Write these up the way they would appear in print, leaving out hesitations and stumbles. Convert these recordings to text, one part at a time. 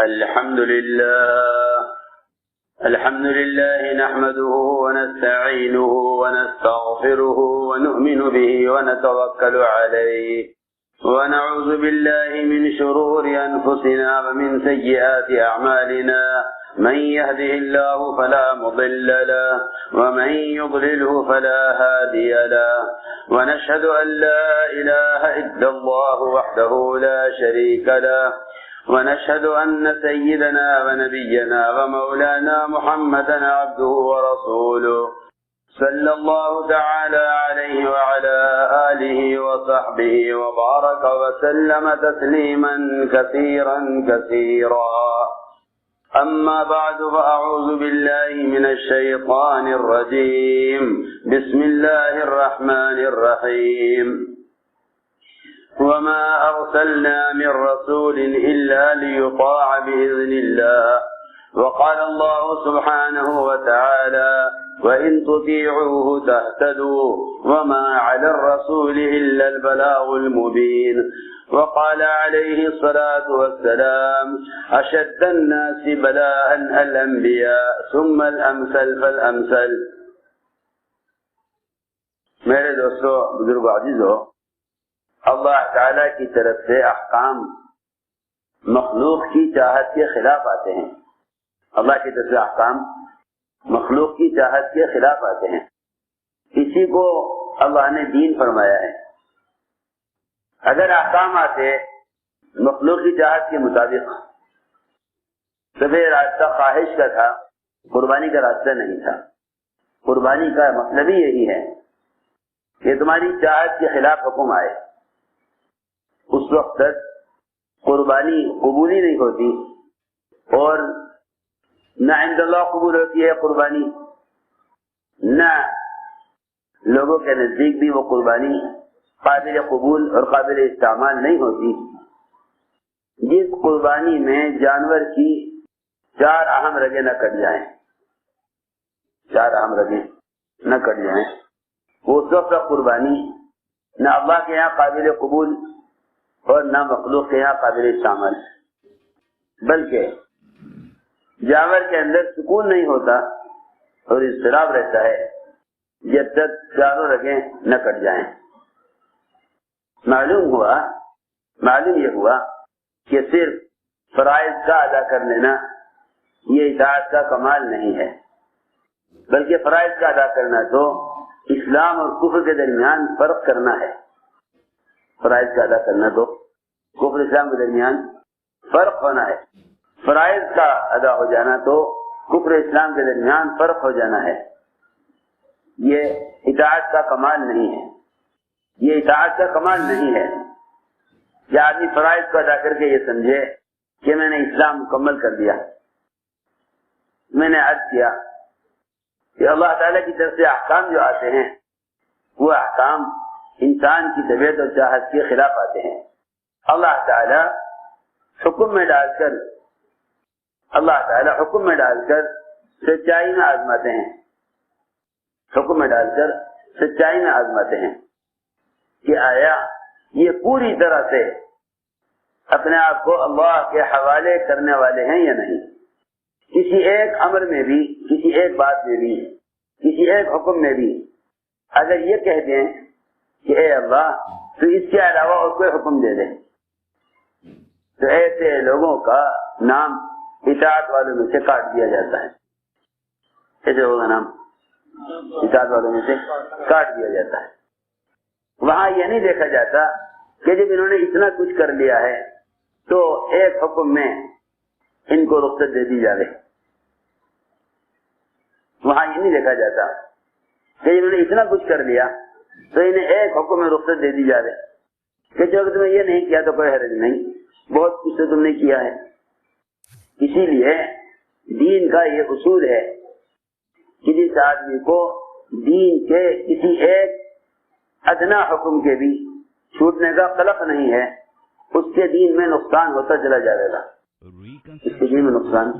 الحمد لله نحمده ونستعينه ونستغفره ونؤمن به ونتوكل عليه ونعوذ بالله من شرور أنفسنا ومن سيئات أعمالنا من يهده الله فلا مضل له ومن يضلله فلا هادي له ونشهد أن لا إله إلا الله وحده لا شريك له ونشهد أن سيدنا ونبينا ومولانا محمدا عبده ورسوله صلى الله تعالى عليه وعلى آله وصحبه وبارك وسلم تسليما كثيرا أما بعد فأعوذ بالله من الشيطان الرجيم بسم الله الرحمن الرحيم وما أرسلنا من رسول إلا ليطاع بإذن الله وقال الله سبحانه وتعالى وإن تطيعوه تهتدوا وما على الرسول إلا البلاغ المبين وقال عليه الصلاة والسلام أشد الناس بلاء الأنبياء ثم الأمثل فالأمثل. میرے دوستو بزرگ عزیزو، اللہ تعالیٰ کی طرف سے احکام مخلوق کی چاہت کے خلاف آتے ہیں. اللہ کی طرف سے احکام مخلوق کی چاہت کے خلاف آتے ہیں. اسی کو اللہ نے دین فرمایا ہے. اگر احکام آتے مخلوق کی چاہت کے مطابق تو پھر راستہ خواہش کا تھا، قربانی کا راستہ نہیں تھا. قربانی کا مطلب ہی یہی ہے کہ تمہاری چاہت کے خلاف حکم آئے. اس وقت تک قربانی قبول ہی نہیں ہوتی، اور نہ عند اللہ قبول ہوتی ہے قربانی، نہ لوگوں کے نزدیک بھی وہ قربانی قابل قبول اور قابل استعمال نہیں ہوتی. جس قربانی میں جانور کی 4 اہم رگیں نہ کٹ جائیں، 4 اہم رگیں نہ کٹ جائیں، وہ اس وقت قربانی نہ اللہ کے یہاں قابل قبول اور نہ مخلوق کے یہاں قابل استعمال. بلکہ جانور کے اندر سکون نہیں ہوتا اور اضطراب رہتا ہے جب تک 4 رگیں نہ کٹ جائیں. معلوم یہ ہوا کہ صرف فرائض کا ادا کر لینا یہ اطاعت کا کمال نہیں ہے، بلکہ فرائض کا ادا کرنا تو اسلام اور کفر کے درمیان فرق کرنا ہے. فرائض کا ادا کرنا تو کفر اسلام کے درمیان فرق ہونا ہے. فرائض کا ادا ہو جانا تو کفر اسلام کے درمیان فرق ہو جانا ہے. یہ اطاعت کا کمال نہیں ہے. یہ اطاعت کا کمال نہیں ہے کہ آدمی فرائض کو ادا کر کے یہ سمجھے کہ میں نے اسلام مکمل کر دیا. میں نے عرض کیا کہ اللہ تعالیٰ کی طرف سے احکام جو آتے ہیں وہ احکام انسان کی طبیعت اور چاہت کے خلاف آتے ہیں. اللہ تعالیٰ حکم میں ڈال کر سچائی میں آزماتے ہیں. حکم میں ڈال کر سچائی میں آزماتے ہیں کہ آیا یہ پوری طرح سے اپنے آپ کو اللہ کے حوالے کرنے والے ہیں یا نہیں. کسی ایک امر میں بھی، کسی ایک بات میں بھی، کسی ایک حکم میں بھی اگر یہ کہہ دیں کہ اے اللہ تو اس کے علاوہ اور کوئی حکم دے دیں، تو ایسے لوگوں کا نام اطاعت والوں میں سے کاٹ دیا جاتا ہے. ایسے لوگوں کا نام اطاعت والوں میں سے کاٹ دیا جاتا ہے. وہاں یہ نہیں دیکھا جاتا کہ جب انہوں نے اتنا کچھ کر لیا ہے تو ایک حکم میں ان کو رخصت دے دی جائے. وہاں یہ نہیں دیکھا جاتا کہ انہوں نے اتنا کچھ کر لیا تو انہیں ایک حکم میں رخصت دے دی جائے کہ جب تم نے یہ نہیں کیا تو کوئی حرج نہیں، بہت کچھ تو تم نے کیا ہے. اسی لیے دین کا یہ اصول ہے کہ جس آدمی کو دین کے کسی ایک ادنا حکم کے بھی چھوٹنے کا خلق نہیں ہے اس کے دین میں نقصان ہوتا چلا جائے گا. اس کے دین میں نقصان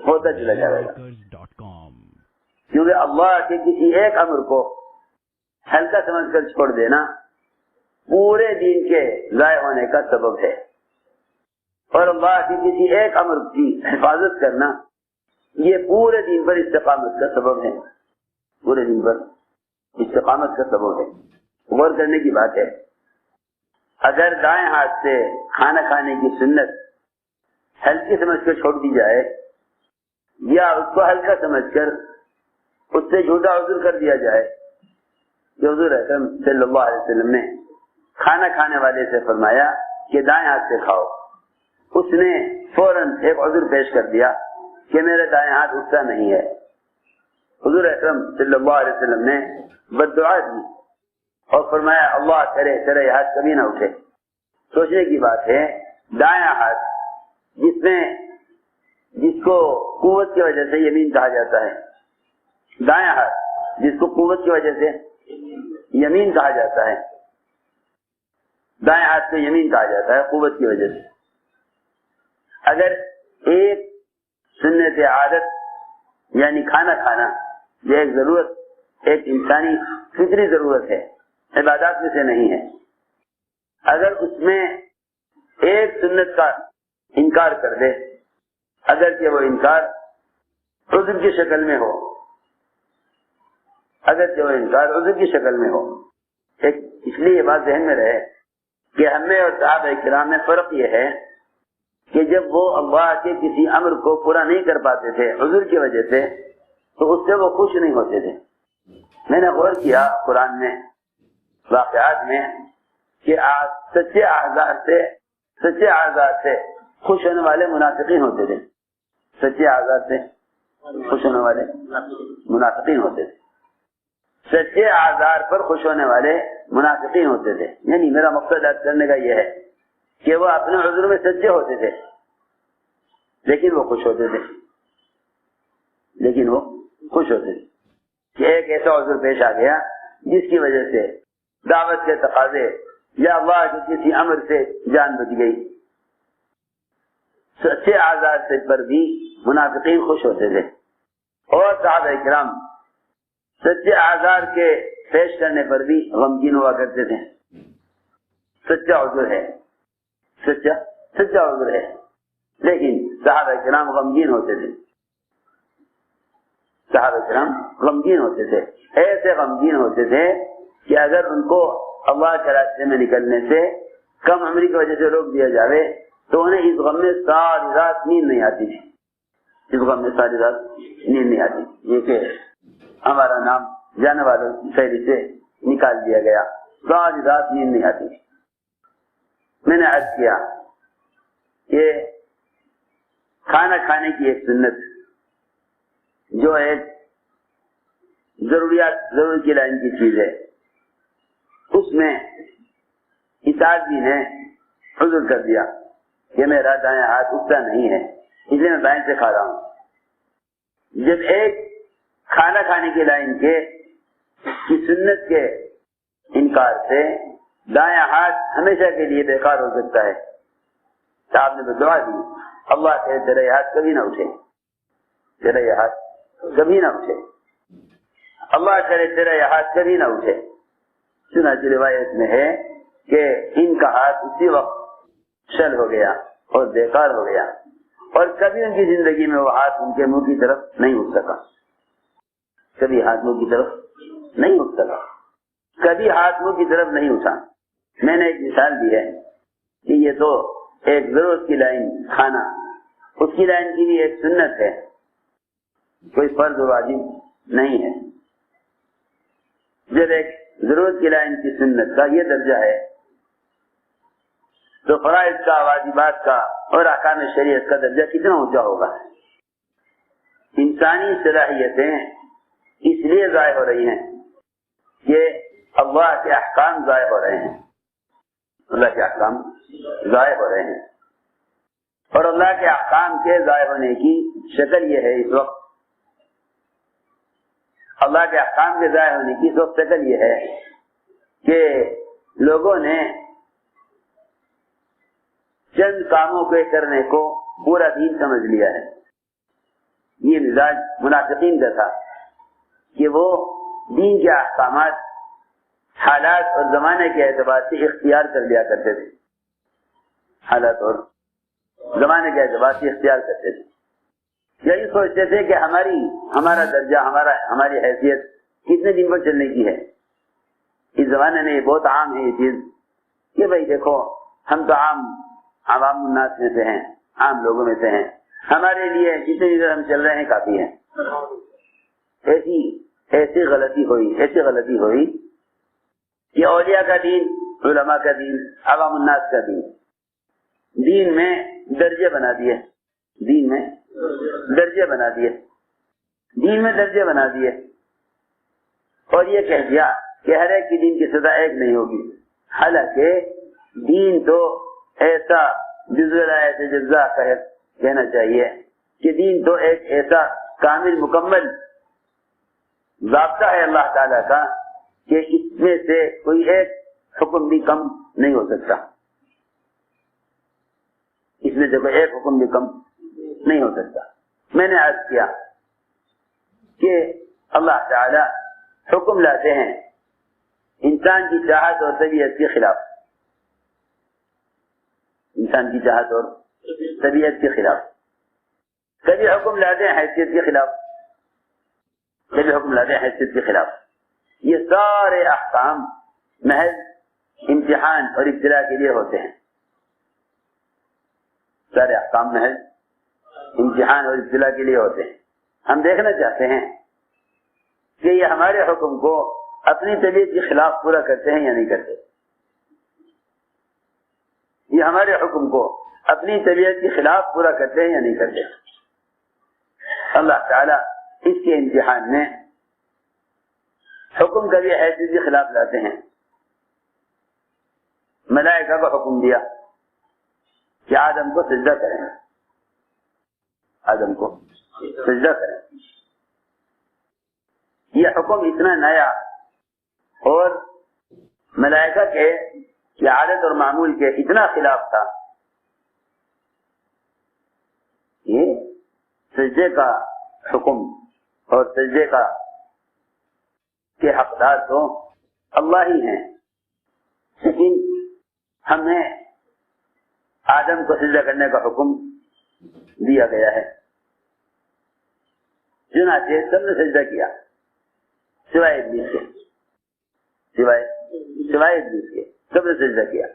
ہوتا چلا جائے گا، کیونکہ اللہ کے کسی ایک امر کو ہلکا سمجھ کر چھوڑ دینا پورے دین کے ضائع ہونے کا سبب ہے. اور اللہ کے کسی ایک امر کی حفاظت کرنا یہ پورے دین پر استقامت کا سبب ہے، پورے دین پر استقامت کا سبب ہے۔ غور کرنے کی بات ہے، اگر دائیں ہاتھ سے کھانا کھانے کی سنت ہلکی سمجھ کر چھوڑ دی جائے یا اس کو ہلکا سمجھ کر اس سے جھوٹا عذر کر دیا جائے کہ حضور اکرم صلی اللہ علیہ وسلم نے کھانا کھانے والے سے فرمایا کہ دائیں ہاتھ سے کھاؤ، اس نے فوراً ایک عذر پیش کر دیا کہ میرے دائیں ہاتھ اٹھتا نہیں ہے، حضور اکرم صلی اللہ علیہ وسلم نے بد دعا دی اور فرمایا اللہ کرے تیرا یہ ہاتھ کبھی نہ اٹھے۔ سوچنے کی بات ہے، دائیں ہاتھ جس کو قوت کی وجہ سے یمین کہا جاتا ہے، دائیں ہاتھ جس کو قوت کی وجہ سے یمین کہا جاتا ہے، دائیں ہاتھ کو یمین کہا جاتا ہے قوت کی وجہ سے۔ اگر ایک سنت عادت یعنی کھانا کھانا جو ایک ضرورت، ایک انسانی فطری ضرورت ہے، عبادات میں سے نہیں ہے، اگر اس میں ایک سنت کا انکار کر دے، اگرچہ وہ انکار عذر کی شکل میں ہو، اگرچہ وہ انکار عذر کی شکل میں ہو، اس لیے یہ بات ذہن میں رہے کہ ہمیں اور صحابہ کرام میں فرق یہ ہے کہ جب وہ اللہ کے کسی امر کو پورا نہیں کر پاتے تھے عذر کی وجہ سے تو اس سے وہ خوش نہیں ہوتے تھے۔ میں نے غور کیا قرآن میں واقعات میں کہ سچے اعضاء سے خوش ہونے والے منافقین ہوتے تھے، سچے اعضاء سے خوش ہونے والے منافقین ہوتے تھے، سچے اعضاء پر خوش ہونے والے منافقین ہوتے تھے۔ یعنی میرا مقصد یاد کرنے کا یہ ہے کہ وہ اپنے عذر میں سچے ہوتے تھے لیکن وہ خوش ہوتے تھے، کہ ایک ایسا عذر پیش آ گیا جس کی وجہ سے دعوت کے تقاضے یا اللہ کے کسی امر سے جان بچ گئی۔ سچے اعضاء سے پر بھی منافقین خوش ہوتے تھے اور صحابہ کرام سچے اعضاء کے پیش کرنے پر بھی غمگین ہوا کرتے تھے۔ سچا عذر ہے، سچا عذر ہے، لیکن صحابہ کرام غمگین ہوتے تھے، صحابہ کرام غمگین ہوتے تھے، ایسے غمگین ہوتے تھے کہ اگر ان کو اللہ کے راستے میں نکلنے سے کم عمری کی وجہ سے روک دیا جاوے تو انہیں اس غم میں ساری رات نیند نہیں آتی تھی، یہ کہ ہمارا نام جانے والوں کی فہرست سے نکال دیا گیا، ساری رات نیند نہیں آتی۔ میں نے عرض کیا کہ کھانا کھانے کی ایک سنت جو ایک ضرورت کی لائن کی چیز ہے، اس میں اس آدمی نے عذر کر دیا کہ میرا دائیں ہاتھ اٹھتا نہیں ہے اس لیے میں بائیں سے کھا رہا ہوں۔ جب ایک کھانا کھانے کی لائن کی سنت کے انکار سے دائیں ہاتھ ہمیشہ کے لیے بیکار ہو سکتا ہے، صاحب نے دعا دی اللہ کہ تیرا یہ ہاتھ کبھی نہ اٹھے، تیرا یہ ہاتھ کبھی نہ اٹھے، اللہ کرے تیرا یہ ہاتھ کبھی نہ اٹھے۔ چنانچہ روایت میں ہے کہ ان کا ہاتھ اسی وقت شل ہو گیا اور بیکار ہو گیا اور کبھی ان کی زندگی میں وہ ہاتھ ان کے منہ کی طرف نہیں اٹھ سکا، کبھی ہاتھ منہ کی طرف نہیں اٹھ سکا، کبھی ہاتھ منہ کی طرف نہیں اٹھا۔ میں نے ایک مثال دی ہے کہ یہ تو ایک ضرورت کی لائن کھانا، اس کی لائن کی بھی ایک سنت ہے، کوئی فرض و واجب نہیں ہے۔ جب ایک ضرورت کی لائن کی سنت کا یہ درجہ ہے تو فرائض کا، واجبات کا اور احکام شریعت کا درجہ کتنا اونچا ہوگا۔ انسانی صلاحیتیں اس لیے ضائع ہو رہی ہیں کہ اللہ کے احکام ضائع ہو رہے ہیں، اللہ کے احکام ضائع ہو رہے ہیں، اور اللہ کے احکام کے ضائع ہونے کی شکل یہ ہے اس وقت، اللہ کے احکام کے ضائع ہونے کی اس وقت شکل یہ ہے کہ لوگوں نے چند کاموں کے کرنے کو پورا دین سمجھ لیا ہے۔ یہ مزاج منافقین کا تھا کہ وہ دین کے احکامات حالات اور زمانے کے اعتبار سے اختیار کر لیا کرتے تھے، حالات اور زمانے کے اعتبار سے اختیار کرتے تھے. یہی سوچتے تھے کہ ہمارا درجہ ہماری حیثیت کتنے دن پر چلنے کی ہے. اس زمانے میں یہ بہت عام ہے یہ چیز کہ بھائی دیکھو ہم تو عوام الناس میں سے ہیں, عام لوگوں میں سے ہیں, ہمارے لیے جتنی دیر ہم چل رہے ہیں کافی ہے. ایسی غلطی ہوئی کہ اولیاء کا دین, علماء کا دین, عوام الناس کا دین میں درجے بنا دیے, دین میں درجے بنا دیے اور یہ کہہ دیا کہ ہر ایک کی دین کی سزا ایک نہیں ہوگی. حالانکہ دین تو ایسا جزء جزا کہنا چاہیے کہ دین تو ایک ایسا کامل مکمل ضابطہ ہے اللہ تعالیٰ کا کہ اس میں سے کوئی ایک حکم بھی کم نہیں ہو سکتا. اس میں سے کوئی ایک حکم بھی کم نہیں ہو سکتا. میں نے عرض کیا کہ اللہ تعالیٰ حکم لاتے ہیں انسان کی چاہت اور طبیعت کے خلاف, انسان کی چاہت اور طبیعت کے خلاف. کبھی حکم لاتے ہیں حیثیت کے خلاف, کبھی حکم لاتے ہیں حیثیت کے خلاف. یہ سارے احکام محض امتحان اور ابتلاء کے لیے ہوتے ہیں. سارے احکام محض امتحان اور ابتلاء کے لیے ہوتے ہیں. ہم دیکھنا چاہتے ہیں کہ یہ ہمارے حکم کو اپنی طبیعت کے خلاف پورا کرتے ہیں یا نہیں کرتے. یہ ہمارے حکم کو اپنی طبیعت کے خلاف پورا کرتے ہیں یا نہیں کرتے. اللہ تعالیٰ اس کے امتحان میں حکم کا بھی حیثیت کے خلاف لاتے ہیں. ملائکہ کو حکم دیا کہ آدم کو سجدہ کریں, آدم کو سجدہ کریں. یہ حکم اتنا نیا اور ملائکہ کے عادت اور معمول کے اتنا خلاف تھا. یہ سجدے کا حکم اور سجدے کے حقدار تو اللہ ہی ہیں, لیکن ہمیں آدم کو سجدہ کرنے کا حکم دیا گیا ہے. چنانچہ سب نے سجدہ کیا سوائے ابلیس کے, سوائے ابلیس کے سب نے سجدہ کیا,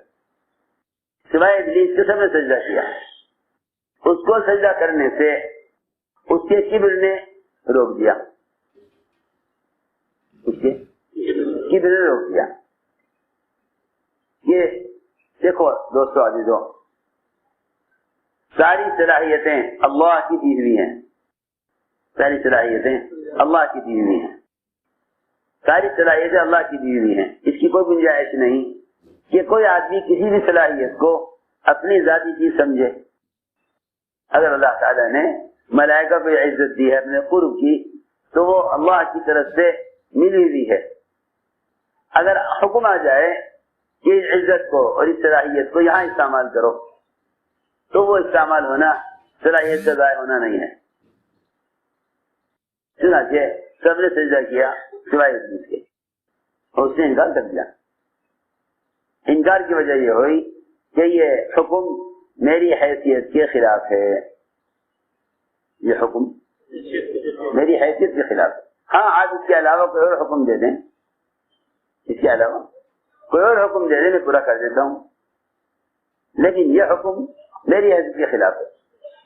سوائے ابلیس کے سب نے سجدہ کیا. اس کو سجدہ کرنے سے اس کے کبر نے روک دیا, اس کے کبر نے روک دیا. یہ دیکھو دوستو عزیزو, ساری صلاحیتیں اللہ کی دی ہوئی ہیں, ساری صلاحیتیں اللہ کی دی ہوئی ہیں, ساری صلاحیتیں اللہ کی دی ہوئی ہیں. اس کی کوئی گنجائش نہیں کہ کوئی آدمی کسی بھی صلاحیت کو اپنی ذاتی چیز سمجھے. اگر اللہ تعالیٰ نے ملائکہ کو عزت دی ہے اپنے قرب کی تو وہ اللہ کی طرف سے ملی ہوئی ہے. اگر حکم آ جائے کہ اس عزت کو اور اس صلاحیت کو یہاں استعمال کرو تو وہ استعمال ہونا صلاحیت کا ضائع ہونا نہیں ہے. چنانچہ سب نے سجدہ کیا سوائے ابلیس کے, اور اس نے انکار کر دیا. انکار کی وجہ یہ ہوئی کہ یہ حکم میری حیثیت کے خلاف ہے, یہ حکم میری حیثیت کے خلاف ہے. ہاں آج اس کے علاوہ کوئی اور حکم دے دیں, اس کے علاوہ کوئی اور حکم دے دیں میں پورا کر دیتا ہوں, لیکن یہ حکم میری حیثیت کے خلاف ہے.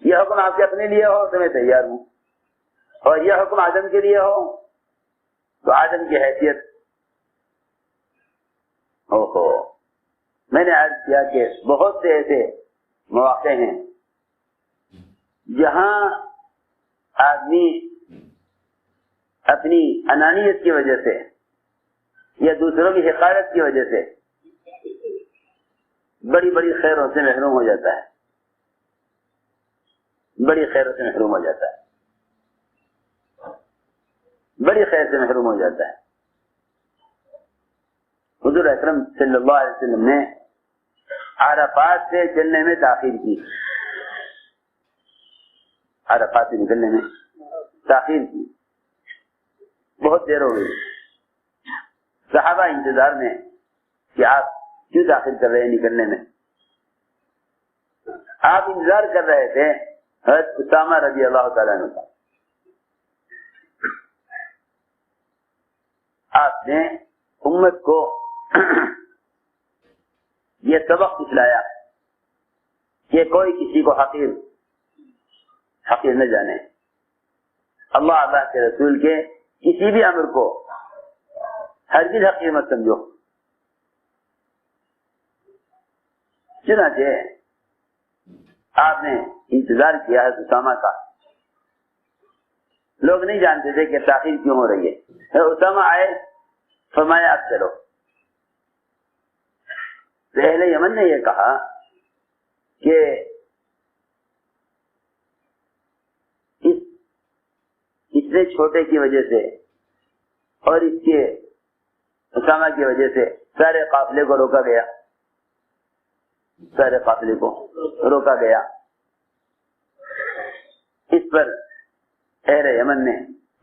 یہ حکم آپ کے اپنے لیے ہو تو میں تیار ہوں, اور یہ حکم آدم کے لیے ہو تو آدم کی حیثیت میں نے عرض کیا کہ بہت سے ایسے مواقع ہیں جہاں آدمی اپنی انانیت کی وجہ سے یا دوسروں کی حقارت کی وجہ سے بڑی بڑی خیروں سے محروم ہو جاتا ہے, بڑی خیروں سے محروم ہو جاتا ہے, بڑی خیر سے محروم ہو جاتا ہے. حضور اکرم صلی اللہ علیہ وسلم نے عرفات سے چلنے میں تاخیر کی, عرفات سے نکلنے میں تاخیر کی, بہت دیر ہو گئی. صحابہ انتظار میں کہ آپ کیوں تاخیر کر رہے ہیں نکلنے میں. آپ انتظار کر رہے تھے حضرت اسامہ رضی اللہ تعالیٰ عنہ کا. آپ نے امت کو یہ سبق سکھلایا کہ کوئی کسی کو حقیر نہ جانے. اللہ کے رسول کے کسی بھی امر کو ہرگز حقیر مت سمجھو. چنانچہ آپ نے انتظار کیا ہے اسامہ کا. لوگ نہیں جانتے تھے کہ تاخیر کیوں ہو رہی ہے. اسامہ آئے، فرمایا اب چلو. تو اہل یمن نے یہ کہا کہ اتنے چھوٹے کی وجہ سے اور اس کے اسامہ کی وجہ سے سارے قافلے کو روکا گیا. سارے قافلے کو روکا گیا. اس پر اہل یمن نے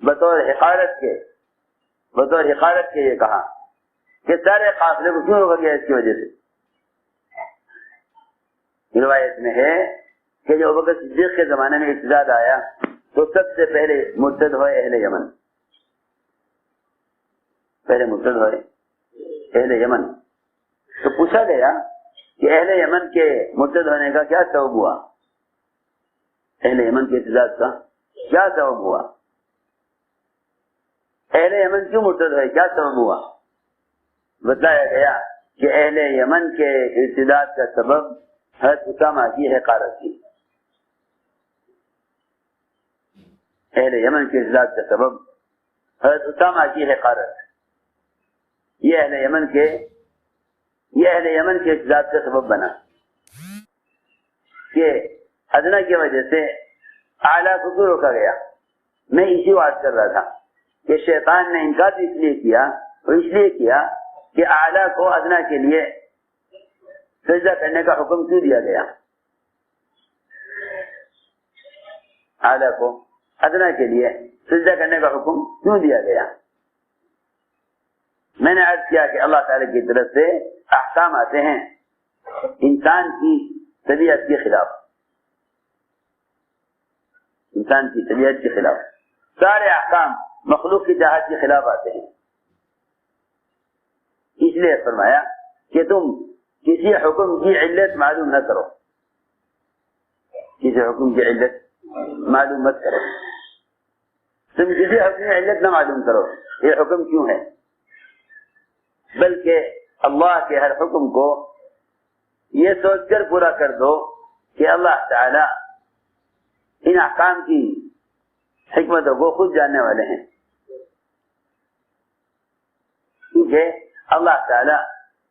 بطور حقارت کے یہ کہا کہ سارے قافلے کو کیوں روکا گیا؟ اس کی وجہ سے روایت میں ہے کہ جو ابوبکر صدیق کے زمانے میں ارتداد آیا تو سب سے پہلے مرتد ہوئے اہل یمن. تو پوچھا گیا کہ اہل یمن کے مرتد ہونے کا کیا سبب ہوا؟ اہل یمن کے ارتداد کا کیا سبب ہوا؟ اہل یمن کیوں مرتد ہوئے؟ کیا سبب ہوا؟ بتایا گیا کہ اہل یمن کے ارتداد کا سبب حضرت اسامہ کی حقارت تھی. اہل یمن کے ارتداد کا سبب حضرت اسامہ کی حقارت. یہ اہل یمن کے ارتداد کا سبب بنا کہ ادنا کی وجہ سے اعلیٰ کو کیوں روکا گیا. میں اسی بات کر رہا تھا کہ شیطان نے انکار اس لیے کیا کہ اعلیٰ کو ادنا کے لیے سجدہ کرنے کا حکم کیوں دیا گیا. اعلیٰ کو ادنا کے لیے سجدہ کرنے کا حکم کیوں دیا گیا؟ میں نے عرض کیا کہ اللہ تعالی کی طرف سے احکام آتے ہیں انسان کی طبیعت کے خلاف. سارے احکام مخلوق کی چاہت کے خلاف آتے ہیں. اس لیے فرمایا کہ تم کسی حکم کی علت معلوم نہ کرو. کسی حکم کی علت معلوم مت کرو. تم کسی حکم کی علت نہ معلوم کرو یہ حکم کیوں ہے، بلکہ اللہ کے ہر حکم کو یہ سوچ کر پورا کر دو کہ اللہ تعالی ان احکام کی حکمتوں کو خود جاننے والے ہیں. کیونکہ اللہ تعالی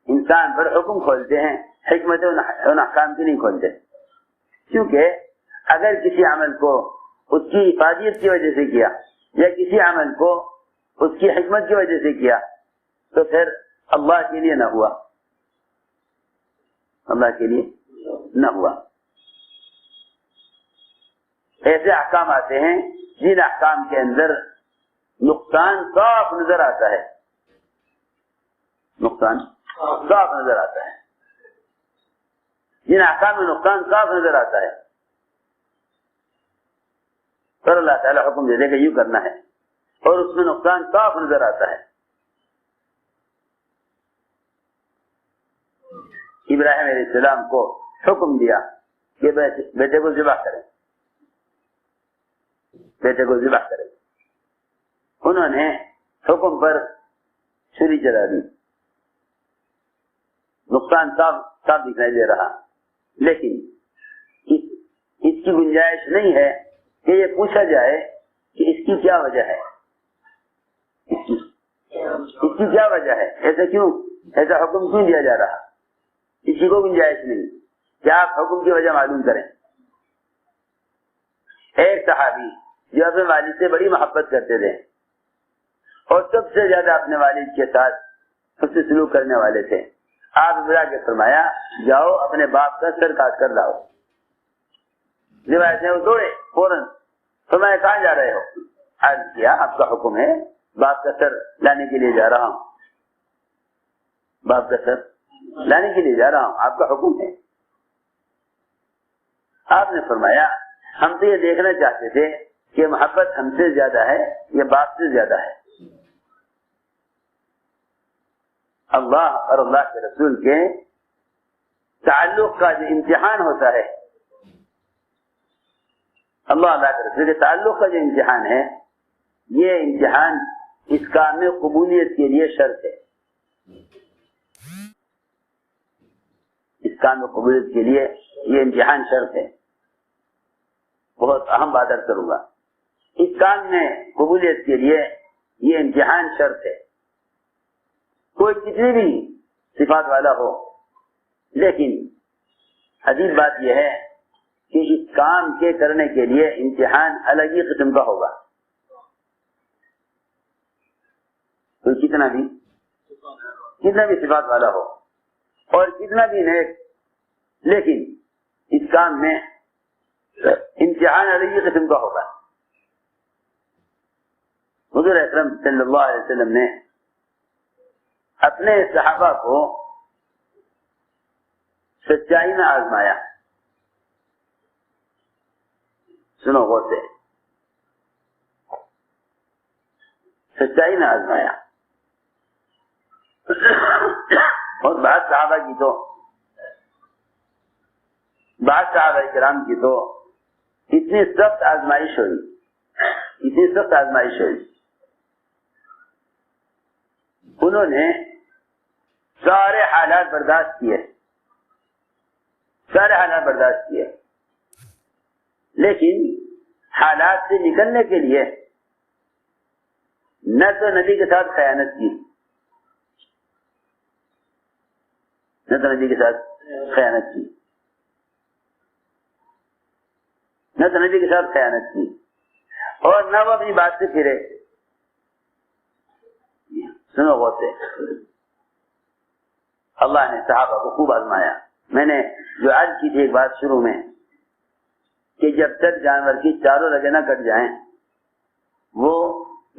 انسان پر حکم کھولتے ہیں، حکمت ان احکام کی نہیں کھولتے. کیونکہ اگر کسی عمل کو اس کی افادیت کی وجہ سے کیا یا کسی عمل کو اس کی حکمت کی وجہ سے کیا تو پھر اللہ کے لیے نہ ہوا. ایسے احکام آتے ہیں جن احکام کے اندر نقصان صاف نظر آتا ہے. جن احکام میں نقصان صاف نظر آتا ہے اور اللہ تعالیٰ حکم دے دے کہ یوں کرنا ہے اور اس میں نقصان صاف نظر آتا ہے. ابراہیم علیہ السلام کو حکم دیا کہ بیٹے کو ذبح کریں. انہوں نے حکم پر چھری چلا دی. نقصان صاف دکھائی دے رہا، لیکن اس کی گنجائش نہیں ہے کہ یہ پوچھا جائے کہ اس کی کیا وجہ ہے. ایسا حکم کیوں دیا جا رہا؟ کسی کو گنجائش نہیں کہ آپ حکم کی وجہ معلوم کریں. ایک صحابی جو اپنے والد سے بڑی محبت کرتے تھے اور سب سے زیادہ اپنے والد کے ساتھ اس سے سلوک کرنے والے تھے، آپ بلا کے فرمایا جاؤ اپنے باپ کا سر کاٹ کر لاؤ. روایت میں وہ دوڑے فوراً. فرمایا کہاں جا رہے ہو؟ عرض کیا آپ کا حکم ہے، باپ کا سر لانے کے لیے جا رہا ہوں. آپ کا حکم ہے. آپ نے فرمایا ہم تو یہ دیکھنا چاہتے تھے کہ محبت ہم سے زیادہ ہے یا باپ سے زیادہ ہے. اللہ اور اللہ کے رسول کے تعلق کا جو امتحان ہوتا ہے، اللہ کے رسول کے تعلق کا جو امتحان ہے، یہ امتحان اس کام میں قبولیت کے لیے شرط ہے. اس کام میں قبولیت کے لیے یہ امتحان شرط ہے. بہت اہم بات عرض کروں گا. اس کام میں قبولیت کے لیے یہ امتحان شرط ہے. کوئی کتنی بھی صفات والا ہو، لیکن عجیب بات یہ ہے کہ اس کام کے کرنے کے لیے امتحان الگ ہی قسم کا ہوگا. کوئی کتنا بھی صفات والا ہو اور کتنا بھی نیک، لیکن اس کام میں امتحان الگ ہی قسم کا ہوگا. حضور اکرم صلی اللہ علیہ وسلم نے اپنے صحابہ کو سچائی میں آزمایا. سنو غور سے، سچائی میں آزمایا. اور بعض صحابہ کرام کی تو اتنی سخت آزمائش ہوئی، انہوں نے سارے حالات برداشت کیے، لیکن حالات سے نکلنے کے لیے نہ تو نبی کے ساتھ خیانت کی، نہ تو نبی کے ساتھ خیانت کی، اور نہ وہ اپنی بات سے پھرے. سنو غور سے، اللہ نے صحابہ کو خوب آزمایا. میں نے جو عرض کی تھی ایک بات شروع میں کہ جب تک جانور کی چاروں رگیں نہ کٹ جائیں وہ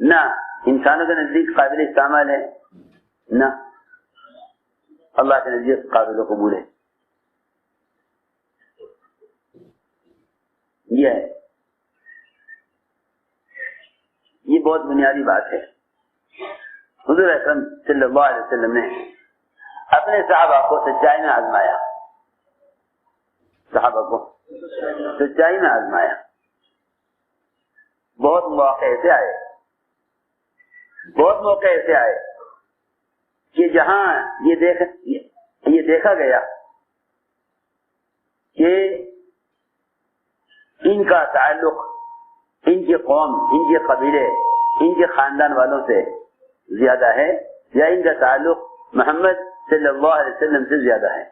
نہ انسانوں کے نزدیک قابل استعمال ہے، نہ اللہ کے نزدیک قابل قبول ہے. یہ بہت بنیادی بات ہے. حضور اکرم صلی اللہ علیہ وسلم نے اپنے صحابہ کو سچائی میں آزمایا. بہت موقع ایسے آئے کہ جہاں یہ دیکھا گیا کہ ان کا تعلق ان کی قوم، ان کے قبیلے، ان کے خاندان والوں سے زیادہ ہے یا ان کا تعلق محمد صلی اللہ علیہ وسلم سے زیادہ ہے.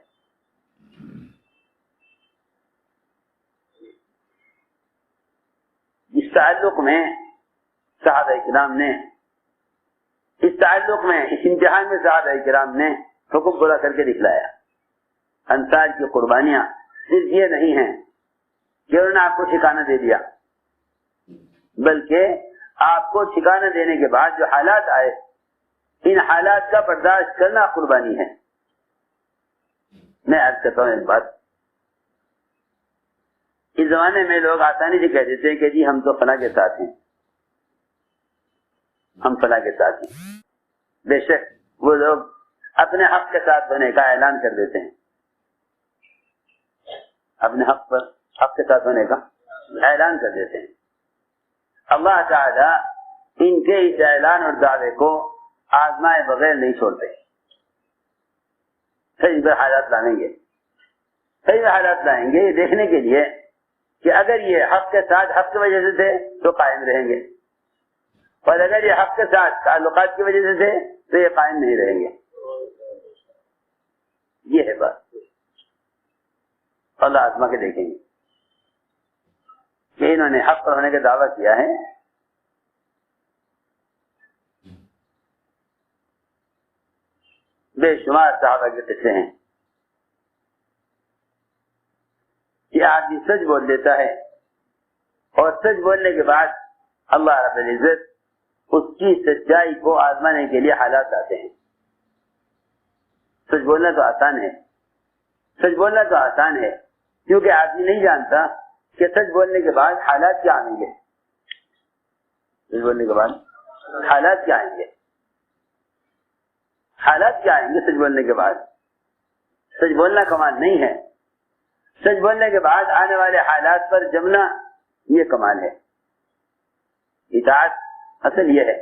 اس تعلق میں صحابہ کرام نے اس امتحان میں صحابہ کرام نے حکم پورا کر کے دکھلایا. انصار کی قربانیاں صرف یہ نہیں ہیں کہ انہوں نے آپ کو ٹھکانہ دے دیا، بلکہ آپ کو ٹھکانہ دینے کے بعد جو حالات آئے ان حالات کا برداشت کرنا قربانی ہے. میں عرض کرتا ہوں ایک بات، اس زمانے میں لوگ آسانی سے کہہ دیتے ہیں کہ جی ہم تو فلاں کے ساتھ ہیں، بے شک وہ لوگ اپنے حق کے ساتھ ہونے کا اعلان کر دیتے ہیں، اپنے حق کے ساتھ ہونے کا اعلان کر دیتے ہیں. اللہ تعالی ان کے اس اعلان اور دعوے کو آزمائے بغیر نہیں چھوڑتے. صحیح پر حالات لائیں گے یہ دیکھنے کے لیے کہ اگر یہ حق کے ساتھ حق کی وجہ سے تھے تو قائم رہیں گے، اور اگر یہ حق کے ساتھ تعلقات کی وجہ سے تھے تو یہ قائم نہیں رہیں گے. یہ ہے بات. اللہ آزما کے دیکھیں گے کہ انہوں نے حق پر ہونے کا دعویٰ کیا ہے، بے شمار صحابہ کے قصے ہیں کہ آدمی سچ بول دیتا ہے اور سچ بولنے کے بعد اللہ رب العزت اس کی سچائی کو آزمانے کے لیے حالات آتے ہیں. سچ بولنا تو آسان ہے کیونکہ آدمی نہیں جانتا کہ سچ بولنے کے بعد حالات کیا آئیں گے. سچ بولنے کے بعد حالات کیا آئیں گے, حالات کیا آئیں گے سچ بولنے کے بعد. سچ بولنا کمال نہیں ہے, سچ بولنے کے بعد آنے والے حالات پر جمنا یہ کمال ہے. اطاعت اصل یہ ہے.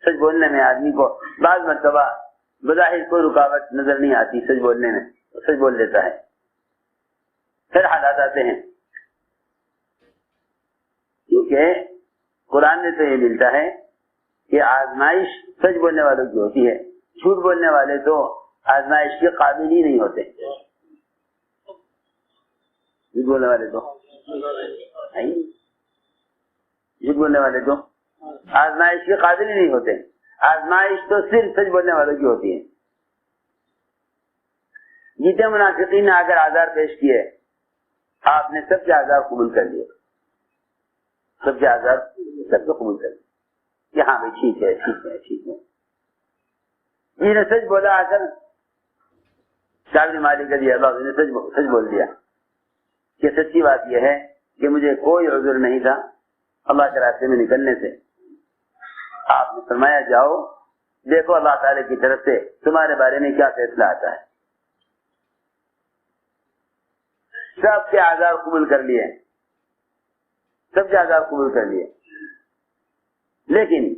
سچ بولنے میں آدمی کو بعض مرتبہ بظاہر کوئی رکاوٹ نظر نہیں آتی, سچ بولنے میں سچ بول لیتا ہے, پھر حالات آتے ہیں. کیونکہ قرآن میں تو یہ ملتا ہے کہ آزمائش سچ بولنے والوں کی ہوتی ہے, جھوٹ بولنے والے تو آزمائش کے قابل ہی نہیں ہوتے. جھوٹ بولنے والے تو جھوٹ بولنے والے تو آزمائش کے قابل ہی نہیں ہوتے. آزمائش تو صرف سچ بولنے والوں کی ہوتی ہے. جتنے منافقین نے اگر آزار پیش کیے, آپ نے سب کے آزار قبول کر لیے, سب کے آزار سب کو قبول کر لیے کہ ہاں بھائی ٹھیک ہے ٹھیک ہے ٹھیک ہے. یہ نے سچ بولا, آ کر شاہ مالی کر دیا, اللہ نے سچ بول دیا کہ سچی بات یہ ہے کہ مجھے کوئی عذر نہیں تھا اللہ کے راستے میں نکلنے سے. آپ نے فرمایا جاؤ دیکھو اللہ تعالی کی طرف سے تمہارے بارے میں کیا فیصلہ آتا ہے. سب کے آزار قبول کر لیے, سب کے آزار قبول کر لیے, لیکن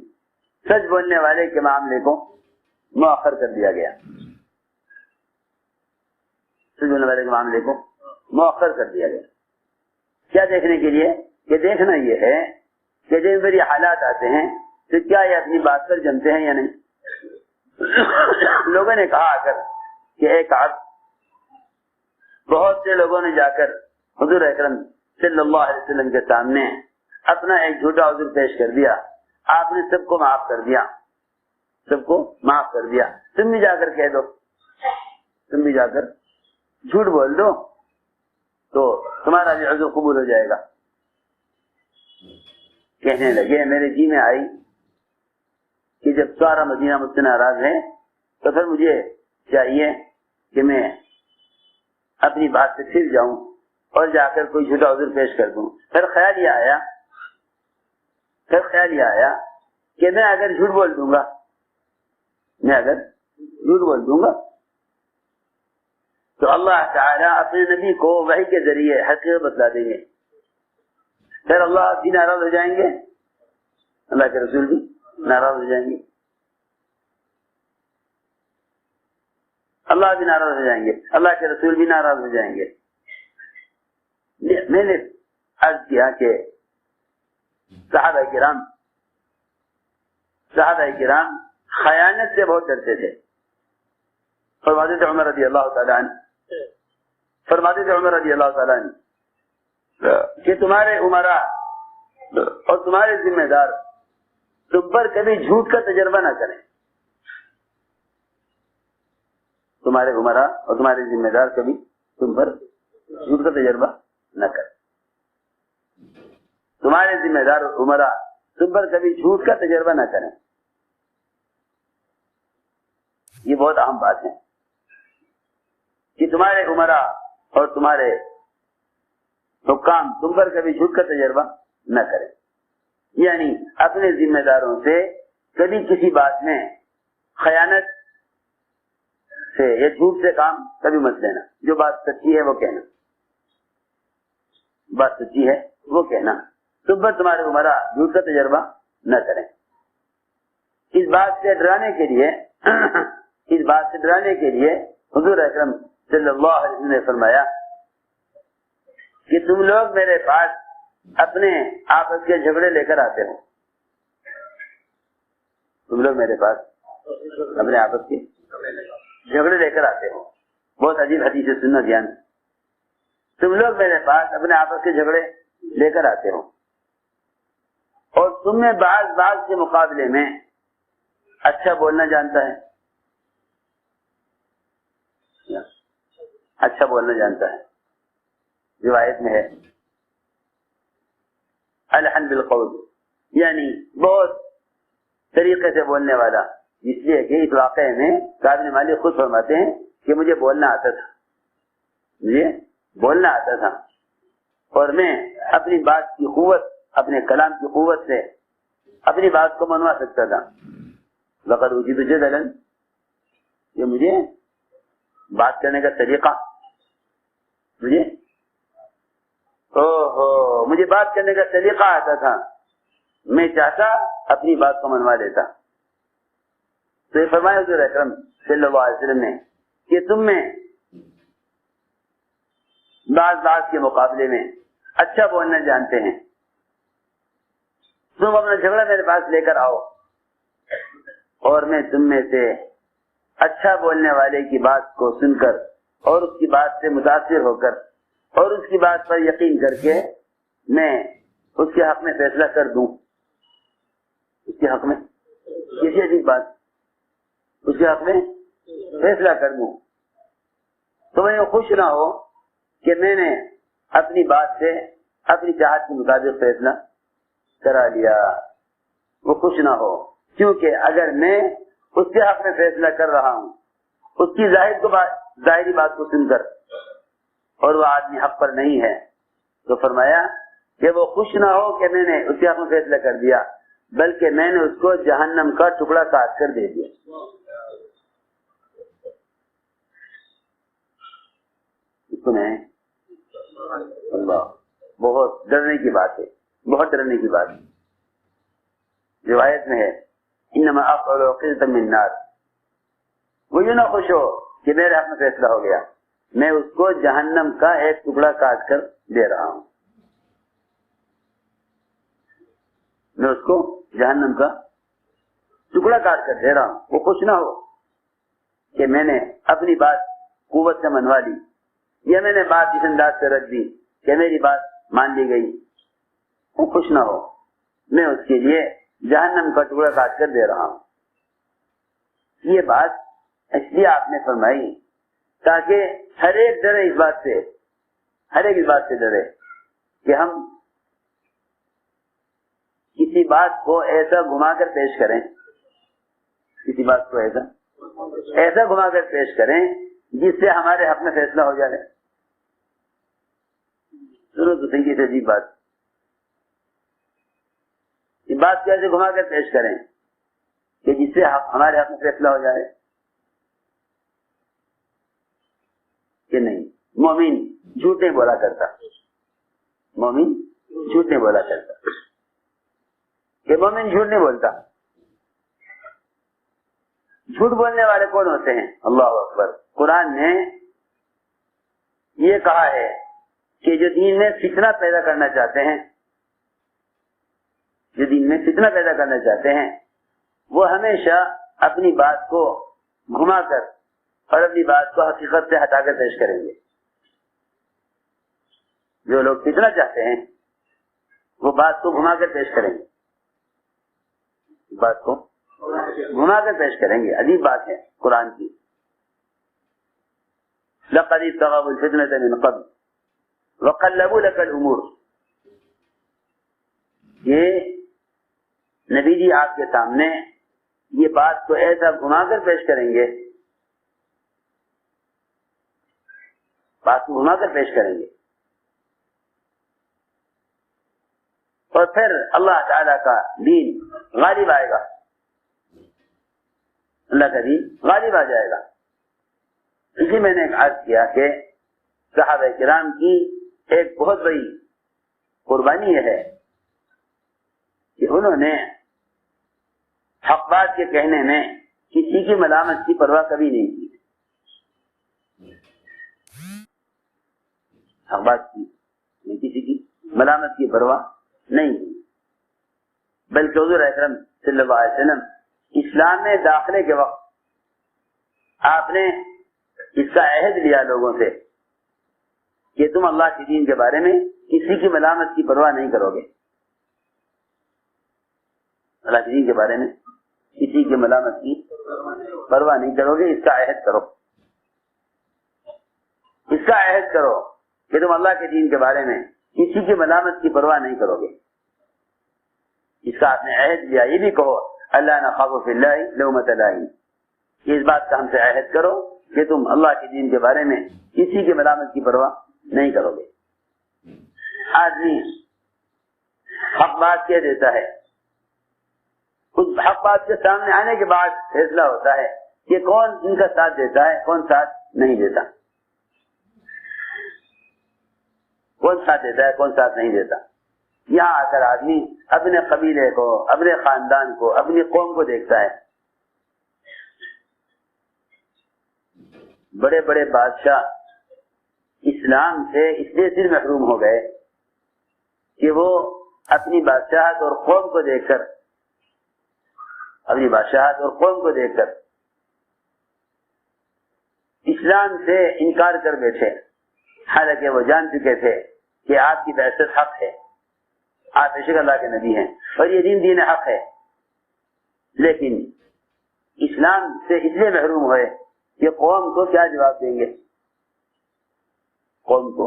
سچ بولنے والے کے معاملے کو مؤخر کر دیا گیا. سچ بولنے والے کے معاملے کو مؤخر کر دیا گیا. کیا دیکھنے کے لیے؟ کہ دیکھنا یہ ہے کہ جب میری حالات آتے ہیں تو کیا یہ اپنی بات پر جمتے ہیں یا نہیں. لوگوں نے کہا آ کر کہ ایک عبد, بہت سے لوگوں نے جا کر حضور اکرم صلی اللہ علیہ وسلم کے سامنے اپنا ایک جھوٹا عذر پیش کر دیا, آپ نے سب کو معاف کر دیا, سب کو معاف کر دیا. تم بھی جا کر کہہ دو, تم بھی جا کر جھوٹ بول دو تو تمہارا بھی عذر قبول ہو جائے گا. کہنے لگے میرے جی میں آئی کہ جب سارا مدینہ مجھ سے ناراض ہے تو پھر مجھے چاہیے کہ میں اپنی بات سے پھر جاؤں اور جا کر کوئی جھوٹا عذر پیش کر دوں. پھر خیال یہ آیا کہ میں اگر جھوٹ بول دوں گا تو اللہ تعالیٰ اپنے نبی کو وحی کے ذریعے حقیقت بتلا دیں گے. پھر اللہ بھی ناراض ہو جائیں گے, اللہ کے رسول بھی ناراض ہو جائیں گے, اللہ بھی ناراض ہو جائیں گے, اللہ کے رسول بھی ناراض ہو جائیں گے. میں نے عرض کیا کہ صحابہ کرام خیانت سے بہت ڈرتے تھے. فرماتے تھے عمر رضی اللہ تعالیٰ عنہ کہ تمہارے عمراء اور تمہارے ذمہ دار تم پر کبھی جھوٹ کا تجربہ نہ کریں. تمہارے عمراء اور تمہارے ذمہ دار کبھی تم پر جھوٹ کا تجربہ نہ کریں. تمہارے ذمہ دار اور عمراء تم پر کبھی جھوٹ کا تجربہ نہ کریں. یہ بہت اہم بات ہے کہ تمہارے عمراء اور تمہارے حکام تم پر کبھی جھوٹ کا تجربہ نہ کریں. یعنی اپنے ذمہ داروں سے کبھی کسی بات میں خیانت سے یا جھوٹ سے کام کبھی مت لینا. جو بات سچی ہے وہ کہنا, بات سچی ہے وہ کہنا. تم پر تمہارے عمراء جھوٹ کا تجربہ نہ کریں. اس بات سے ڈرانے کے لیے حضور اکرم صلی اللہ علیہ وسلم نے فرمایا کہ تم لوگ میرے پاس اپنے آپس کے جھگڑے لے کر آتے ہو. تم لوگ میرے پاس اپنے آپس کے جھگڑے لے کر آتے ہو. بہت عجیب حدیث ہے, سننا دھیان. تم لوگ میرے پاس اپنے آپس کے جھگڑے لے کر آتے ہو اور تم میں بعض کے مقابلے میں اچھا بولنا جانتا ہے, اچھا بولنا جانتا ہے. روایت میں ہے الحن بالقول, یعنی بہت طریقے سے بولنے والا. اس لیے کہ اس واقعے میں کعب بن مالک خود فرماتے ہیں کہ مجھے بولنا آتا تھا, مجھے بولنا آتا تھا اور میں اپنی بات کی قوت، اپنے کلام کی قوت سے اپنی بات کو منوا سکتا تھا. لقد وجد جدلا، یہ مجھے بات کرنے کا طریقہ، مجھے بات کرنے کا طریقہ آتا تھا، میں چاہتا اپنی بات کو منوا دیتا. تو یہ فرمایا حضور اکرم صلی اللہ علیہ وسلم نے کہ تم میں بعض کے مقابلے میں اچھا بولنا جانتے ہیں، تم اپنا جھگڑا میرے پاس لے کر آؤ اور میں تم میں سے اچھا بولنے والے کی بات کو سن کر اور اس کی بات سے متاثر ہو کر اور اس کی بات پر یقین کر کے میں اس کے حق میں فیصلہ کر دوں. اس کے حق میں کسی عجیب بات، اس کے حق میں فیصلہ کر دوں تو میں خوش نہ ہو کہ میں نے اپنی بات سے اپنی چاہت کے مطابق فیصلہ کرا لیا. وہ خوش نہ ہو، کیونکہ اگر میں اس کے حق میں فیصلہ کر رہا ہوں اس کی ظاہری بات کو سن کر اور وہ آدمی حق پر نہیں ہے، تو فرمایا کہ وہ خوش نہ ہو کہ میں نے اس کے حق میں فیصلہ کر دیا، بلکہ میں نے اس کو جہنم کا ٹکڑا کاٹ کر دے دیا. اللہ، بہت ڈرنے کی بات ہے، بہت ڈرنے کی بات ہے. روایت میں ہے انما افعل عقدة من نار، وہ یوں نہ خوش ہو کہ میرے حق میں فیصلہ ہو گیا، میں اس کو جہنم کا ایک ٹکڑا کاٹ کر دے رہا ہوں. میں اس کو جہنم کا ٹکڑا کاٹ کر دے رہا ہوں. وہ خوش نہ ہو کہ میں نے اپنی بات قوت سے منوا لی یا میں نے بات اس انداز سے رکھ دی کہ میری بات مان لی گئی. وہ خوش نہ ہو، میں اس کے لیے جہنم کا ٹکڑا کاٹ کر دے رہا ہوں. یہ بات اس لیے آپ نے فرمائی تاکہ ہر ایک ڈرے اس بات سے، ہر ایک اس بات سے ڈرے کہ ہم کسی بات کو ایسا گھما کر پیش کریں، کسی بات کو ایسا گھما کر پیش کریں جس سے ہمارے حق میں فیصلہ ہو جائے. سنو تو صحیح سے عجیب بات، یہ بات کیسے گھما کر پیش کریں کہ جس سے ہمارے حق میں فیصلہ ہو جائے کہ نہیں. مومن جھوٹ نہیں بولا کرتا، مومن جھوٹ نہیں بولا کرتا، کہ مومن جھوٹ نہیں بولتا. جھوٹ بولنے والے کون ہوتے ہیں؟ اللہ اکبر. قرآن نے یہ کہا ہے کہ جو دین میں فتنہ پیدا کرنا چاہتے ہیں، جو دین میں فتنہ پیدا کرنا چاہتے ہیں، وہ ہمیشہ اپنی بات کو گھما کر اور اپنی بات کو حقیقت سے ہٹا کر پیش کریں گے. جو لوگ فتنہ چاہتے ہیں وہ بات کو گھما کر پیش کریں گے، بات کو گھما کر پیش کریں گے. عجیب بات ہے قرآن کی. لقد ابتغوا الفتنة من قبل وقلبوا لك الامور. یہ نبی جی آپ کے سامنے یہ بات کو ایسا گھما کر پیش کریں گے، بات کو گھما کر پیش کریں گے، اور پھر اللہ تعالی کا دین غالب آئے گا، اللہ کا دین غالب آ جائے گا. اسی میں نے ایک عرض کیا کہ صحابہ کرام کی ایک بہت بڑی قربانی یہ ہے کہ انہوں نے حق بات کے کہنے میں کسی کی ملامت کی پرواہ کبھی نہیں کی. حق بات کی کسی کی ملامت کی پرواہ نہیں کی، بلکہ حضور اکرم صلی اللہ علیہ وسلم اسلام میں داخلے کے وقت آپ نے اس کا عہد لیا لوگوں سے کہ تم اللہ کے دین کے بارے میں کسی کی ملامت کی پرواہ نہیں کرو گے. اللہ کے دین کے بارے میں کسی کی ملامت کی پرواہ نہیں کرو گے. اس کا عہد کرو، اس کا عہد کرو کہ تم اللہ کے دین کے بارے میں کسی کی ملامت کی پرواہ نہیں کرو گے. اس کا آپ نے عہد لیا. یہ بھی کہو اللہ نخاف فی اللہ لومۃ لائم. اس بات کا ہم سے عہد کرو کہ تم اللہ کے دین کے بارے میں کسی کی ملامت کی پرواہ نہیں کرو گے. آدمی حق بات کہہ دیتا ہے, کچھ حق بات کے سامنے آنے کے بعد فیصلہ ہوتا ہے کہ کون ان کا ساتھ دیتا ہے, کون ساتھ نہیں دیتا, کون ساتھ دیتا ہے, کون ساتھ نہیں دیتا. یہاں آ کر آدمی اپنے قبیلے کو, اپنے خاندان کو, اپنی قوم کو دیکھتا ہے. بڑے بڑے بادشاہ اسلام سے اس لیے صرف محروم ہو گئے کہ وہ اپنی بادشاہت اور قوم کو دیکھ کر, اپنی بادشاہت اور قوم کو دیکھ کر اسلام سے انکار کر بیٹھے, حالانکہ وہ جان چکے تھے کہ آپ کی بعثت حق ہے, آپ بے شک اللہ کے نبی ہیں اور یہ دین حق ہے. لیکن اسلام سے اس لیے محروم ہوئے کہ قوم کو کیا جواب دیں گے, قوم کو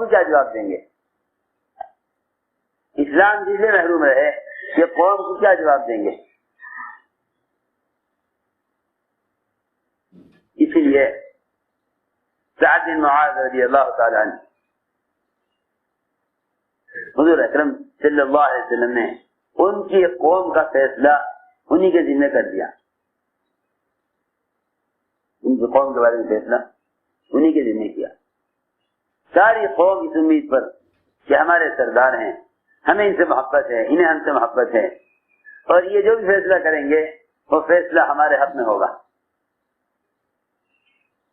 کیا جواب دیں گے. اسلام سے اس لیے محروم رہے کہ قوم کو کیا جواب دیں گے. اسی لیے سعد بن معاذ رضی اللہ تعالی عنہ, حضور اکرم صلی اللہ علیہ وسلم نے ان کی قوم کا فیصلہ انہی کے ذمہ کر دیا. ان کی قوم کے بارے میں فیصلہ انہی کے ذمہ کیا. ساری قوم اس امید پر کہ ہمارے سردار ہیں, ہمیں ان سے محبت ہے, انہیں ہم سے محبت ہے, اور یہ جو بھی فیصلہ کریں گے وہ فیصلہ ہمارے حق میں ہوگا.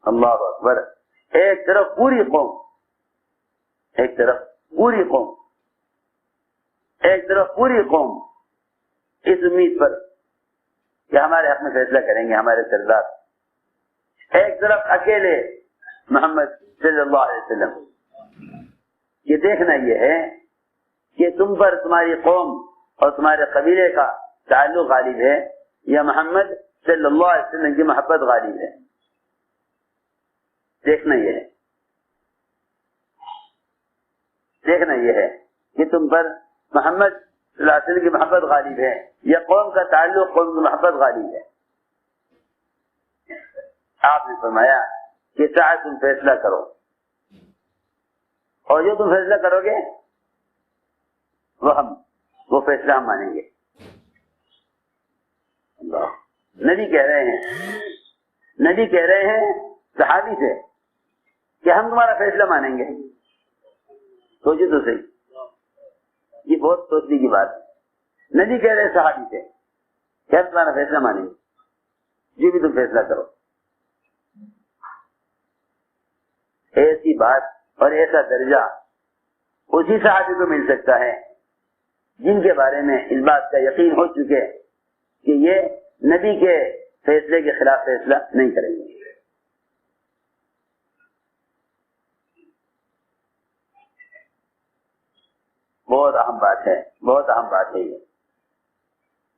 اللہ اکبر. ایک طرف پوری قوم, ایک طرف پوری قوم, ایک طرف پوری قوم اس امید پر کہ ہمارے حق میں فیصلہ کریں گے ہمارے سردار, ایک طرف اکیلے محمد صلی اللہ علیہ وسلم. یہ دیکھنا یہ ہے کہ تم پر تمہاری قوم اور تمہارے قبیلے کا تعلق غالب ہے یا محمد صلی اللہ علیہ وسلم کی محبت غالب ہے. دیکھنا یہ ہے, دیکھنا یہ ہے کہ تم پر محمد صلی اللہ علیہ وسلم کی محبت غالب ہے یا قوم کا تعلق, قوم کی محبت غالب ہے. آپ نے فرمایا کہ سعد تم فیصلہ کرو, اور جو تم فیصلہ کرو گے وہ فیصلہ ہم مانیں گے. اللہ نبی کہہ رہے ہیں صحابی سے کہ ہم تمہارا فیصلہ مانیں گے. سوچو تو صحیح, یہ بہت سوچنے کی بات ہے. نبی کہہ رہے ہیں صحابی سے کہ ہم تمہارا فیصلہ مانیں گے, جو بھی تم فیصلہ کرو. ایسی بات اور ایسا درجہ اسی صحابی کو مل سکتا ہے جن کے بارے میں اس بات کا یقین ہو چکے کہ یہ نبی کے فیصلے کے خلاف فیصلہ نہیں کریں گے. بہت اہم بات ہے, بہت اہم بات ہے. یہ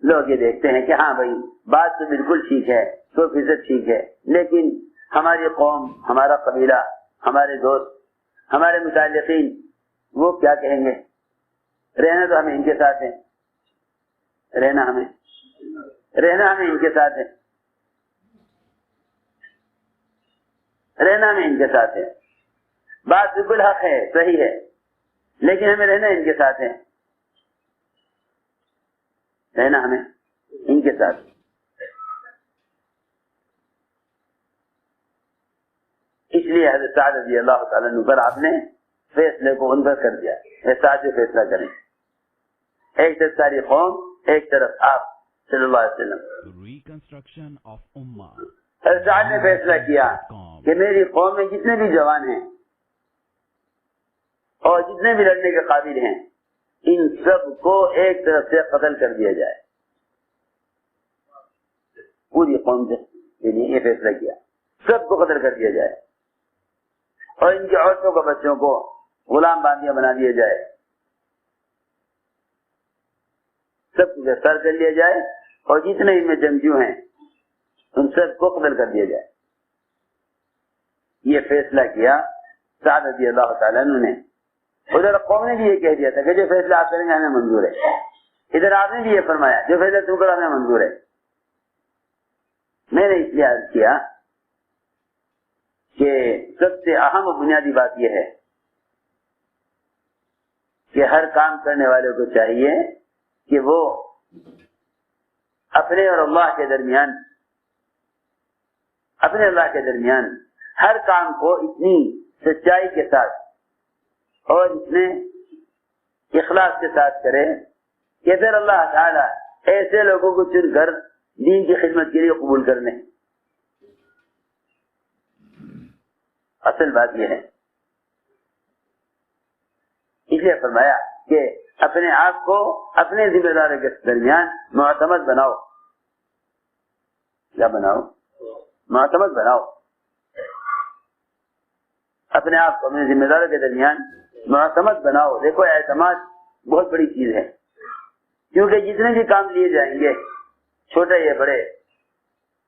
لوگ یہ دیکھتے ہیں کہ ہاں بھائی بات تو بالکل ٹھیک ہے, 100% ٹھیک ہے, لیکن ہماری قوم, ہمارا قبیلہ, ہمارے دوست, ہمارے متعلقین وہ کیا کہیں گے. رہنا تو ہمیں ان کے ساتھ ہے, رہنا ہمیں ان کے ساتھ ہے, رہنا ہمیں ان کے ساتھ ہے. بات بالکل حق ہے, صحیح ہے, لیکن ہمیں رہنا ان کے ساتھ ہے, رہنا ہمیں ان کے ساتھ. اس لیے حضرت سعد رضی اللہ تعالیٰ عنہ پر آپ نے فیصلے کو ان پر کر دیا, ساتھ فیصلہ کریں. ایک طرف ساری قوم, ایک طرف آپ صلی اللہ علیہ وسلم. حضرت سعد نے فیصلہ کیا کہ میری قوم میں جتنے بھی جوان ہیں اور جتنے بھی لڑنے کے قابل ہیں, ان سب کو ایک طرف سے قتل کر دیا جائے. پوری قوم سے یہ فیصلہ کیا, سب کو قتل کر دیا جائے, اور ان کی عورتوں کو, بچوں کو غلام باندیاں بنا دیا جائے, سب کو گرفتار کر لیا جائے, اور جتنے ان میں جنگجو ہیں ان سب کو قتل کر دیا جائے. یہ فیصلہ کیا سعد رضی اللہ تعالیٰ عنہ نے. ادھر قوم نے بھی یہ کہہ دیا تھا کہ جو فیصلہ آپ کریں گے ہمیں منظور ہے. ادھر آپ نے بھی یہ فرمایا جو فیصلہ تم کرو ہمیں منظور ہے. میں نے اس لیے عرض کیا کہ سب سے اہم و بنیادی بات یہ ہے کہ ہر کام کرنے والے کو چاہیے کہ وہ اپنے اور اللہ کے درمیان ہر کام کو اتنی سچائی کے ساتھ اور اتنے اخلاص کے ساتھ کرے کہ پھر اللہ تعالی ایسے لوگوں کو چن کر دین کی خدمت کے لیے قبول کر لیں. اصل بات یہ ہے. اس لیے فرمایا کہ اپنے آپ کو اپنے ذمہ داروں کے درمیان معتمد بناؤ. کیا بناؤ؟ معتمد بناؤ. اپنے آپ کو اپنے ذمہ داروں کے درمیان معتمد بناؤ. دیکھو اعتماد بہت بڑی چیز ہے، کیونکہ جتنے بھی کام لیے جائیں گے چھوٹے یا بڑے،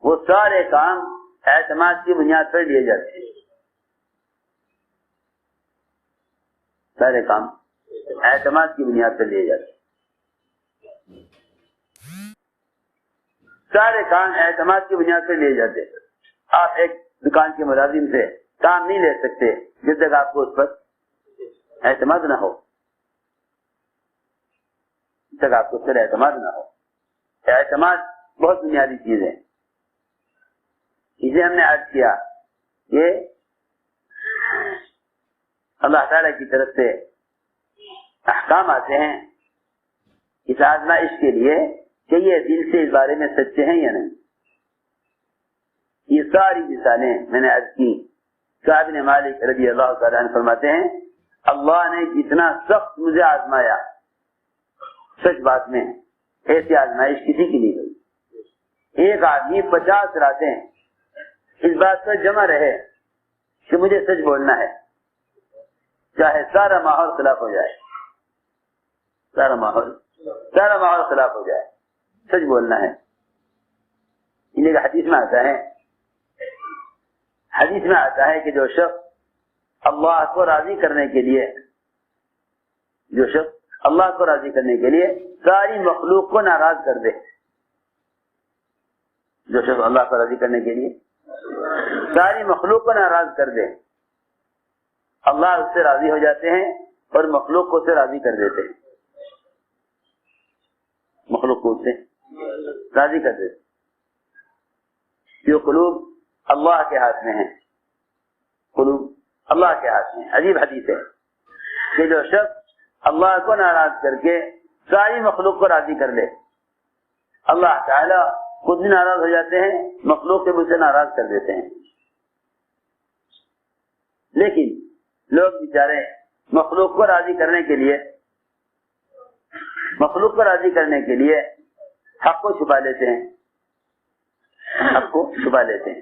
وہ سارے کام اعتماد کی بنیاد پر لیے جاتے ہیں. سارے کام اعتماد کی بنیاد پر لیے جاتے ہیں. سارے کام اعتماد کی بنیاد پر لیے جاتے ہیں. آپ ایک دکان کے ملازم سے کام نہیں لے سکتے جب تک آپ کو اس پر اعتماد نہ ہو. جب تک آپ کو اس پر اعتماد نہ ہو. اعتماد بہت بنیادی چیز ہے. اسے ہم نے عرض کیا کہ اللہ تعالی کی طرف سے احکام آتے ہیں اس آزمائش کے لیے کہ یہ دل سے اس بارے میں سچے ہیں یا نہیں. یہ ساری مثالیں میں نے عرض کی. کعب بن مالک رضی اللہ تعالیٰ عنہ فرماتے ہیں اللہ نے جتنا سخت مجھے آزمایا، سچ بات میں ایسی آزمائش کسی کی نہیں ہوئی. ایک آدمی 50 راتیں اس بات پر جمع رہے کہ مجھے سچ بولنا ہے، چاہے سارا ماحول خلاف ہو جائے. سارا ماحول خلاف ہو جائے، سچ بولنا ہے. اس لیے حدیث میں آتا ہے کہ جو شخص اللہ کو راضی کرنے کے لیے ساری مخلوق کو ناراض کر دے. جو شخص اللہ کو راضی کرنے کے لیے ساری مخلوق کو ناراض کر دے، اللہ اس سے راضی ہو جاتے ہیں اور مخلوق کو اسے راضی کر دیتے ہیں. مخلوق کو اسے راضی کر دیتے. جو قلوب اللہ کے ہاتھ میں ہیں، قلوب اللہ کے ہاتھ میں. عجیب حدیث ہے کہ جو شخص اللہ کو ناراض کر کے ساری مخلوق کو راضی کر لے، اللہ تعالی خود بھی ناراض ہو جاتے ہیں، مخلوق کے مجھ سے ناراض کر دیتے ہیں. لیکن لوگ بیچارے مخلوق کو راضی کرنے کے لیے حق کو چھپا لیتے ہیں،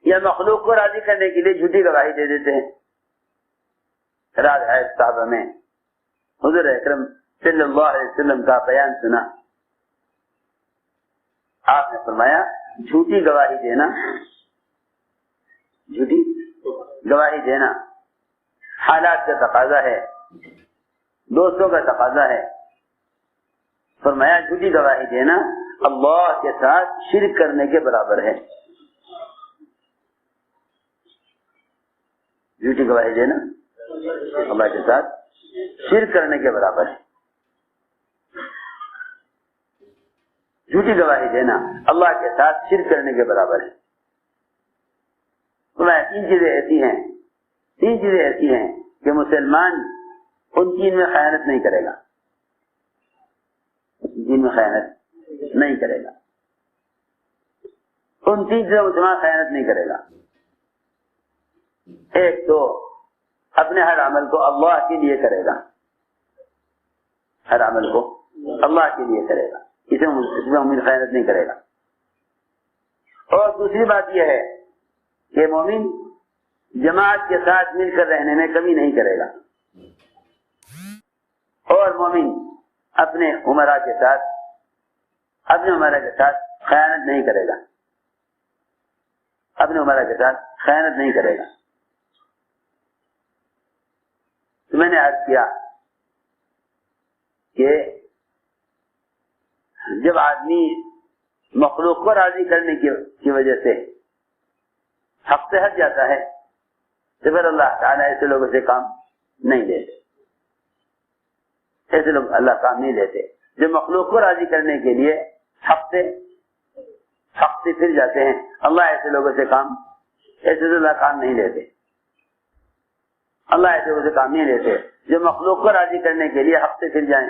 یا مخلوق کو راضی کرنے کے لیے جھوٹی گواہی دے دیتے ہیں. راز ہے صحابہ میں حضور اکرم صلی اللہ علیہ وسلم کا بیان سنا. آپ نے فرمایا جھوٹی گواہی دینا حالات کا تقاضا ہے، دوستوں کا تقاضا ہے. فرمایا جھوٹی گواہی دینا اللہ کے ساتھ شرک کرنے کے برابر ہے. جھوٹی گواہی دینا اللہ کے ساتھ شرک کرنے کے برابر ہے. جھوٹی گواہی دینا اللہ کے ساتھ شرک کرنے کے برابر ہے. تو تین چیزیں ایسی ہیں کہ مسلمان ان چیز میں خیانت نہیں کرے گا. ان چیزوں میں مسلمان خیانت نہیں کرے گا. ایک تو اپنے ہر عمل کو اللہ کے لیے کرے گا، اس میں مومن خیانت نہیں کرے گا. اور دوسری بات یہ ہے کہ مومن جماعت کے ساتھ مل کر رہنے میں کمی نہیں کرے گا، اور مومن اپنے امراء کے ساتھ خیانت نہیں کرے گا. تو میں نے عرض کیا کہ جب آدمی مخلوق کو راضی کرنے کی وجہ سے حق سے ہٹ جاتا ہے تو پھر اللہ تعالیٰ ایسے لوگوں سے کام نہیں لیتے. ایسے لوگ اللہ کام نہیں لیتے جو مخلوق کو راضی کرنے کے لیے حق سے پھر جاتے ہیں. اللہ ایسے لوگوں سے اللہ کام نہیں لیتے. اللہ ایسے لوگوں سے کام نہیں لیتے جو مخلوق کو راضی کرنے کے لیے حق سے پھر جائیں.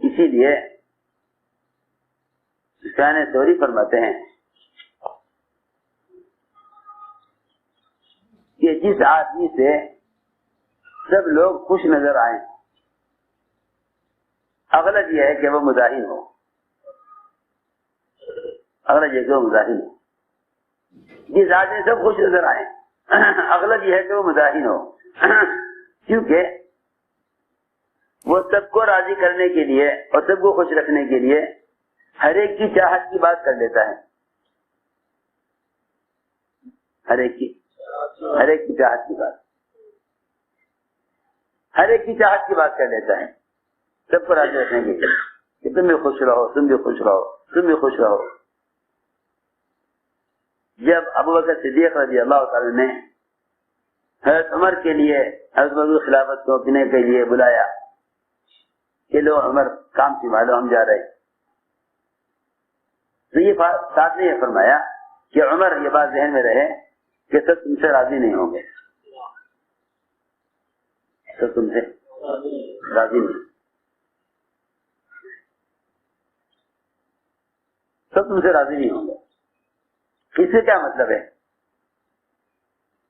اسی لیے سفیان ثوری فرماتے ہیں کہ جس آدمی سے سب لوگ خوش نظر آئیں اغلب یہ ہے کہ وہ مزاحم ہو. جس آدمی سے سب خوش نظر آئیں اغلب یہ ہے کہ وہ مزاحم ہو، کیونکہ وہ سب کو راضی کرنے کے لیے اور سب کو خوش رکھنے کے لیے ہر ایک کی چاہت کی بات کر لیتا ہے. ہر ایک کی چاہت کی بات کر لیتا ہے سب کو راضی رکھنے کے لیے کہ تم بھی خوش رہو، تم بھی خوش رہو. جب ابوبکر صدیق رضی اللہ تعالی نے حضرت عمر کے لیے حضرت عمر کی خلافت کو پینے کے لیے بلایا کہ لو عمر کام سنبھالو ہم جا رہے، تو یہ ساتھ نے یہ فرمایا کہ عمر یہ بات ذہن میں رہے کہ سب تم سے راضی نہیں ہوں گے، سب تم سے راضی نہیں، سب تم سے راضی نہیں ہوں گے. اس سے کیا مطلب ہے؟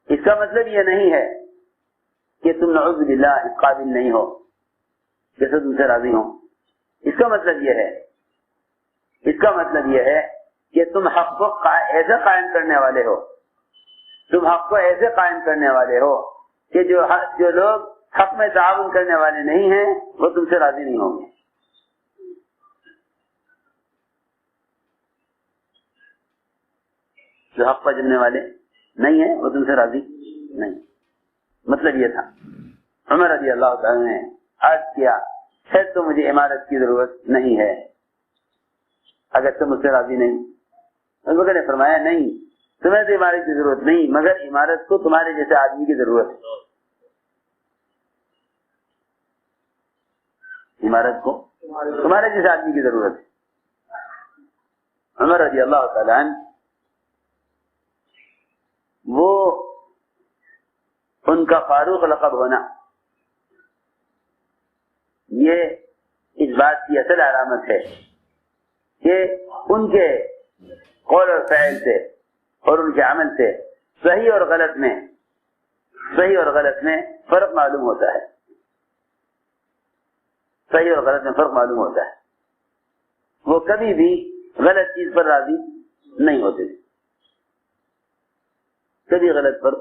اس کا مطلب یہ نہیں ہے کہ تم نعوذ باللہ اس قابل نہیں ہو کہ سب تم سے راضی ہوں. اس کا مطلب یہ ہے کہ تم حق کو ایسے قائم کرنے والے ہو کہ جو لوگ حق میں تعاون کرنے والے نہیں ہیں وہ تم سے راضی نہیں ہوں گے. جو حق پر جمنے والے نہیں ہیں وہ تم سے راضی نہیں. مطلب یہ تھا. عمر رضی اللہ تعالی نے عرض کیا شاید تو مجھے عمارت کی ضرورت نہیں ہے اگر تم مجھ سے راضی نہیں. ابو بکر نے فرمایا نہیں، تمہیں تو عمارت کی ضرورت نہیں مگر عمارت کو تمہارے جیسے آدمی کی ضرورت ہے. عمارت کو تمہارے جیسے آدمی کی ضرورت ہے. عمر رضی اللہ تعالیٰ عنہ وہ ان کا فاروق لقب ہونا یہ اس بات کی اصل علامت ہے کہ ان کے قول اور فعل سے اور ان کے عمل سے صحیح اور غلط میں فرق معلوم ہوتا ہے. وہ کبھی بھی غلط چیز پر راضی نہیں ہوتے تھے، کبھی غلط پر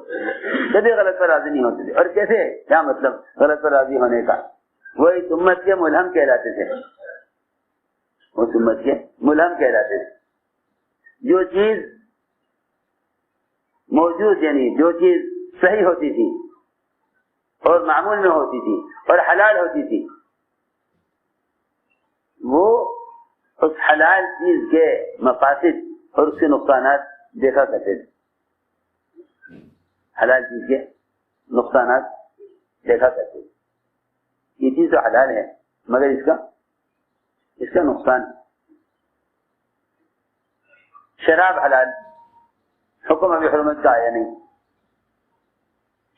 راضی نہیں ہوتے تھے. اور کیسے؟ کیا مطلب غلط پر راضی ہونے کا؟ وہ اس امت کے ملہم کہلاتے تھے. جو چیز موجود یعنی جو چیز صحیح ہوتی تھی اور معمول میں ہوتی تھی اور حلال ہوتی تھی وہ اس حلال چیز کے مفاسد اور اس کے نقصانات دیکھا کرتے تھے. حلال چیز کے نقصانات دیکھا کرتے تھے. یہ چیز تو حلال ہے مگر اس کا نقصان. شراب حلال، حکم ابھی حرمت کا آیا نہیں.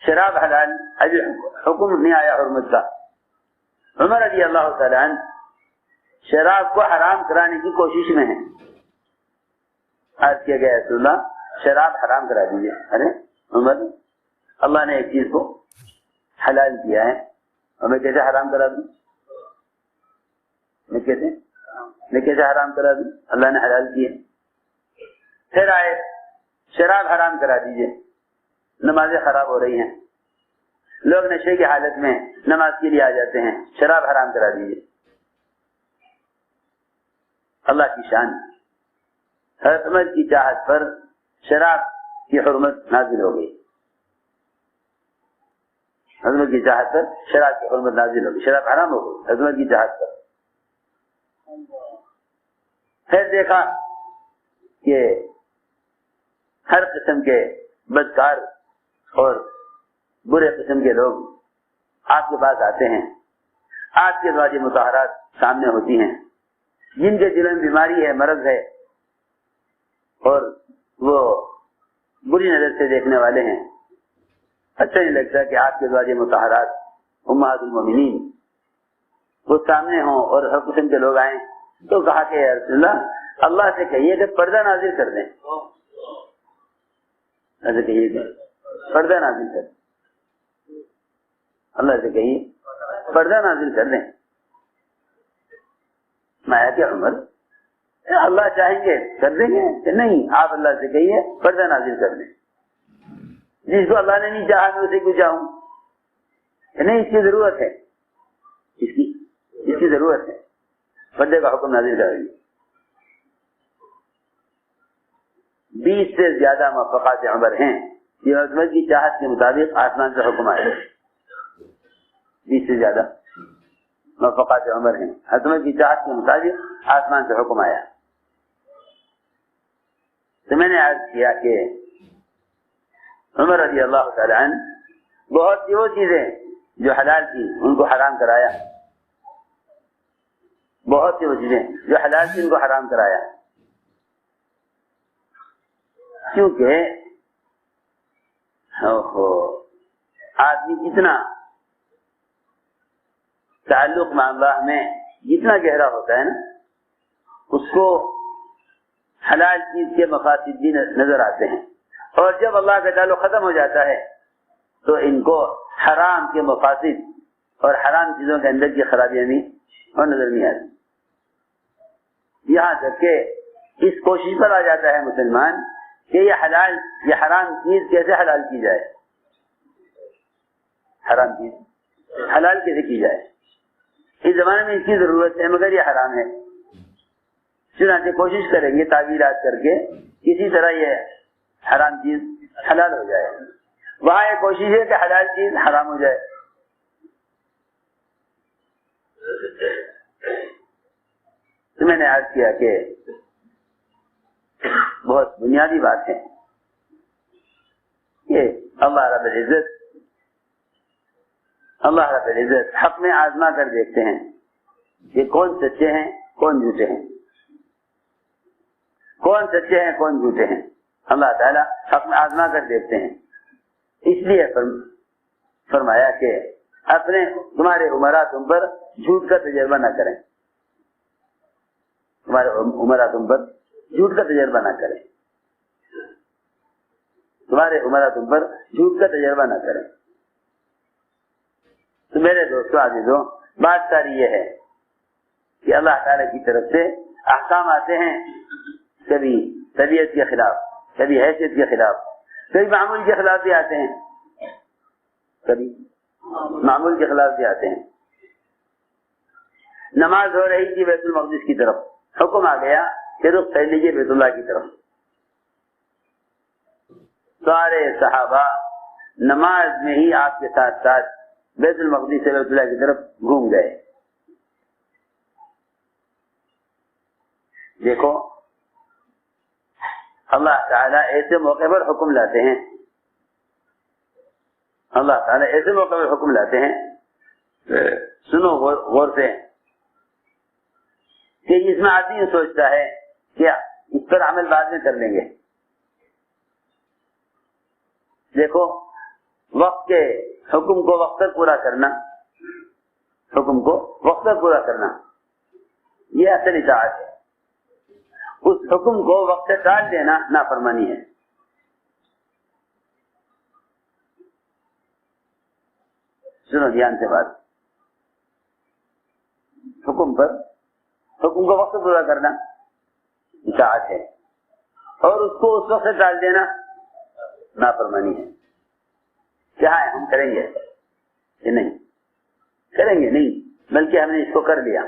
شراب حلال، ابھی حکم نہیں آیا حرمت کا. عمر رضی اللہ تعالیٰ عنہ شراب کو حرام کرانے کی کوشش میں ہیں. عرض کیا گیا رسول اللہ شراب حرام کرا دیجیے. ارے عمر، اللہ نے ایک چیز کو حلال کیا ہے اور میں کیسے حرام کرا دوں؟ میں کیسے حرام کرا دوں؟ اللہ نے حلال کیا. پھر آئے شراب حرام کرا دیجیے. نمازیں خراب ہو رہی ہیں، لوگ نشے کی حالت میں نماز کے لیے آ جاتے ہیں، شراب حرام کرا دیجیے. اللہ کی شان. حضرت عمر کی چاہت پر شراب کی حرمت نازل ہو گئی. حضرت عمر کی چاہت پر شراب کی حرمت نازل ہو گئی. شراب حرام ہو گئی حضرت عمر کی چاہت پر. پھر دیکھا کہ ہر قسم کے بدکار اور برے قسم کے لوگ آپ کے پاس آتے ہیں، آپ کے ازواج مطہرات سامنے ہوتی ہیں جن کے دلوں میں بیماری ہے، مرض ہے، اور وہ بری نظر سے دیکھنے والے ہیں. اچھا نہیں لگتا کہ آپ کے ازواج مطہرات امہات المومنین وہ سامنے ہوں اور ہر قسم کے لوگ آئیں. تو کہا کہ یا رسول اللہ سے کہیے کہ پردہ نازل کر دیں. ایسے کہیے کہ پردہ نازل کر دیں، اللہ سے کہیے پردہ نازل کر دیں. میں کہ عمر اللہ چاہیں گے کر دیں گے کہ نہیں، آپ اللہ سے کہیے پردہ نازل کر دیں. جس کو اللہ نے نہیں چاہا میں اسے کیوں چاہوں کہ نہیں، اس کی ضرورت ہے، اس کی ضرورت ہے، پردے کا حکم نازل کر دیں. 20 سے زیادہ موافقات عمر ہیں. یہ عظمت کی چاہت کے مطابق آسمان سے حکم آئے. 20 سے زیادہ موافقات عمر ہیں، عظمت کی چاہت کے مطابق آسمان سے حکم آیا. تو میں نے عرض کیا کہ عمر رضی اللہ تعالی عنہ بہت سی وہ چیزیں جو حلال تھی ان کو حرام کرایا، بہت سی وہ چیزیں جو حلال تھی ان کو حرام کرایا. کیونکہ آدمی جتنا تعلق مع اللہ میں جتنا گہرا ہوتا ہے نا، اس کو حلال چیز کے مقاصد بھی نظر آتے ہیں، اور جب اللہ کا تعلق ختم ہو جاتا ہے تو ان کو حرام کے مقاصد اور حرام چیزوں کے اندر کی خرابیاں بھی اور نظر نہیں آتی. یہاں تک کہ اس کوشش پر آ جاتا ہے مسلمان کہ یہ حرام چیز کیسے حلال کی جائے، حرام چیز حلال کیسے کی جائے. اس زمانے میں اس کی ضرورت ہے مگر یہ حرام ہے، چنانچہ کوشش کریں گے تعویلات کر کے کسی طرح یہ حرام چیز حلال ہو جائے. وہاں یہ کوشش ہے کہ حلال چیز حرام ہو جائے. تو میں نے عرض کیا کہ بہت بنیادی بات ہے کہ اللہ رب العزت حق میں آزما کر دیکھتے ہیں کہ کون سچے ہیں کون جھوٹے ہیں، کون سچے ہیں کون جھوٹے ہیں. اللہ تعالیٰ حق میں آزما کر دیکھتے ہیں. اس لیے فرمایا کہ تمہارے عمرا تم پر جھوٹ کا تجربہ نہ کریں، تمہارے عمرا تم پر جھوٹ کا تجربہ نہ کریں، تمہارے عمرا تم پر جھوٹ کا تجربہ نہ کریں. تو میرے دوستوں عزیزوں، بات ساری یہ ہے کہ اللہ تعالیٰ کی طرف سے احکام آتے ہیں، کبھی طبیعت کے خلاف، کبھی حیثیت کے خلاف، کبھی معمول کے خلاف بھی آتے ہیں، کبھی معمول کے خلاف بھی آتے ہیں. نماز ہو رہی تھی بیت المقدس کی طرف، حکم آ گیا کہ رخ پھیر لیجیے بیت اللہ کی طرف. سارے صحابہ نماز میں ہی آپ کے ساتھ ساتھ بیت المقدس سے بیت اللہ کی طرف گھوم گئے. دیکھو اللہ تعالیٰ ایسے موقع پر حکم لاتے ہیں، اللہ تعالیٰ ایسے موقع پر حکم لاتے ہیں، سنو غور سے، کہ جس میں آدمی یہ سوچتا ہے کہ اس پر عمل بعد میں کر لیں گے. دیکھو وقت کے حکم کو وقت تک پورا کرنا، حکم کو وقت تک پورا کرنا یہ اصل اطاعت ہے. اس حکم کو وقت سے ٹال دینا نافرمانی ہے. سنو دھیان سے بات، حکم کو وقت پورا کرنا اطاعت ہے، اور اس کو اس وقت سے ٹال دینا نافرمانی ہے. کیا ہے ہم کریں گے کہ نہیں کریں گے؟ نہیں، بلکہ ہم نے اس کو کر لیا.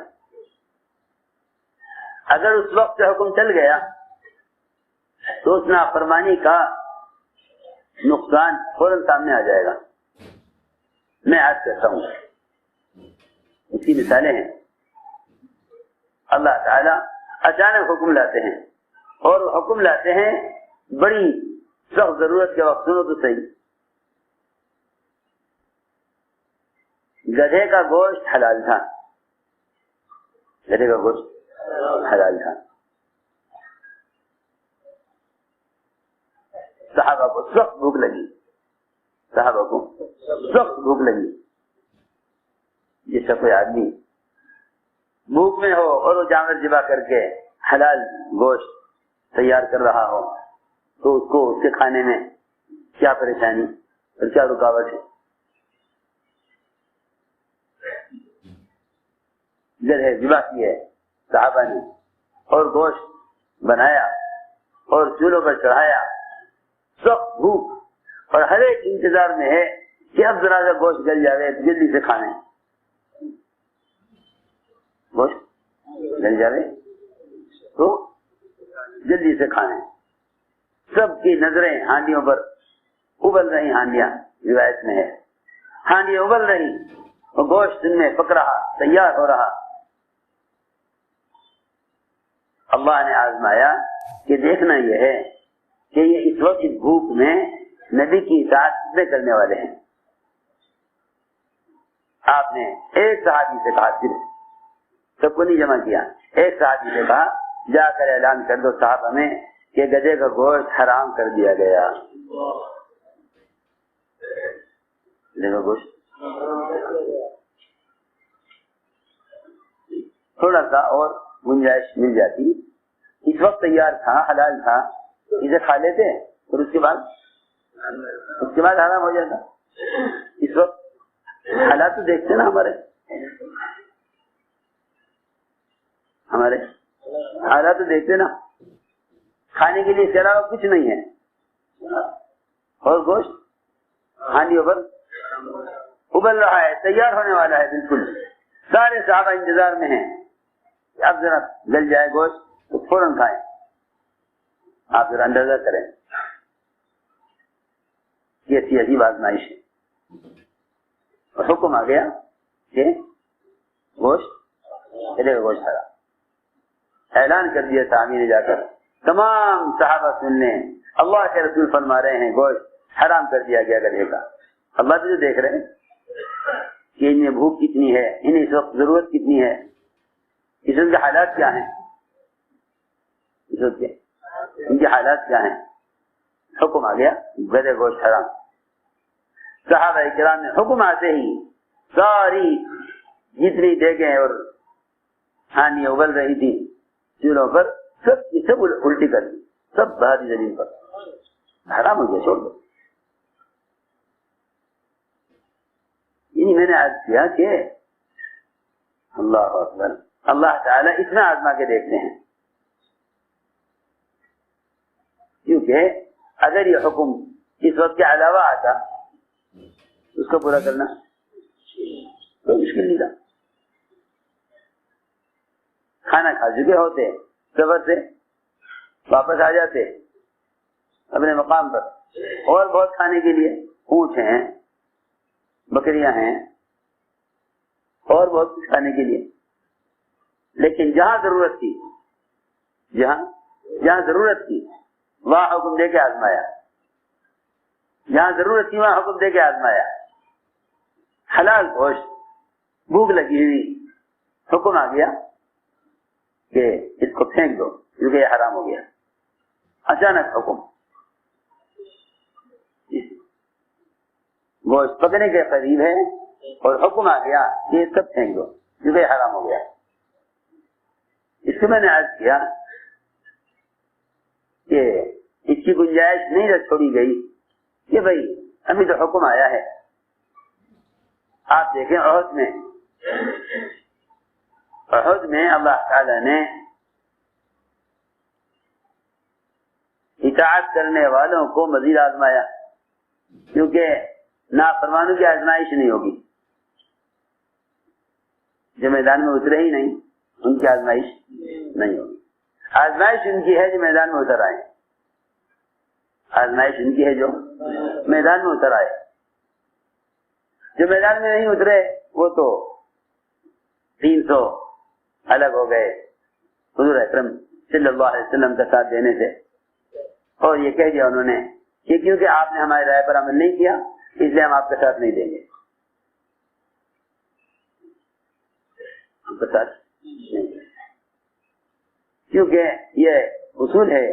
اگر اس وقت سے حکم چل گیا تو اس نافرمانی کا نقصان فوراً سامنے آ جائے گا. میں آج کہتا ہوں اس کی مثالیں ہیں. اللہ تعالیٰ اچانک حکم لاتے ہیں، اور حکم لاتے ہیں بڑی سخت ضرورت کے وقت. سنو تو صحیح، گدھے کا گوشت حلال تھا، گدھے کا گوشت حلال تھا. صحابہ کو سخت بھوک لگی، صحابہ کو سخت بھوک لگی. جس کا کوئی آدمی بھوک میں ہو اور وہ جانور ذبح کر کے حلال گوشت تیار کر رہا ہو تو اس کو اس کے کھانے میں کیا پریشانی اور کیا رکاوٹ ہے. گدھے ذبح کیے صحابہ نے اور گوشت بنایا اور چولہوں پر چڑھایا. سخت بھوک اور ہر ایک انتظار میں ہے کہ اب ذرا سا گوشت گل جائے جلدی سے کھانے. گوشت گل جائے تو جلدی سے کھانے. سب کی نظریں ہانڈیوں پر ابل رہی، ہانڈیاں روایت میں ہے، ہانڈیاں ابل رہی اور گوشت ان میں پک رہا، تیار ہو رہا. اللہ نے آزمایا کہ دیکھنا یہ ہے کہ یہ اس وقت اس بھوک میں نبی کی اطاعت کتنے کرنے والے ہیں. آپ نے ایک صحابی سے کہا، صرف سب کو نہیں جمع کیا، ایک صحابی سے کہا جا کر اعلان کر دو صحابہ میں کہ گدھے کا گوشت حرام کر دیا گیا. گدھے کا گوشت تھوڑا سا اور گنجائش مل جاتی، اس وقت تیار تھا، حلال تھا، اسے کھا لیتے اور اس کے بعد حرام ہو جاتا. اس وقت حالات تو دیکھتے نا، ہمارے حالات تو دیکھتے نا. کھانے کے لیے اس کے علاوہ کچھ نہیں ہے اور گوشت ہانڈیوں پر ابل رہا ہے، تیار ہونے والا ہے بالکل. سارے صحابہ انتظار میں ہیں، اب ذرا گل جائے گوشت تو فوراً کھائیں. آپ ذرا اندازہ کریں یہ ایسی عجیب آزمائش ہے. اور حکم آ گیا کہ گوشت حرام. اعلان کر دیا صحابی نے جا کر، تمام صحابہ سن لیں، اللہ کے رسول فرما رہے ہیں گوشت حرام کر دیا گیا گدھے کا. اللہ بھی تو دیکھ رہے ہیں کہ انہیں بھوک کتنی ہے، انہیں اس وقت ضرورت کتنی ہے، اس وقت کے حالات کیا ہیں، اس وقت کے ان کے حالات کیا ہیں. حکم آ گیا گدھے گوشت حرام. صحابہ کرام نے حکم آتے ہی ساری جتنی دیگیں اور ہانڈیاں ابل رہی تھی چولہوں پر سب کی سب الٹی کر دی، سب بہادی زمین پر. حرام ہو گیا، چھوڑ دو. یعنی میں نے عرض کیا کہ اللہ اکبر، اللہ تعالیٰ اتنا آزما کے دیکھتے ہیں. کیونکہ اگر یہ حکم اس وقت کے علاوہ آتا اس کو پورا کرنا کوئی مشکل نہیں تھا. کھانا کھا چکے ہوتے، سفر سے واپس آ جاتے اپنے مقام پر، اور بہت کھانے کے لیے، اونٹ ہیں، بکریاں ہیں، اور بہت کچھ کھانے کے لیے. لیکن جہاں ضرورت تھی، جہاں ضرورت تھی وہاں حکم دے کے آزمایا، جہاں ضرورت تھی وہاں حکم دے کے آزمایا. حلال گوشت، بھوک لگی ہوئی، حکم آ گیا کہ اس کو پھینک دو کیونکہ یہ حرام ہو گیا. اچانک حکم، گوشت پکنے کے قریب ہے اور حکم آ گیا کہ یہ سب پھینک دو کیونکہ یہ حرام ہو گیا. اس سے میں نے عرض کیا کہ اس کی گنجائش نہیں رکھ چھوڑی گئی کہ بھائی ابھی تو حکم آیا ہے. آپ دیکھیں عہد میں اللہ تعالی نے اطاعت کرنے والوں کو مزید آزمایا، کیونکہ نافرمانوں کی آزمائش نہیں ہوگی. جو میدان میں اترے ہی نہیں ان کی آزمائش نہیں ہوگی. آزمائش ان کی ہے جو میدان میں اتر آئے، آزمائش ان کی ہے جو میدان میں اتر آئے. جو میدان میں نہیں اترے وہ تو 300 الگ ہو گئے حضور اکرم صلی اللہ علیہ وسلم کا ساتھ دینے سے، اور یہ کہہ دیا انہوں نے کہ کیونکہ آپ نے ہماری رائے پر عمل نہیں کیا اس لیے ہم آپ کا ساتھ نہیں دیں گے، ہم کا ساتھ نہیں دیں گے۔ کیونکہ یہ اصول ہے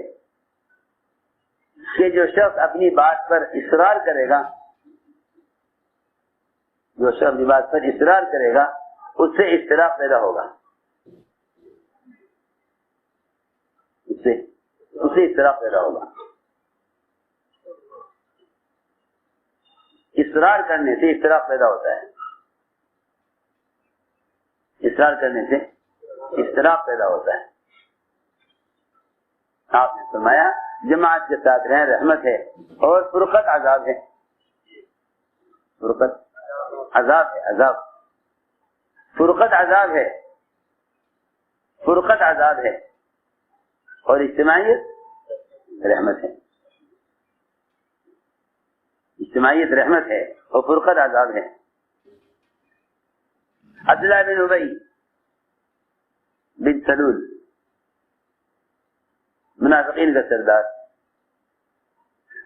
کہ جو شخص اپنی بات پر اصرار کرے گا، جو شخص اپنی بات پر اصرار کرے گا اس سے اختلاف پیدا ہوگا، اس سے اختلاف پیدا ہوگا۔ اصرار کرنے سے اختلاف پیدا ہوتا ہے، اصرار کرنے سے اختلاف پیدا ہوتا ہے۔ آپ نے فرمایا جماعت کے ساتھ رہیں رحمت ہے اور فرقت عذاب ہے، فرقت عذاب ہے، عذاب، فرقت عذاب ہے، فرقت عذاب ہے اور اجتماعیت رحمت ہے، اجتماعیت رحمت ہے اور فرقت عذاب ہے۔ عبداللہ بن ابی بن سلول منافقین کا سردار،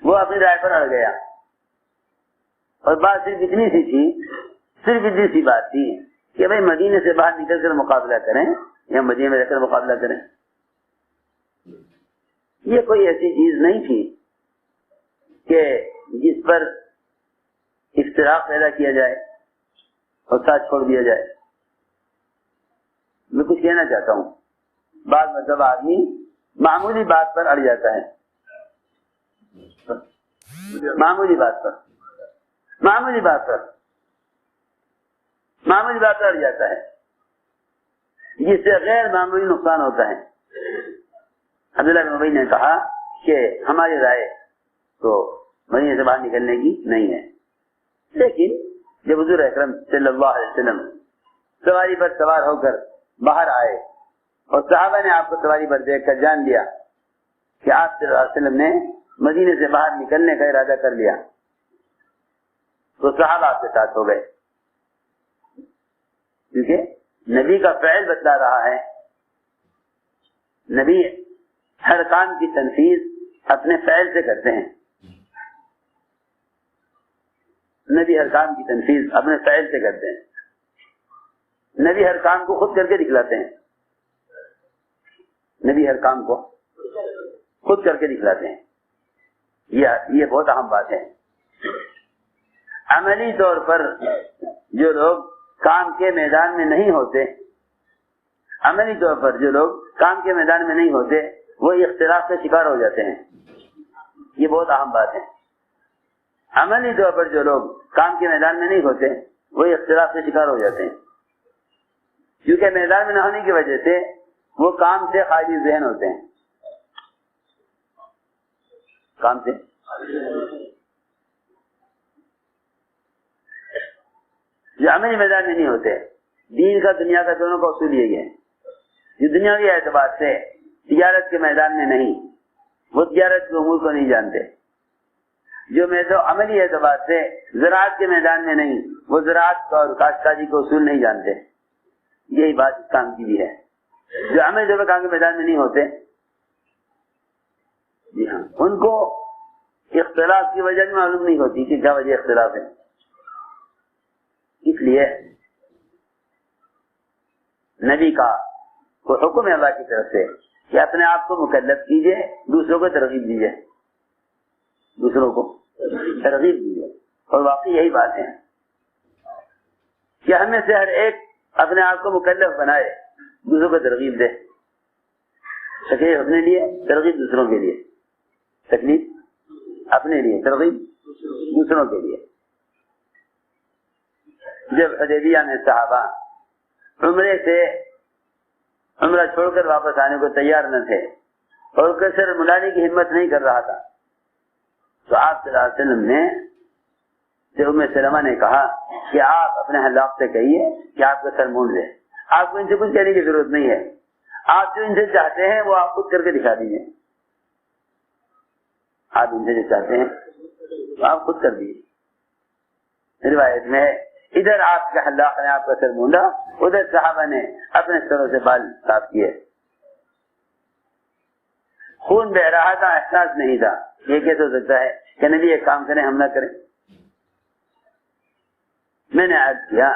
وہ اپنی رائے پر اڑ گیا اور بات صرف اتنی سی تھی، صرف اتنی سی بات تھی کہ بھائی مدینے سے باہر نکل کر مقابلہ کریں یا مدینے میں رہ کر مقابلہ کریں۔ یہ کوئی ایسی چیز نہیں تھی کہ جس پر اختلاف پیدا کیا جائے اور ساتھ چھوڑ دیا جائے۔ میں کچھ کہنا چاہتا ہوں، بعض مطلب آدمی معمولی بات پر اڑ جاتا ہے، معمولی بات پر اڑ جاتا ہے، جس سے غیر معمولی نقصان ہوتا ہے۔ عبداللہ بن ابی نے کہا کہ ہماری رائے تو مدینے سے باہر نکلنے کی نہیں ہے، لیکن جب حضور اکرم صلی اللہ علیہ وسلم سواری پر سوار ہو کر باہر آئے اور صحابہ نے آپ کو سواری پر دیکھ کر جان لیا کہ آپ صلی اللہ علیہ وسلم نے مدینے سے باہر نکلنے کا ارادہ کر لیا، تو صحابہ آپ کے ساتھ ہو گئے، کیونکہ نبی کا فعل بتلا رہا ہے۔ نبی ہر کام کی تنفیذ اپنے فعل سے کرتے ہیں، نبی ہر کام کی تنفیذ اپنے فعل سے کرتے ہیں، نبی ہر کام کو خود کر کے دکھلاتے ہیں، نبی ہر کام کو خود کر کے دکھلاتے ہیں۔ یہ بہت اہم بات ہے۔ عملی طور پر جو لوگ کام کے میدان میں نہیں ہوتے، عملی طور پر جو لوگ کام کے میدان میں نہیں ہوتے وہ اختلاف کا شکار ہو جاتے ہیں، یہ بہت اہم بات ہے۔ عملی طور پر جو لوگ کام کے میدان میں نہیں ہوتے وہ اختلاف کے شکار ہو جاتے ہیں، کیونکہ میدان میں نہ ہونے کی وجہ سے وہ کام سے خالی ذہن ہوتے ہیں، کام سے جو عملی میدان میں نہیں ہوتے۔ دین کا دنیا کا دونوں کا اصول یہی ہے، جو دنیاوی اعتبار سے تجارت کے میدان میں نہیں، وہ تجارت کے امور کو نہیں جانتے، جو عملی اعتبار سے زراعت کے میدان میں نہیں، وہ زراعت اور کاشتکاری کے اصول نہیں جانتے۔ یہی بات اس کام کی بھی ہے، جو عملی طور پر کام کے میدان میں نہیں ہوتے، جی ہاں، ان کو اختلاف کی وجہ بھی معلوم نہیں ہوتی کہ کیا وجہ اختلاف ہے۔ اس لیے نبی کا کوئی حکم ہے اللہ کی طرف سے کہ اپنے آپ کو مکلف کیجئے، دوسروں کو ترغیب دیجئے، دوسروں کو ترغیب دیجئے، اور واقعی یہی بات ہے کہ ہمیں سے ہر ایک اپنے آپ کو مکلف بنائے، دوسروں کو ترغیب دے، تکلیف اپنے لیے، ترغیب دوسروں کے لیے، تکلیف اپنے لیے، ترغیب دوسروں کے لیے۔ جب حدیبیہ میں صحابہ عمرے سے عمرہ چھوڑ کر واپس آنے کو تیار نہ تھے اور کثر ملانے کی ہمت نہیں کر رہا تھا، تو آپ صلی اللہ علیہ وسلم نے ام سلمہ نے کہا کہ آپ اپنے حلاق سے کہیے کہ آپ کا سر مونڈ لیں، آپ کو ان سے کچھ کہنے کی ضرورت نہیں ہے، آپ جو ان سے چاہتے ہیں وہ آپ خود کر کے دکھا دیجیے، آپ ان سے جو چاہتے ہیں وہ آپ خود کر دیجیے۔ روایت میں ادھر آپ کے حلاق نے آپ کا سر مونڈا، ادھر صحابہ نے اپنے سروں سے بال صاف کیے، خون بہ رہا تھا، احساس نہیں تھا. یہ کیسے ہو سکتا ہے کہ نبی ایک کام کریں ہم نہ کریں؟ میں نے عرض کیا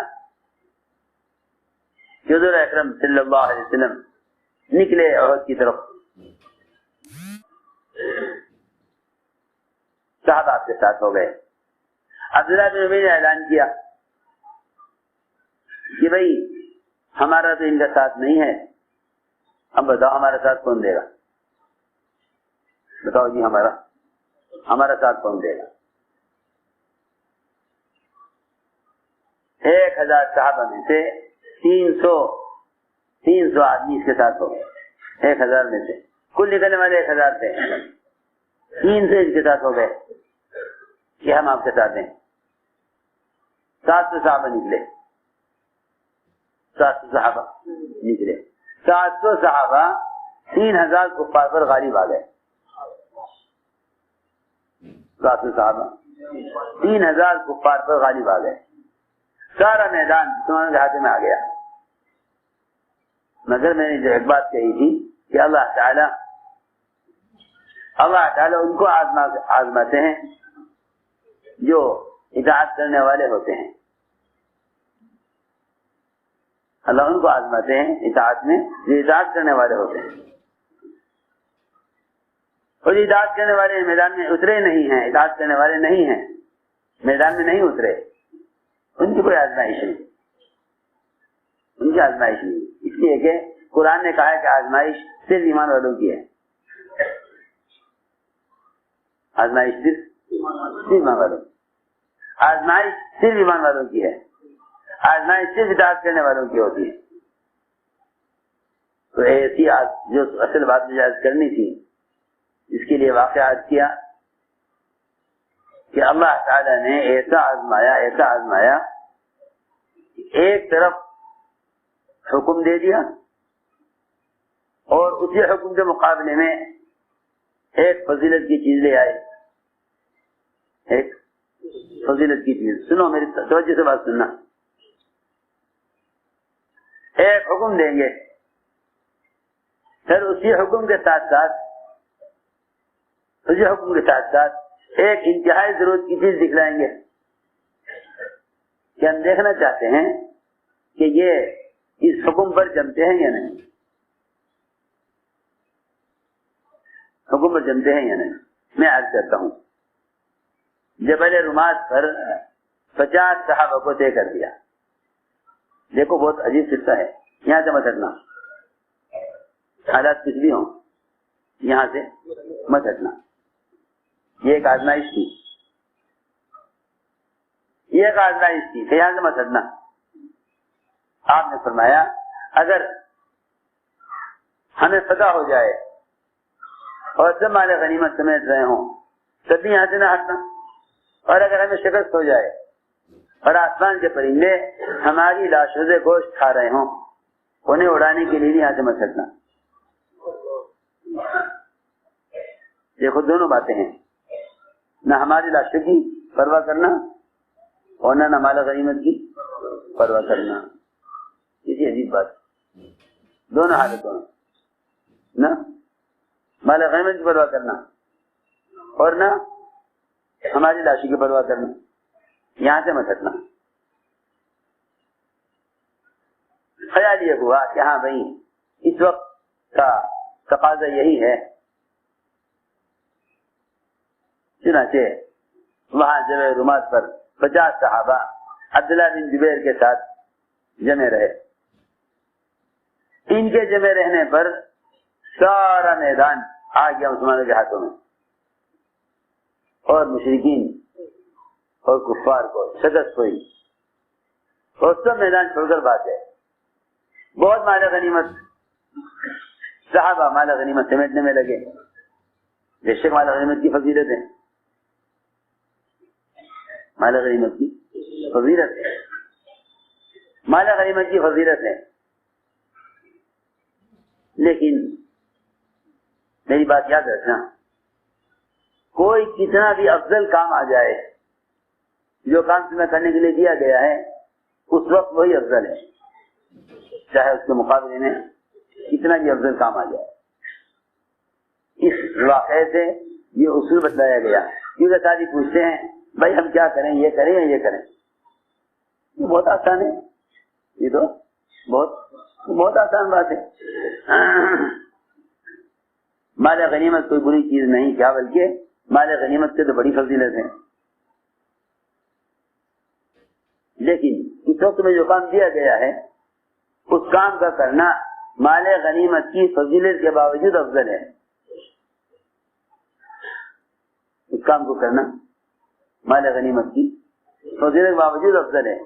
کہ حضور اکرم صلی اللہ علیہ وسلم نکلے احد کی طرف، صحابہ آپ کے ساتھ ہو گئے. عبداللہ بن ابی نے اعلان کیا کہ بھائی ہمارا تو ان کا ساتھ نہیں ہے، اب بتاؤ ہمارا ساتھ کون دے گا؟ بتاؤ جی ہمارا ساتھ کون دے گا؟ 1000 صحابہ میں سے 300 آدمی اس کے ساتھ ہو گئے. 1000 میں سے کل نکلنے والے 1000 تھے، 300 اس کے ساتھ ہو گئے کہ ہم آپ کے ساتھ ہیں. 700 صحابہ نکلے. 700 صحابہ 3000 کفار پر غالب آ گئے. 700 صحابہ 3000 کفار پر غالب آ گئے. سارا میدان مسلمانوں کے ہاتھ میں آ گیا. مگر میں نے جو ایک بات کہی تھی کہ اللہ تعالی ان کو آزماتے ہیں جو اطاعت کرنے والے ہوتے ہیں. اللہ ان کو آزماتے ہیں اطاعت میں جو اطاعت کرنے والے ہوتے ہیں. اور اطاعت کرنے والے میدان میں اترے نہیں ہیں، اطاعت کرنے والے نہیں ہیں، میدان میں نہیں اترے، ان کی کوئی آزمائش نہیں، ان کی آزمائش نہیں. اس لیے کہ قرآن نے کہا ہے کہ آزمائش صرف ایمان والوں کی ہے. آزمائش صرف ایمان والوں کی، آزمائش صرف ایمان والوں کی ہے، آزمائش صرف اطاعت کرنے والوں کی ہوتی ہے. تو ایسی جو اصل بات مجھے عرض کرنی تھی، اس کے لیے واقعات کیا کہ اللہ تعالیٰ نے ایسا آزمایا ایک طرف حکم دے دیا اور اسی حکم کے مقابلے میں ایک فضیلت کی چیز لے آئے. ایک فضیلت کی چیز سنو، میری توجہ سے بات سننا. ایک حکم دیں گے، پھر اسی حکم کے ساتھ ایک انتہائی ضرورت کی چیز دکھلائیں گے کہ ہم دیکھنا چاہتے ہیں کہ یہ اس حکم پر جمتے ہیں یا نہیں، حکم پر جمتے ہیں یا نہیں. میں عرض کرتا ہوں، جبل رمات پر 50 صحابہ کو طے کر دیا. دیکھو بہت عجیب قصہ ہے، یہاں سے مت ہٹنا، حالات کچھ بھی ہوں یہاں سے مت ہٹنا. یہ ایک آزمائش تھی، کہ یہاں سے مت ہٹنا. آپ نے فرمایا اگر ہمیں فتح ہو جائے اور سب مال غنیمت سمیت رہے ہوں تب بھی یہاں سے نہ ہٹنا، اور اگر ہمیں شکست ہو جائے اور آسمان کے پرندے ہماری لاشوں سے گوشت کھا رہے ہوں انہیں اڑانے کے لیے بھی یہاں سے مت ہٹنا. دیکھو دونوں باتیں ہیں، نہ ہماری لاشوں کی پرواہ کرنا اور نہ مال غنیمت کی پرواہ کرنا. کسی عجیب بات، دونوں حالتوں میں نہ مال غنیمت کی پرواہ کرنا اور نہ ہماری لاشوں کی پرواہ کرنا. یہاں سے مت ہٹنا. خیال یہ ہوا کہ ہاں بھائی اس وقت کا تقاضا یہی ہے. چنانچہ وہاں جبل رمات پر 50 صحابہ عبداللہ بن جبیر کے ساتھ جمع رہے. ان کے جمع رہنے پر سارا میدان آ گیا مسلمانوں کے ہاتھوں میں، اور مشرکین اور کفار کو شکست ہوئی اور سب میدان چھوڑ کر بات ہے. بہت مال غنیمت، صحابہ مال غنیمت سمیٹنے میں لگے. بے شک مال غنیمت کی فضیلت ہے، مال غنیمت کی فضیلت ہے، مال غنیمت کی فضیلت ہے. لیکن میری بات یاد رکھنا، کوئی کتنا بھی افضل کام آ جائے، جو کام تمہیں کرنے کے لیے دیا گیا ہے اس وقت وہی افضل ہے، چاہے اس کے مقابلے میں کتنا بھی افضل کام آ جائے. اس واقعے سے یہ اصول بتلایا گیا، کیونکہ ساتھی پوچھتے ہیں بھائی ہم کیا کریں، یہ کریں یا یہ کریں؟ یہ بہت آسان ہے، یہ تو بہت آسان بات ہے۔ مال غنیمت کوئی بری چیز نہیں، کیا بلکہ مال غنیمت سے تو بڑی فضیلت ہے، لیکن اس وقت میں جو کام دیا گیا ہے اس کام کا کرنا مال غنیمت کی فضیلت کے باوجود افضل ہے۔ اس کام کو کرنا مال غنیمت کی فضیلت کے باوجود افضل ہے۔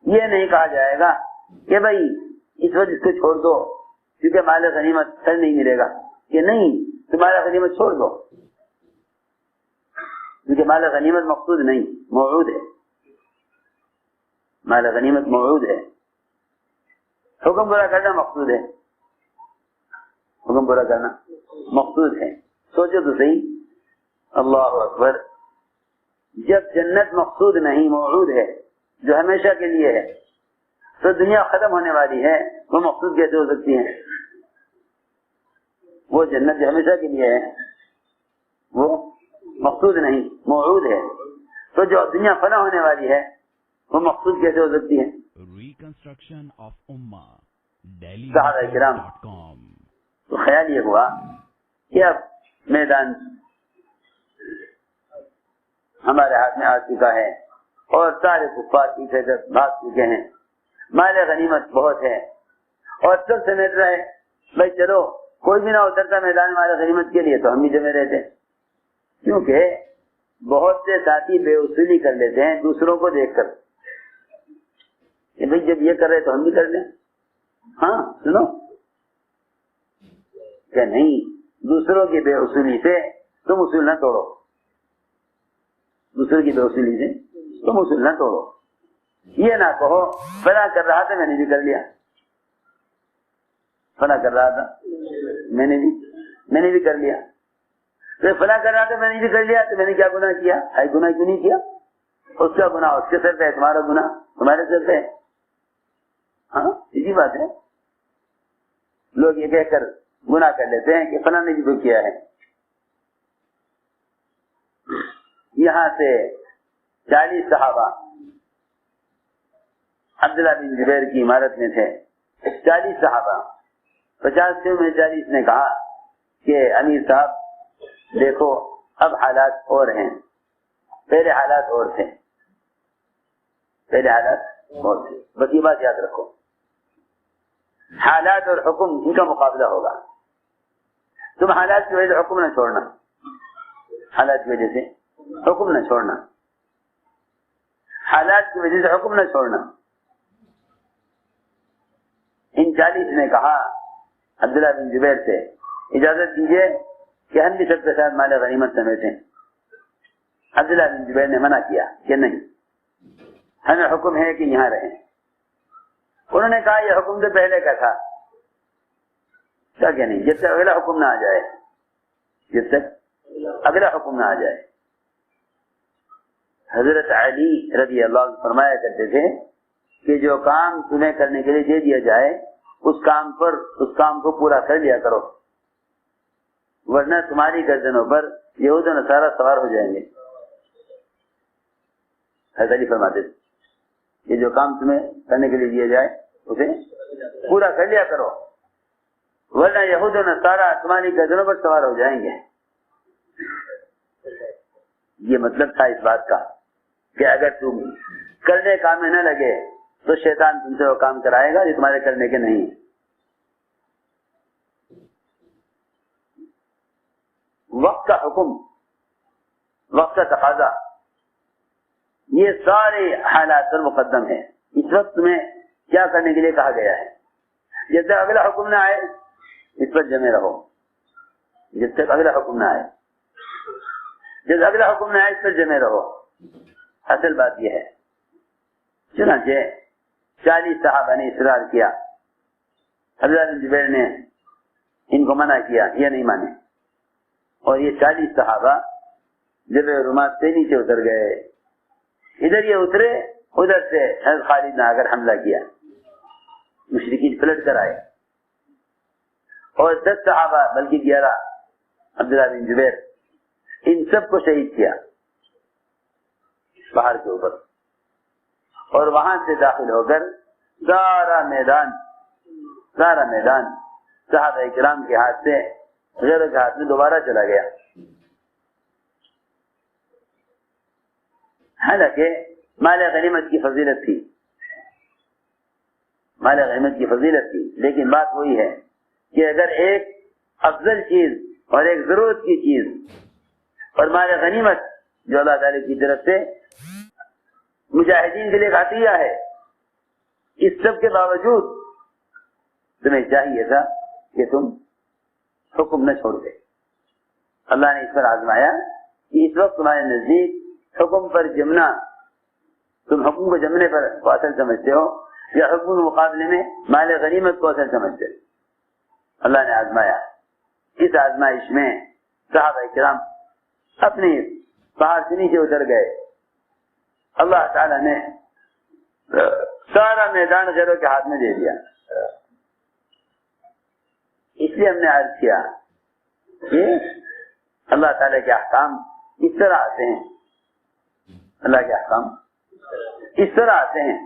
یہ نہیں کہا جائے گا کہ بھائی اس وقت اس کو چھوڑ دو کیونکہ مال غنیمت پھر نہیں ملے گا، کہ نہیں تمہارا غنیمت چھوڑ دو، کیونکہ مال غنیمت مقصود نہیں، موعود ہے، مال غنیمت موعود ہے، حکم پورا کرنا مقصود ہے، حکم پورا کرنا مقصود ہے۔ سوچو تو صحیح، اللہ اکبر، جب جنت مقصود نہیں موعود ہے جو ہمیشہ کے لیے ہے، تو دنیا ختم ہونے والی ہے، وہ مقصود کیسے ہو سکتی ہے؟ وہ جنت جو ہمیشہ کے لیے ہے وہ مقصود نہیں موعود ہے، تو جو دنیا فنا ہونے والی ہے وہ مقصود کیسے ہو سکتی ہے؟ ریکنسٹرکشن آف امہ ڈیلی صحابہ کرام تو خیال یہ ہوا کہ اب میدان ہمارے ہاتھ میں آ چکا ہے اور سارے کفار پیچھے بھاگ چکے ہیں، مال غنیمت بہت ہے، اور سب سمیٹ رہے بھائی چلو کوئی بھی نہ اترتا میدان مال غنیمت کے لیے تو ہم بھی جمے رہتے، کیونکہ بہت سے ساتھی بے اصولی کر لیتے ہیں دوسروں کو دیکھ کر کہ بھائی جب یہ کر رہے تو ہم بھی کر لیں۔ ہاں سنو کہ نہیں، دوسروں کی بے اصولی سے تم اصول نہ توڑو، دوسروں کی بے اصولی سے تم اصول نہ توڑو، یہ نہ کہو فلاں کر رہا تھا میں نے بھی کر لیا، فلاں کر رہا تھا میں نے بھی کر لیا، تو فلاں کر رہا تھا میں نے بھی کر لیا تو میں نے کیا گناہ کیا؟ گناہ کیوں نہیں کیا؟ اس کا گناہ اس کے سر پہ ہے، تمہارا گناہ تمہارے سر پہ ہے۔ ہاں اسی بات ہے، لوگ یہ کہہ کر گناہ کر لیتے ہیں کہ فلاں نے بھی کیا ہے۔ یہاں سے 40 صحابہ عبداللہ بن زبیر کی عمارت میں تھے، 40 صحابہ، 50 میں 40 نے کہا کہ امیر صاحب دیکھو اب حالات اور ہیں، پہلے حالات اور تھے، پہلے حالات اور تھے، بس یہ بات یاد رکھو، حالات اور حکم ان کا مقابلہ ہوگا، تم حالات کی وجہ سے حکم نہ چھوڑنا، حالات کی وجہ سے حکم نہ چھوڑنا، حالات کی وجہ سے حکم نہ چھوڑنا۔ ان 40 نے کہا عبداللہ بن زبیر سے اجازت دیجیے کہ ہم بھی سب کے ساتھ مال غنیمت سمیٹیں۔ عبداللہ بن زبیر نے منع کیا کہ نہیں، ہمیں حکم ہے کہ یہاں رہیں۔ انہوں نے کہا یہ حکم تو پہلے کا تھا، کیا کہ نہیں، جب تک اگلا حکم نہ آ جائے، جب تک اگلا حکم نہ آ جائے۔ حضرت علی رضی اللہ عنہ فرمایا کرتے تھے کہ جو کام تمہیں کرنے کے لیے دے دیا جائے اس کام کو پورا کر لیا کرو، ورنہ تمہاری گردنوں پر یہود و نصارہ سوار ہو جائیں گے۔ حضرت علی فرماتے تھے کہ جو کام تمہیں کرنے کے لیے دیا جائے اسے پورا کر لیا کرو، ورنہ یہود و نصارہ تمہاری گردنوں پر سوار ہو جائیں گے۔ یہ مطلب تھا اس بات کا کہ اگر تم کرنے کام میں نہ لگے تو شیطان تم سے وہ کام کرائے گا جو تمہارے کرنے کے نہیں۔ وقت کا حکم، وقت کا تقاضا، یہ سارے حالات پر مقدم ہے۔ اس وقت میں کیا کرنے کے لیے کہا گیا ہے؟ جب تک اگلا حکم نہ آئے اس پر جمے رہو، جب تک اگلا حکم نہ آئے، جب اگلا حکم نہ آئے اس پر جمے رہو۔ اصل بات یہ ہے، چنانچہ 40 صحابہ نے اصرار کیا، عبداللہ بن زبیر نے ان کو منع کیا، یہ نہیں مانے، اور یہ 40 صحابہ جب رمات سے نیچے اتر گئے، ادھر یہ اترے، ادھر سے حضرت خالد نے آ کر حملہ کیا، مشرکین پلٹ کر آئے، اور 10 صحابہ بلکہ 11 عبداللہ بن زبیر، ان سب کو شہید کیا پہاڑ کے اوپر، اور وہاں سے داخل ہو کر سارا میدان صحابہ کرام کے ہاتھ سے غیروں کے ہاتھ میں دوبارہ چلا گیا۔ حالانکہ مال غنیمت کی فضیلت تھی، مال غنیمت کی فضیلت تھی، لیکن بات وہی ہے کہ اگر ایک افضل چیز اور ایک ضرورت کی چیز اور مال غنیمت جو اللہ تعالی کی طرف سے مجاہدین کے لیے عطیہ ہے، اس سب کے باوجود تمہیں چاہیے تھا کہ تم حکم نہ چھوڑ دے۔ اللہ نے اس پر آزمایا کہ اس وقت تمہارے نزدیک حکم پر جمنا، تم حکم کو جمنے پر اصل سمجھتے ہو یا حکم کے مقابلے میں مال غنیمت کو اصل سمجھتے ہو۔ اللہ نے آزمایا، اس آزمائش میں صحابہ کرام اپنے پہاڑ سے نیچے اتر گئے۔ اللہ تعالیٰ نے سارا میدان غیروں کے ہاتھ میں دے دیا۔ اس لیے ہم نے عرض کیا کہ اللہ تعالیٰ کے احکام اس طرح آتے ہیں، اللہ کے احکام اس طرح آتے ہیں،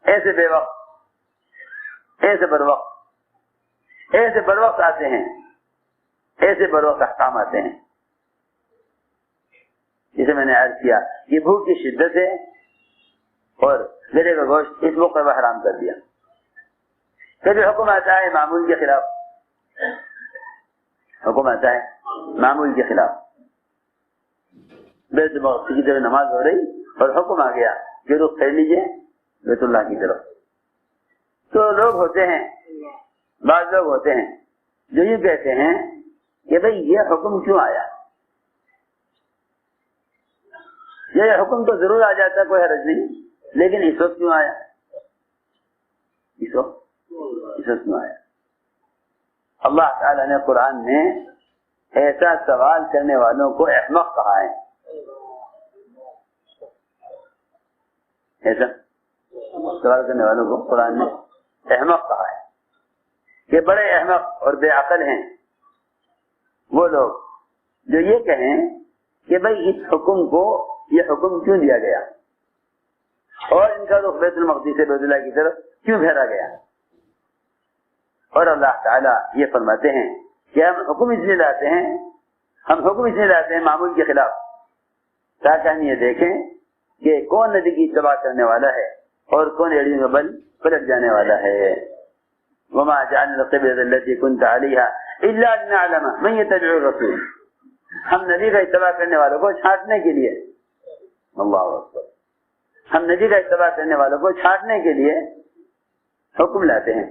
ایسے بے وقت، ایسے بر وقت، ایسے بر وقت آتے ہیں، ایسے بر وقت احکام آتے ہیں۔ جسے میں نے عرض کیا یہ بھوک کی شدت ہے اور گلے کا گوشت اس موقع پر حرام کر دیا۔ کبھی حکم آتا ہے معمول کے خلاف، حکم آتا ہے معمول کے خلاف، بیت المقدس کی طرف نماز ہو رہی اور حکم آ گیا کہ رخ پھیر لیجیے بیت اللہ کی طرف۔ تو لوگ ہوتے ہیں، بعض لوگ ہوتے ہیں جو یہ کہتے ہیں کہ بھئی یہ حکم کیوں آیا، یہ حکم تو ضرور آ جاتا، کوئی حرج نہیں، لیکن اس وقت کیوں آیا، اس وقت کیوں آیا؟ اللہ تعالیٰ نے قرآن میں ایسا سوال کرنے والوں کو احمق کہا ہے، ایسا سوال کرنے والوں کو قرآن نے احمق کہا ہے کہ بڑے احمق اور بے عقل ہیں وہ لوگ جو یہ کہیں کہ بھئی اس حکم کو یہ حکم کیوں دیا گیا اور ان کا رخ بیت المقدس سے بیت اللہ کی طرف کیوں پھیرا گیا۔ اور اللہ تعالیٰ یہ فرماتے ہیں کہ ہم حکم اس لیے لاتے ہیں معمول کے خلاف، تاکہ ہم یہ دیکھیں کہ کون نبی کی اتباع کرنے والا ہے اور کون ایڑیوں کا بل پلٹ جانے والا ہے۔ وما جعلنا القبلة التي كنت عليها الا لنعلم من يتبع الرسول، ہم نبی کا اتباع کرنے والوں کو چھانٹنے کے لیے، اللہ اکبر، ہم نبی کا اتباع کرنے والوں کو چھانٹنے کے لیے حکم لاتے ہیں،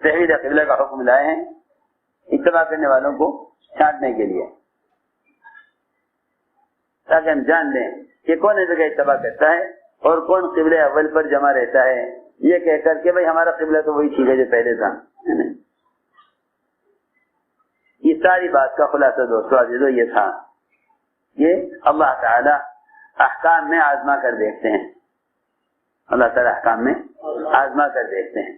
تحویل قبلہ کا حکم لائے ہیں اتباع کرنے والوں کو چھانٹنے کے لیے، تاکہ ہم جان لیں کہ کون نبی کا اتباع کرتا ہے اور کون قبلہ اول پر جمع رہتا ہے، یہ کہہ کر کہ بھئی ہمارا قبلہ تو وہی ٹھیک ہے جو پہلے تھا۔ یہ ساری بات کا خلاصہ دوستو عزیزو یہ تھا، یہ اللہ تعالی احکام میں آزما کر دیکھتے ہیں، اللہ تعالی احکام میں آزما کر دیکھتے ہیں۔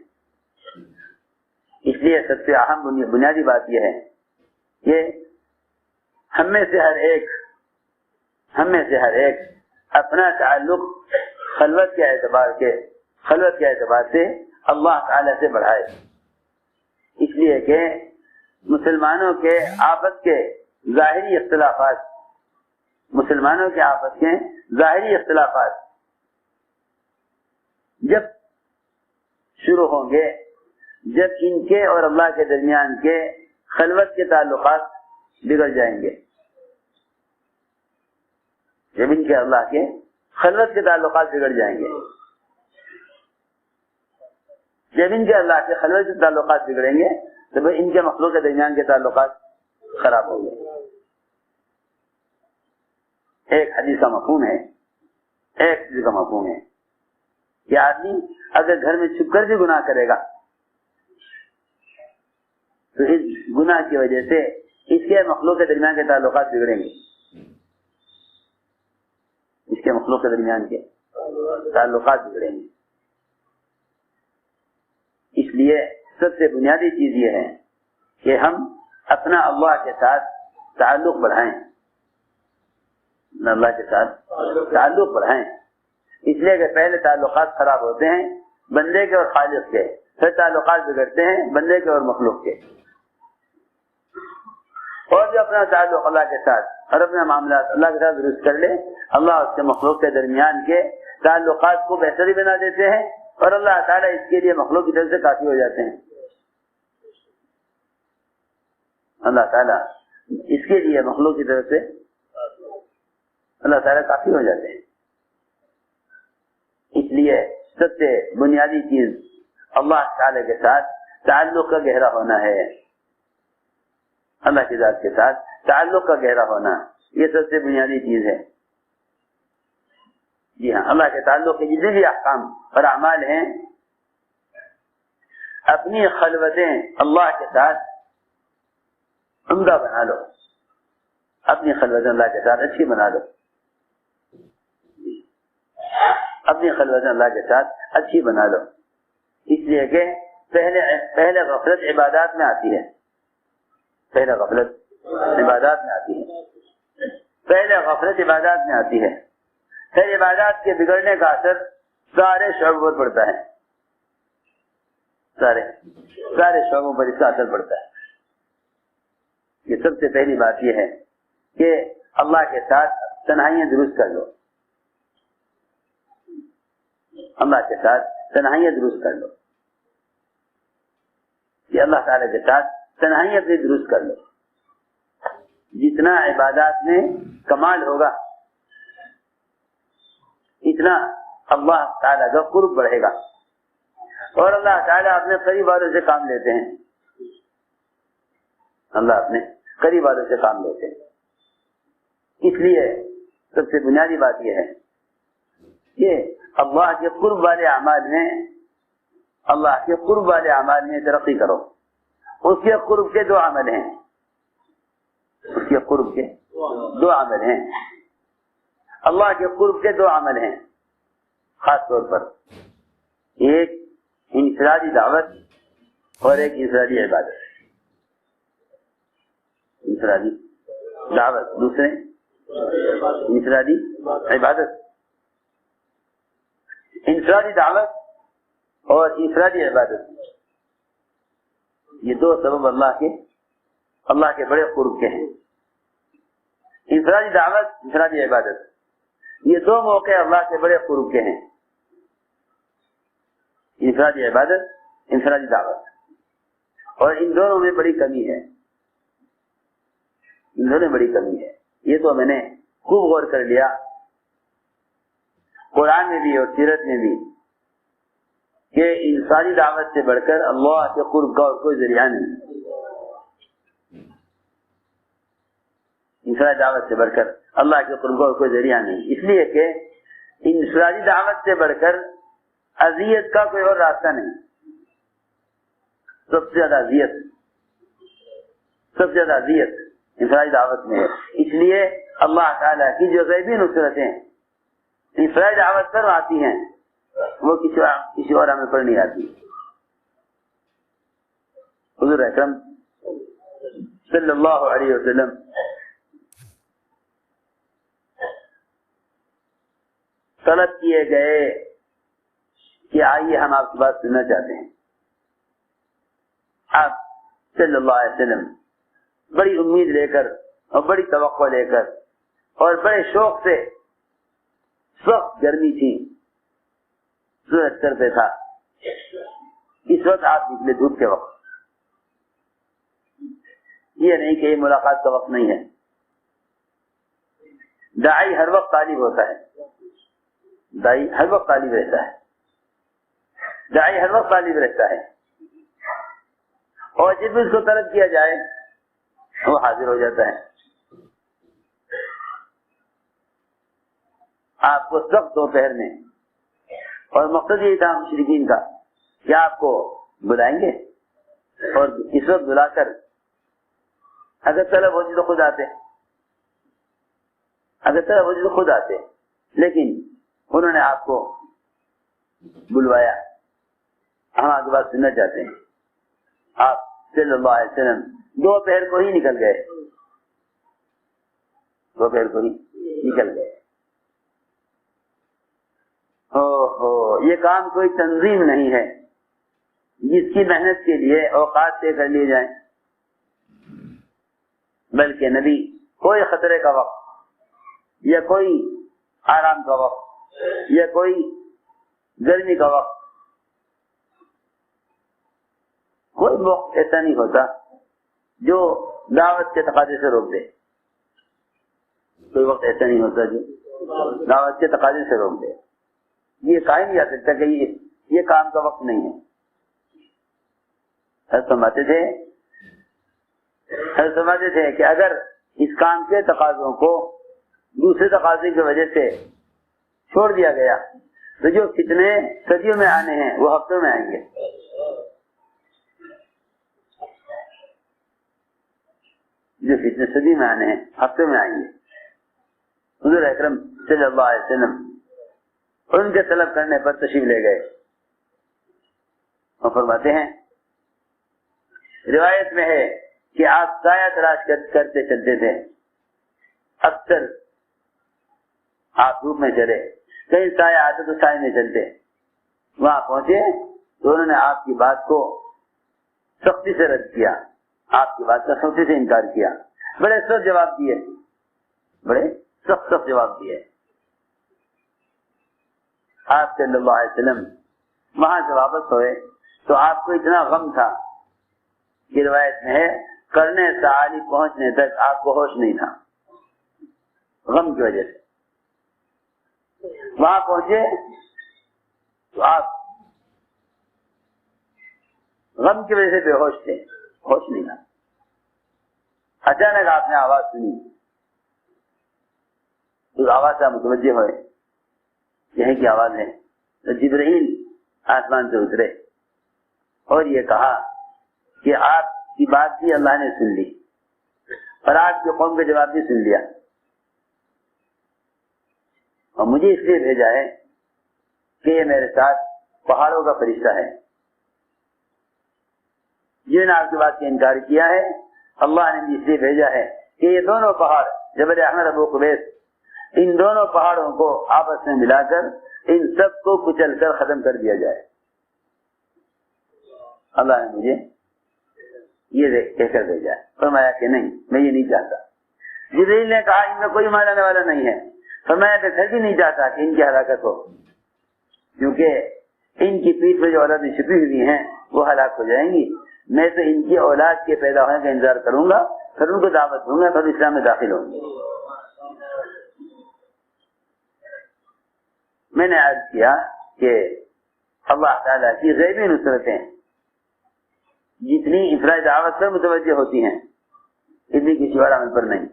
اس لیے سب سے اہم بنیادی بات یہ ہے کہ ہم میں سے ہر ایک اپنا تعلق خلوت کے اعتبار سے اللہ تعالی سے بڑھائے، اس لیے کہ مسلمانوں کے آپس کے ظاہری اختلافات جب شروع ہوں گے، جب ان کے اور اللہ کے درمیان کے خلوت کے تعلقات بگڑ جائیں گے، جب ان کے اللہ کے خلوت کے تعلقات بگڑ جائیں گے، جب ان کے اللہ کے خلوت کے تعلقات بگڑیں گے تو ان کے مخلوق کے درمیان کے تعلقات خراب ہو گئے۔ ایک حدیث کا مفہوم ہے کہ آدمی اگر گھر میں چھپ کر بھی گناہ کرے گا تو اس گناہ کی وجہ سے اس کے مخلوق کے درمیان کے تعلقات بگڑیں گے، اس کے مخلوق کے درمیان کے تعلقات بگڑیں گے۔ اس لیے سب سے بنیادی چیز یہ ہے کہ ہم اپنا اللہ کے ساتھ تعلق بڑھائیں، اللہ کے ساتھ تعلق بڑھائیں، اس لیے کہ پہلے تعلقات خراب ہوتے ہیں بندے کے اور خالق کے، پھر تعلقات بگڑتے ہیں بندے کے اور مخلوق کے۔ اور جو اپنا تعلق اللہ کے ساتھ اور اپنے معاملات اللہ کے ساتھ درست کر لے، اللہ اس کے مخلوق کے درمیان کے تعلقات کو بہتری بنا دیتے ہیں، اور اللہ تعالیٰ اس کے لیے مخلوق کی طرف سے کافی ہو جاتے ہیں۔ اللہ تعالیٰ اس کے لیے مخلوق کی طرف سے اللہ تعالیٰ کافی ہو جاتے ہیں۔ اس لیے سب سے بنیادی چیز اللہ تعالیٰ کے ساتھ تعلق کا گہرا ہونا ہے، اللہ کی ذات کے ساتھ تعلق کا گہرا ہونا، یہ سب سے بنیادی چیز ہے۔ جی ہاں، اللہ کے تعلق کے جتنے بھی احکام اور اعمال ہیں، اپنی خلوتیں اللہ کے ساتھ عمدہ بنا لو، اپنی خلوتیں اللہ کے ساتھ اچھی بنا لو، اپنی خلوتیں اللہ کے ساتھ اچھی بنا لو، اس لیے کہ پہلے غفلت عبادات میں آتی ہے، پہلے غفلت عبادات میں آتی ہے، پہلے غفلت عبادات میں آتی ہے، پھر عبادات کے بگڑنے کا اثر سارے شعبوں پر پڑتا ہے، سارے شعبوں پر اس کا اثر پڑتا ہے۔ یہ سب سے پہلی بات یہ ہے کہ اللہ کے ساتھ تنہائیاں درست کر لو، اللہ کے ساتھ تنہائیاں درست کر لو، کہ اللہ تعالیٰ کے ساتھ تنہائیاں اپنی درست کر لو۔ جتنا عبادات میں کمال ہوگا اتنا اللہ تعالیٰ کا قرب بڑھے گا، اور اللہ تعالیٰ اپنے قریب والوں سے کام لیتے ہیں، اللہ اپنے قریب والوں سے کام لیتے ہیں۔ اس لیے سب سے بنیادی بات یہ ہے کہ اللہ کے قرب والے اعمال میں، اللہ کے قرب والے اعمال میں ترقی کرو۔ اس کے قرب کے دو عمل ہیں، اس کے قرب کے دو عمل ہیں، اللہ کے قرب کے دو عمل ہیں خاص طور پر، ایک انفرادی دعوت اور ایک انفرادی عبادت۔ انفرادی دعوت، دوسرے انفرادی عبادت۔ انفرادی دعوت اور انفرادی عبادت، یہ دو سبب اللہ کے بڑے قرب کے ہیں۔ انفرادی دعوت، انفرادی عبادت، یہ دو موقع اللہ کے بڑے قرب کے ہیں، انفرادی عبادت، انفرادی دعوت، اور ان دونوں میں بڑی کمی ہے، ان دونوں میں بڑی کمی ہے۔ یہ تو میں نے خوب غور کر لیا، قرآن میں بھی اور سیرت میں بھی، کہ انسانی دعوت سے بڑھ کر اللہ کے قرب کا اور کوئی ذریعہ نہیں، انفرادی دعوت سے بڑھ کر اللہ کے قرب کا اور کوئی ذریعہ نہیں، اس لیے کہ انفرادی دعوت سے بڑھ کر اذیت کا کوئی اور راستہ نہیں۔ سب سے زیادہ اذیت انفرادی دعوت میں ہے، اس لیے اللہ تعالیٰ کی جو غیبی نصرتیں انفرادی دعوت پر آتی ہیں وہ کسی اور عمل پر نہیں آتی۔ حضور اکرم صلی اللہ علیہ وسلم طلب کیے گئے کہ آئیے ہم آپ کی بات سننا چاہتے ہیں۔ آپ صلی اللہ علیہ وسلم بڑی امید لے کر اور بڑی توقع لے کر اور بڑے شوق سے، سخت گرمی تھی، سورج سر پہ تھا، اس وقت آپ نکلے دھوپ کے وقت۔ یہ نہیں کہ یہ ملاقات کا وقت نہیں ہے، داعی ہر وقت طالب ہوتا ہے، داعی ہر وقت طالب رہتا ہے، داعی ہر وقت طالب رہتا ہے، اور جب اس کو طلب کیا جائے وہ حاضر ہو جاتا ہے۔ آپ کو سخت دوپہر میں، اور مقصد یہ تھا مشرکین کا کہ آپ کو بلائیں گے، اور اس وقت بلا کر اگر طلب ہوتی تو خود آتے، لیکن انہوں نے آپ کو بلوایا، ہم آپ کی بات سننا چاہتے ہیں۔ آپ صلی اللہ علیہ وسلم دوپہر کو ہی نکل گئے، دوپہر کو ہی نکل گئے۔ یہ کام کوئی تنظیم نہیں ہے جس کی محنت کے لیے اوقات طے کر لیے جائیں، بلکہ نبی کوئی خطرے کا وقت یا کوئی آرام کا وقت یا کوئی گرمی کا وقت، کوئی وقت ایسا نہیں ہوتا جو دعوت کے تقاضے سے روک دے، کوئی وقت ایسا نہیں ہوتا جو دعوت کے تقاضے سے روک دے۔ یہ کہا نہیں جا سکتا کہ یہ کام کا وقت نہیں ہے۔ سمجھتے تھے کہ اگر اس کام کے تقاضوں کو دوسرے تقاضے کی وجہ سے چھوڑ دیا گیا تو جو فتنے صدیوں میں آنے ہیں وہ ہفتوں میں آئیں گے۔ جو فتنے صدی میں آنے ہیں ہفتوں میں آئیں گے۔ حضور اکرم صلی اللہ علیہ وسلم ان کے طلب کرنے پر تشریف لے گئے اور فرماتے ہیں، روایت میں ہے کہ آپ سایہ تلاش کرتے چلتے تھے، اکثر آپ دھوپ میں چلے، کہیں سایہ آتے تو سائے میں چلتے، وہاں پہنچے تو انہوں نے آپ کی بات کو سختی سے رد کیا، آپ کی بات کا سختی سے انکار کیا، بڑے سخت جواب دیے، بڑے سخت جواب دیے۔ آپ صلی اللہ علیہ وسلم وہاں سے واپس ہوئے تو آپ کو اتنا غم تھا کہ روایت میں ہے کرنے سعالی پہنچنے تک آپ کو ہوش نہیں تھا، غم کی وجہ سے۔ وہاں پہنچے تو آپ غم کی وجہ سے بے ہوش تھے، ہوش نہیں تھا۔ اچانک آپ نے آواز سنی، اس آواز سے متوجہ ہوئے، یہی کی آواز ہے، تو جبرائیل آسمان سے اترے اور یہ کہا کہ آپ کی بات بھی اللہ نے سن لی اور آپ کی قوم کا جواب بھی سن لیا، اور مجھے اس لیے بھیجا ہے کہ یہ میرے ساتھ پہاڑوں کا فرشتہ ہے، جنہوں نے آپ کی بات کا انکار کیا ہے، اللہ نے اس لیے بھیجا ہے کہ یہ دونوں پہاڑ جبل احمد، ابو قبیس، ان دونوں پہاڑوں کو آپس میں ملا کر ان سب کو کچل کر ختم کر دیا جائے۔ اللہ نے مجھے یہ کہہ کر بھیجا ہے۔ فرمایا کہ نہیں، میں یہ نہیں چاہتا۔ جبریل نے کہا ان میں کوئی ماننے والا نہیں ہے۔ فرمایا کہ پھر بھی نہیں چاہتا کہ ان کی ہلاکت ہو، کیونکہ ان کی پیٹھ پہ جو اولادیں چھپی ہوئی ہیں وہ ہلاک ہو جائیں گی۔ میں تو ان کی اولاد کے پیدا ہونے کا انتظار کروں گا، پھر ان کو دعوت دوں گا، پھر اسلام میں داخل ہوں گے۔ میں نے عرض کیا کہ اللہ تعالیٰ کی غیبی نصرتیں جتنی افراد دعوت پر متوجہ ہوتی ہیں اتنی کسی اور عمل پر نہیں،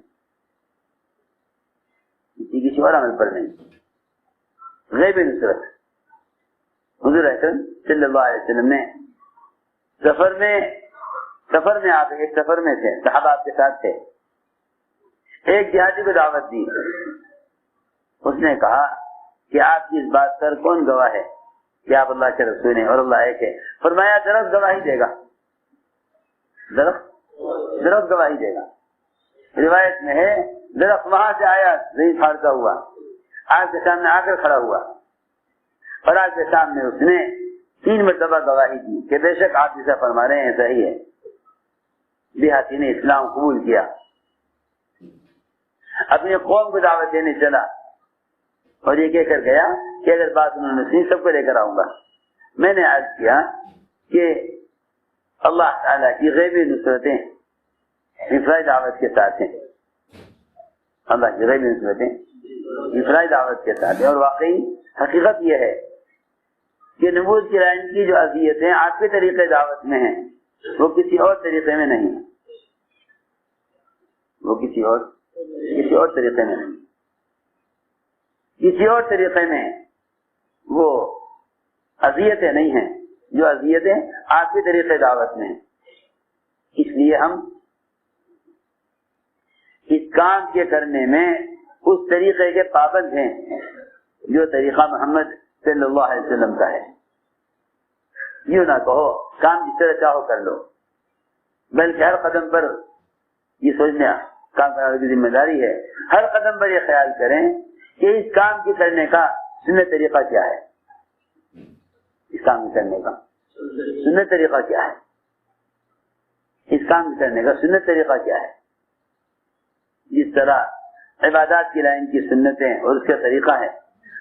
کسی اور عمل پر نہیں۔ غیبی نصرت حضور اکرم صلی اللہ علیہ وسلم نے سفر میں آپ ایک سفر میں تھے، صحابہ آپ کے ساتھ تھے، ایک جہادی کو دعوت دی، اس نے کہا کہ آپ کی اس بات پر کون گواہ ہے کہ آپ اللہ کے رسول ہیں اور اللہ ایک ہے؟ فرمایا درخت گواہی دے گا، درخت گواہی دے گا۔ روایت میں ہے درخت وہاں سے آیا زمین پھاڑتا ہوا، آپ کے سامنے آ کر کھڑا ہوا اور آپ کے سامنے اس نے 3 مرتبہ گواہی دی کہ بے شک آپ جیسا فرما رہے ہیں صحیح ہے۔ دیہاتی نے اسلام قبول کیا، اپنی قوم کو دعوت دینے چلا اور یہ کہہ کر گیا کہ اگر بات انہوں نے سنی سب کو لے کر آؤں گا۔ میں نے عرض کیا کہ اللہ تعالیٰ کی غیبی نصرتیں افرائی دعوت کے ساتھ ہیں، اللہ کی غیبی نصرتیں افرائی دعوت کے ساتھ ہیں، اور واقعی حقیقت یہ ہے کہ نبوت کی لائن کی جو اذیتیں آپ کے طریقے دعوت میں ہیں وہ کسی اور طریقے میں نہیں، وہ کسی اور طریقے میں نہیں، کسی اور طریقے میں وہ اذیتیں نہیں ہیں جو اذیتیں آپ کے طریقے دعوت میں ہیں۔ اس لیے ہم اس کام کے کرنے میں اس طریقے کے پابند ہیں جو طریقہ محمد صلی اللہ علیہ وسلم کا ہے۔ یوں نہ کہو کام جس طرح چاہو کر لو، بلکہ ہر قدم پر یہ سوچنا کام کرنے کی ذمہ داری ہے. ہر قدم پر یہ خیال کریں کہ اس کام کے کرنے کا سنت طریقہ کیا ہے. اس کام کے کرنے کا سنت طریقہ کیا ہے. اس کام کے کرنے کا سنت طریقہ کیا ہے. جس طرح عبادات کی لائن کی سنتیں اور اس کا طریقہ ہے,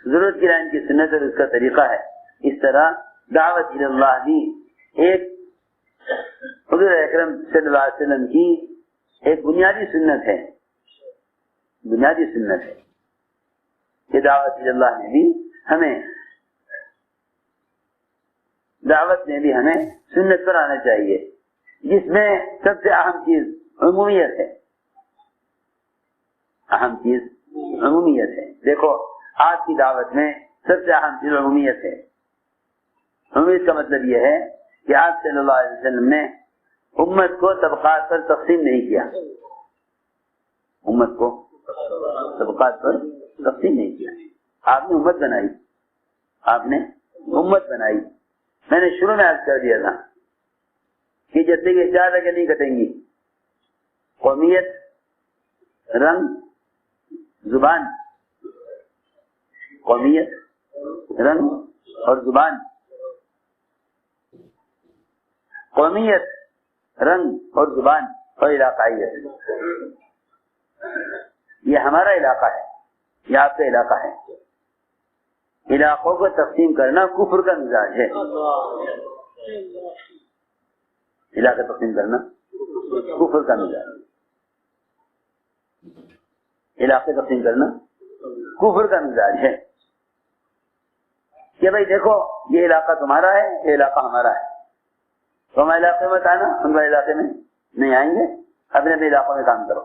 ضرورت کی لائن کی سنت اور اس کا طریقہ ہے, اس طرح دعوت اللہ بھی ایک حضور اکرم صلی اللہ علیہ وسلم کی ایک بنیادی سنت ہے. بنیادی سنت ہے کہ دعوت اللہ نے بھی ہمیں دعوت میں بھی ہمیں سنت پر آنا چاہیے, جس میں سب سے اہم چیز عمومیت ہے. اہم چیز عمومیت ہے. دیکھو آج کی دعوت میں سب سے اہم چیز عمومیت ہے. عمومیت کا مطلب یہ ہے کہ آپ صلی اللہ علیہ وسلم نے امت کو طبقات پر تقسیم نہیں کیا. امت کو طبقات پر تقسیم نہیں کیا. آپ نے امت بنائی. آپ نے امت بنائی. میں نے شروع میں عرض کر دیا تھا کہ جیسے کہ 4 رگیں نہیں کٹیں گی, قومیت, رنگ, زبان. قومیت, رنگ اور زبان. قومیت, رنگ اور زبان اور علاقائیت. یہ ہمارا علاقہ ہے, یہ آپ کا علاقہ ہے. علاقوں کو تقسیم کرنا کفر کا مزاج ہے. علاقہ تقسیم کرنا کفر کا مزاج ہے. علاقے تقسیم کرنا کفر کا مزاج ہے کہ بھائی دیکھو یہ علاقہ تمہارا ہے, یہ علاقہ ہمارا ہے. تم علاقے میں آنا, ان کا علاقے میں نہیں آئیں گے. اپنے اپنے علاقوں میں کام کرو.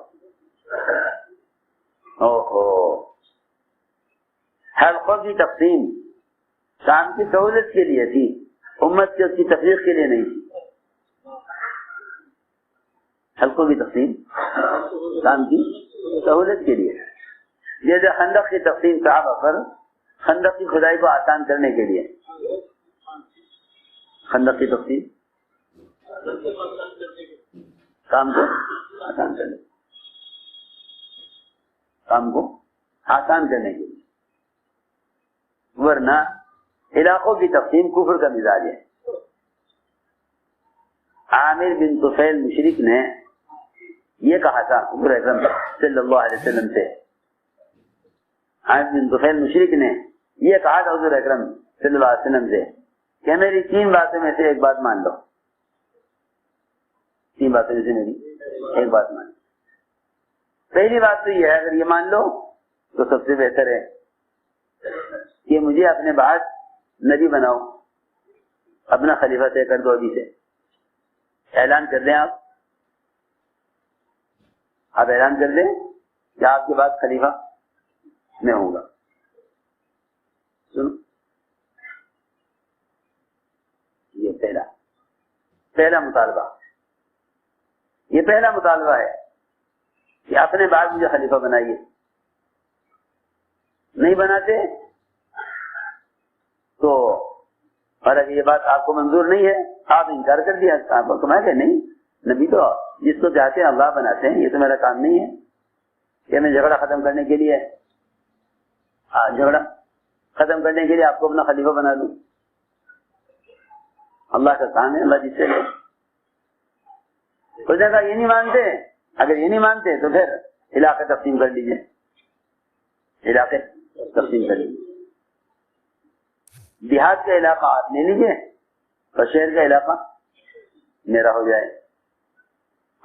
حلقوں کی تقسیم کام کی سہولت کے لیے تھی, امت کی اس کی تفریق کے لیے نہیں تھی. حلقوں کی تقسیم کام کی سہولت کے لیے, جیسے خندق کی تقسیم صحابہ پر خندق کی کھدائی کو آسان کرنے کے لیے. خندق کی تقسیم کام کو آسان کرنے, کام کو آسان کرنے کے لیے. ورنہ علاقوں کی تقسیم کفر کا مزاج ہے. عامر بن طفیل مشرک نے یہ کہا تھا حضور اکرم صلی اللہ علیہ وسلم سے. عامر بن طفیل مشرک نے یہ کہا تھا حضور اکرم صلی اللہ علیہ وسلم سے کہ میری 3 باتوں میں سے ایک بات مان لو. 3 باتوں میں سے میری ایک بات مان لو. پہلی بات تو یہ ہے اگر یہ مان لو تو سب سے بہتر ہے کہ مجھے اپنے بعد نبی بناؤ, اپنا خلیفہ طے کر دو. ابھی سے اعلان کر دیں, آپ اعلان کر دیں کہ آپ کے بعد خلیفہ میں ہوں گا. سنو, یہ پہلا مطالبہ, یہ پہلا مطالبہ ہے کہ اپنے بعد مجھے خلیفہ بنائیے. نہیں بناتے تو, اور اگر یہ بات آپ کو منظور نہیں ہے, آپ انکار کر دیا, آپ کو کہا کہ نہیں نبی تو جس کو چاہتے ہیں اللہ بناتے ہیں, یہ تو میرا کام نہیں ہے کہ میں جھگڑا ختم کرنے کے لیے آپ کو اپنا خلیفہ بنا دوں. اللہ کا کام ہے, اللہ جس سے لے. کوئی جگہ یہ نہیں مانتے, اگر یہ نہیں مانتے تو پھر علاقے تقسیم کر لیجیے. علاقے تقسیم کر لیجیے. دیہات کا علاقہ آپ لے لیجیے اور شہر کا علاقہ میرا ہو جائے.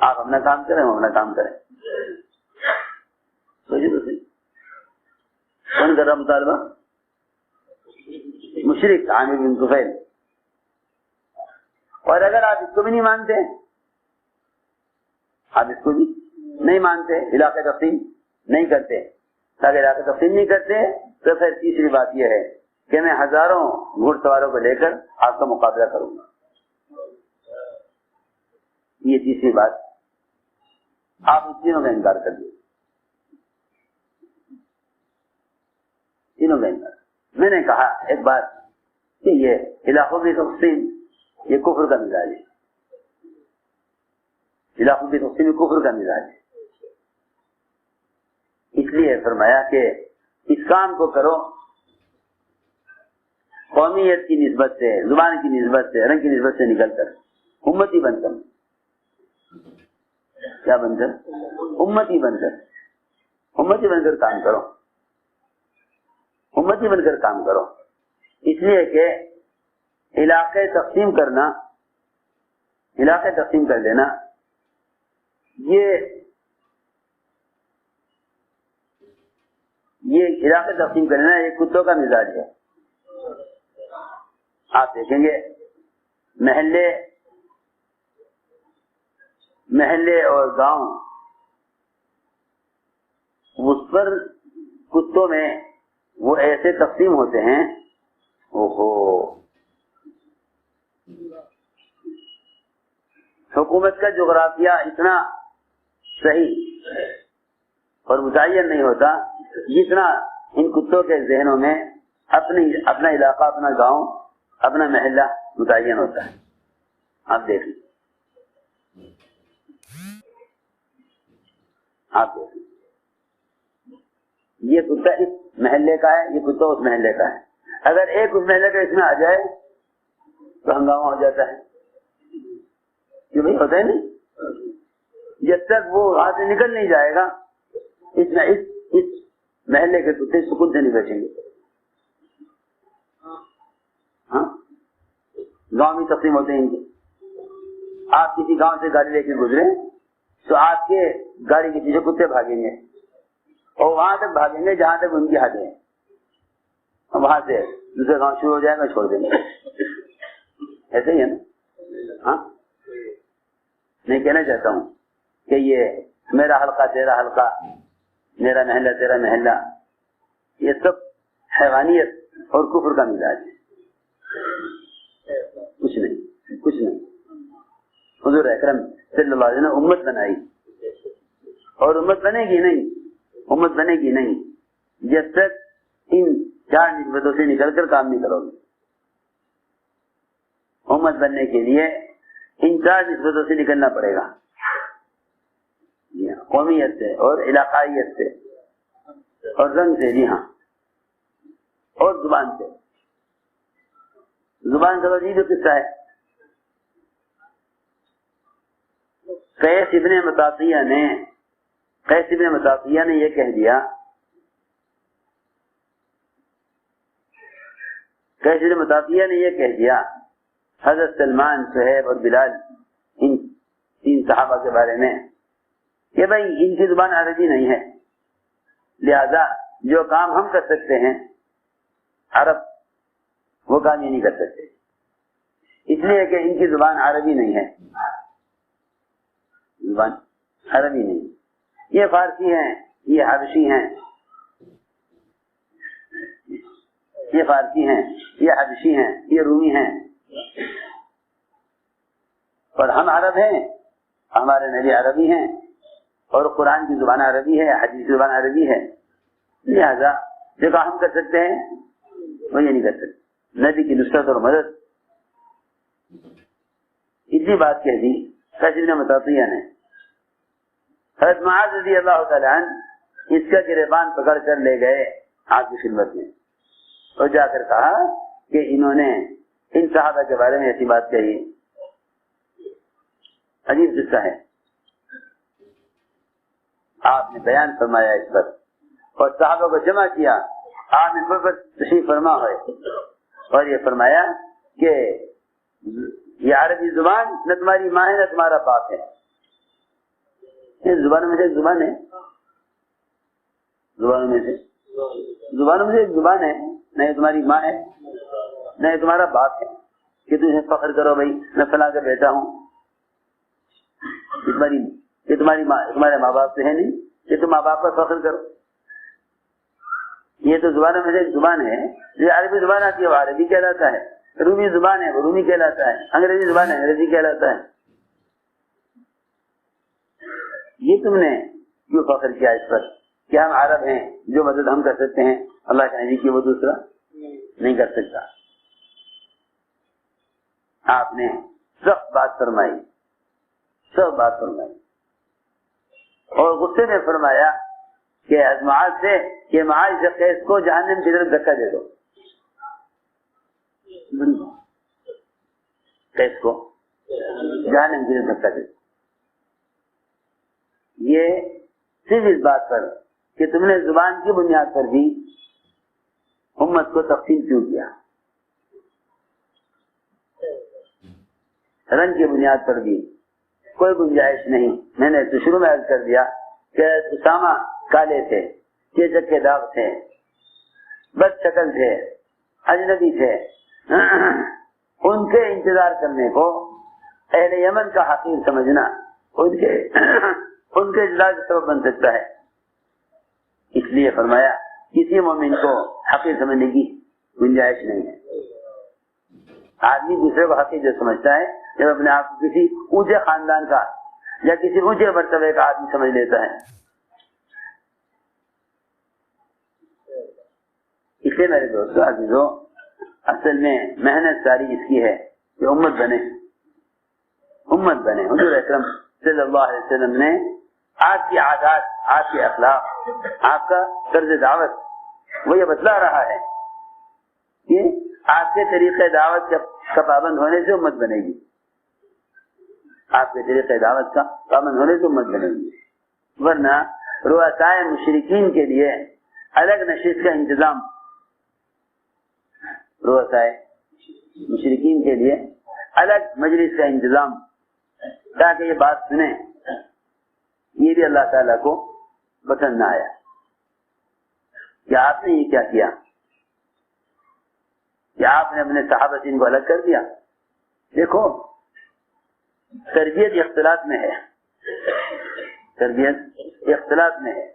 آپ اپنا کام کریں, ہم اپنا کام کریں. سوچیے تو صحیح, کون کر رہا مطالبہ؟ مشرک عامر بن طفیل. اور اگر آپ اس کو بھی نہیں مانتے, آپ اس کو بھی نہیں مانتے, علاقے تقسیم نہیں کرتے, اگر علاقے تقسیم نہیں کرتے تو پھر تیسری بات یہ ہے کہ میں ہزاروں گھڑ سواروں کو لے کر آپ کا مقابلہ کروں گا. یہ تیسری بات, آپ ان تینوں کا انکار کر دیں. تینوں کا انکار. میں نے کہا ایک بات کہ یہ علاقوں کی تقسیم یہ کفر کا مزاج ہے. علاقوں کی تقسیم کفر کا مزاج ہے. اس لیے فرمایا کہ اس کام کو کرو قومیت کی نسبت سے، زبان کی نسبت سے، رنگ کی نسبت سے نکل کر امتی بن کر. کیا بن کر؟ امتی بن کر. امتی بن کر کام کرو، امتی بن کر کام کرو. اس لیے کہ علاقے تقسیم کرنا، علاقے تقسیم کر لینا، یہ علاقے تقسیم کر لینا یہ کتوں کا مزاج ہے. آپ دیکھیں گے محلے اور گاؤں، اس پر کتوں میں وہ ایسے تقسیم ہوتے ہیں. حکومت کا جغرافیہ اتنا صحیح اور متعین نہیں ہوتا جتنا ان کتوں کے ذہنوں میں اپنا علاقہ، اپنا گاؤں، اپنا محلہ متعین ہوتا ہے. آپ دیکھ لیں، آپ دیکھ لیں، یہ کتا اس محلے کا ہے، یہ کتا اس محلے کا ہے. اگر ایک اس محلے کا اس میں آ جائے تو ہنگامہ ہو جاتا ہے. یہ بھائی ہوتا ہے نہیں، جب تک وہ وہاں سے نکل نہیں جائے گا اس محلے کے کتے سکون سے نہیں بیٹھیں گے. ہاں، گاؤں میں تقسیم ہوتے ہیں ان کے. آپ کسی گاؤں سے گاڑی لے کے گزرے تو آپ کے گاڑی کے پیچھے کتے بھاگیں گے اور وہاں تک بھاگیں گے جہاں تک ان کی حدیں ہیں. وہاں سے دوسرا گاؤں شروع ہو جائے گا، چھوڑ دیں گے. ایسے ہی ہے نا؟ ہاں، میں کہنا چاہتا ہوں کہ یہ میرا حلقہ تیرا حلقہ، میرا محلہ تیرا محلہ، یہ سب حیوانیت اور کفر کا مزاج ہے. کچھ نہیں، کچھ نہیں. حضور اکرم صلی اللہ علیہ وسلم نے امت بنائی اور امت بنے گی نہیں، امت بنے گی نہیں جب تک ان 4 نسبتوں سے نکل کر کام نہیں کرو گے. امت بننے کے لیے ان 4 نسبتوں سے نکلنا پڑے گا، قومیت سے اور علاقائیت سے اور رنگ سے. جی ہاں، اور زبان سے. زبان کا وجہ جو قصہ ہے، قیس ابن مطافیہ نے یہ کہہ دیا، قیس ابن مطافیہ نے یہ کہہ دیا حضرت سلمان، صہیب اور بلال، ان 3 صحابہ کے بارے میں کہ بھائی ان کی زبان عربی نہیں ہے، لہذا جو کام ہم کر سکتے ہیں عرب وہ کام یہ نہیں کر سکتے، اس لیے کہ ان کی زبان عربی نہیں ہے. زبان عربی نہیں، یہ فارسی ہیں، یہ حبشی ہیں، یہ فارسی ہیں، یہ حبشی ہیں، یہ رومی ہیں، اور ہم عرب ہیں، ہمارے نبی عربی ہیں اور قرآن کی زبان عربی ہے، حدیث کی زبان عربی ہے. لہذا جو کام ہم کر سکتے ہیں وہ یہ نہیں کر سکتے. نبی کی نصرت اور مدد، اتنی بات کہہ دی قیس ابن مطافیہ نے. حضرت معاذ رضی اللہ تعالیٰ عنہ اس کا گریبان پکڑ کر لے گئے آپ کی خدمت میں اور جا کر کہا کہ انہوں نے ان صحابہ کے بارے میں ایسی بات کہی. عجیب قصہ ہے. آپ نے بیان فرمایا اس پر اور صحابہ کو جمع کیا. آپ ان پر تشریف فرما ہوئے اور یہ فرمایا کہ یہ عربی زبان نہ تمہاری ماں ہے نہ تمہارا باپ ہے. یہ زبانوں میں سے ایک زبان ہے، زبانوں میں سے ایک زبان ہے. نہ یہ تمہاری ماں ہے نہ یہ تمہارا باپ ہے کہ تم فخر کرو بھائی میں فلاں کا بیٹا ہوں. یہ تمہاری ماں، تمہارے ماں باپ سے ہے نہیں کہ تم ماں باپ کا فخر کرو. یہ تو زبانوں میں سے ایک زبان ہے. جو عربی زبان آتی ہے وہ عربی کہلاتا ہے، رومی زبان ہے وہ رومی کہلاتا ہے، انگریزی زبان ہے انگریزی کہلاتا ہے. یہ تم نے کیوں فخر کیا اس پر کہ ہم عرب ہیں، جو مدد ہم کر سکتے ہیں اللہ کے نبی کی وہ دوسرا نہیں کر سکتا. آپ نے سخت بات فرمائی، سب بات فرمائی اور غصے میں فرمایا کہ معاذ سے کہ معاذ سے قیس کو جہنم کی طرف دھکا دے دو. قیس کو جہنم کی طرف دھکا دے دو. یہ صرف اس بات پر کہ تم نے زبان کی بنیاد پر بھی امت کو تقسیم کیوں کیا, رنگ کی بنیاد پر بھی کوئی گنجائش نہیں. میں نے تو شروع میں عرض کر دیا کہ اسامہ کالے تھے, چیچک کے داغ تھے, بد شکل تھے, اجنبی تھے, ان کے انتظار کرنے کو اہل یمن کا حقیر سمجھنا ان کے اجلاس کا سبب بن سکتا ہے. اس لیے فرمایا کسی مومن کو حقیر سمجھنے کی گنجائش نہیں ہے. آدمی دوسرے کو حقیر جو سمجھتا ہے جب اپنے آپ کو کسی اونچے خاندان کا یا کسی اونچے مرتبے کا آدمی سمجھ لیتا ہے. اس لیے میرے دوستوں عزیزوں, اصل میں محنت ساری اس کی ہے کہ امت بنے. حضور اکرم صلی اللہ علیہ وسلم نے آپ کی عادات, آپ کے اخلاق, آپ کا طرز دعوت وہ یہ بتلا رہا ہے کہ آپ کے طریقے دعوت کا پابند ہونے سے امت بنے گی. آپ کے طریقے دعوت کا پابند ہونے سے امت بنے گی. ورنہ رؤسائے مشرکین کے لیے الگ نشست کا انتظام, رؤسائے مشرکین کے لیے الگ مجلس کا انتظام تاکہ یہ بات سنیں, یہ بھی اللہ تعالیٰ کو پسند نہ آیا کہ آپ نے یہ کیا کیا, کہ آپ نے اپنے صحابہ ان کو الگ کر دیا. دیکھو تربیت اختلاط میں ہے, تربیت اختلاط میں ہے,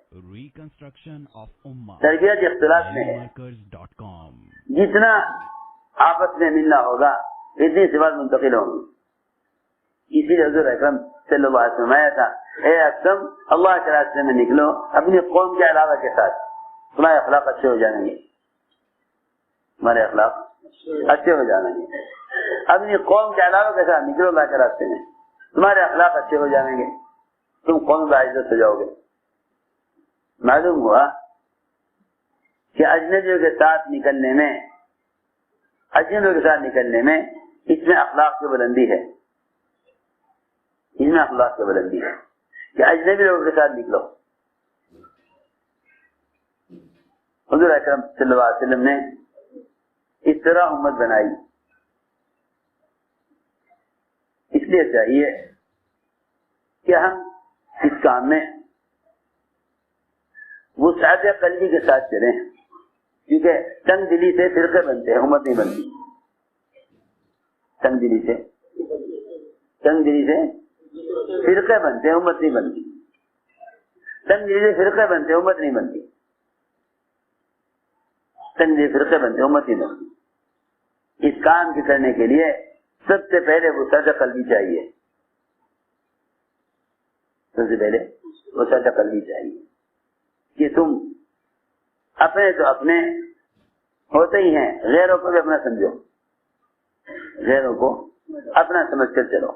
تربیت اختلاط میں ہے. جتنا آپس میں ملنا ہوگا اتنی صفات منتقل ہوں گی. اسی لیے حضور اکرم صلی اللہ علیہ وسلم آیا تھا, اے اکرم اللہ کے راستے میں نکلو اپنی قوم کے علاوہ کے ساتھ, تمہارے اخلاق اچھے ہو جائیں گے, تمہارے اخلاق اچھے ہو جائیں گے. اپنی قوم کے علاوہ کے ساتھ نکلو اللہ کے راستے میں, تمہارے اخلاق اچھے ہو جائیں گے, تم قوم کا عزت ہو جاؤ گے. معلوم ہوا کہ اجنبیوں کے ساتھ نکلنے میں, اجنبیوں کے ساتھ نکلنے میں اس میں اخلاق کی بلندی ہے, اس میں اخلاق کی بلندی ہے کہ اجنبی لوگوں کے ساتھ نکلو. حضور اکرم صلی اللہ علیہ وسلم نے اس طرح امت بنائی. اس لیے چاہیے کہ ہم اس کام میں وسعت قلبی کے ساتھ چلیں, کیونکہ تنگ دلی سے فرقے بنتے ہیں, امت نہیں بنتی. تنگ دلی سے فرقے بنتے ہیں, امت نہیں بنتی. تنگ دلی سے فرقے بنتے ہیں, امت نہیں بنتی. تنگ دلی فرقے بنتے ہیں, امت نہیں بنتی. اس کام کے کرنے کے لیے سب سے پہلے وسعت قلبی چاہیے, سب سے پہلے وسعت قلبی چاہیے کہ تم اپنے تو اپنے ہوتے ہی ہیں, غیروں کو بھی اپنا سمجھو, غیروں کو اپنا سمجھ کر چلو.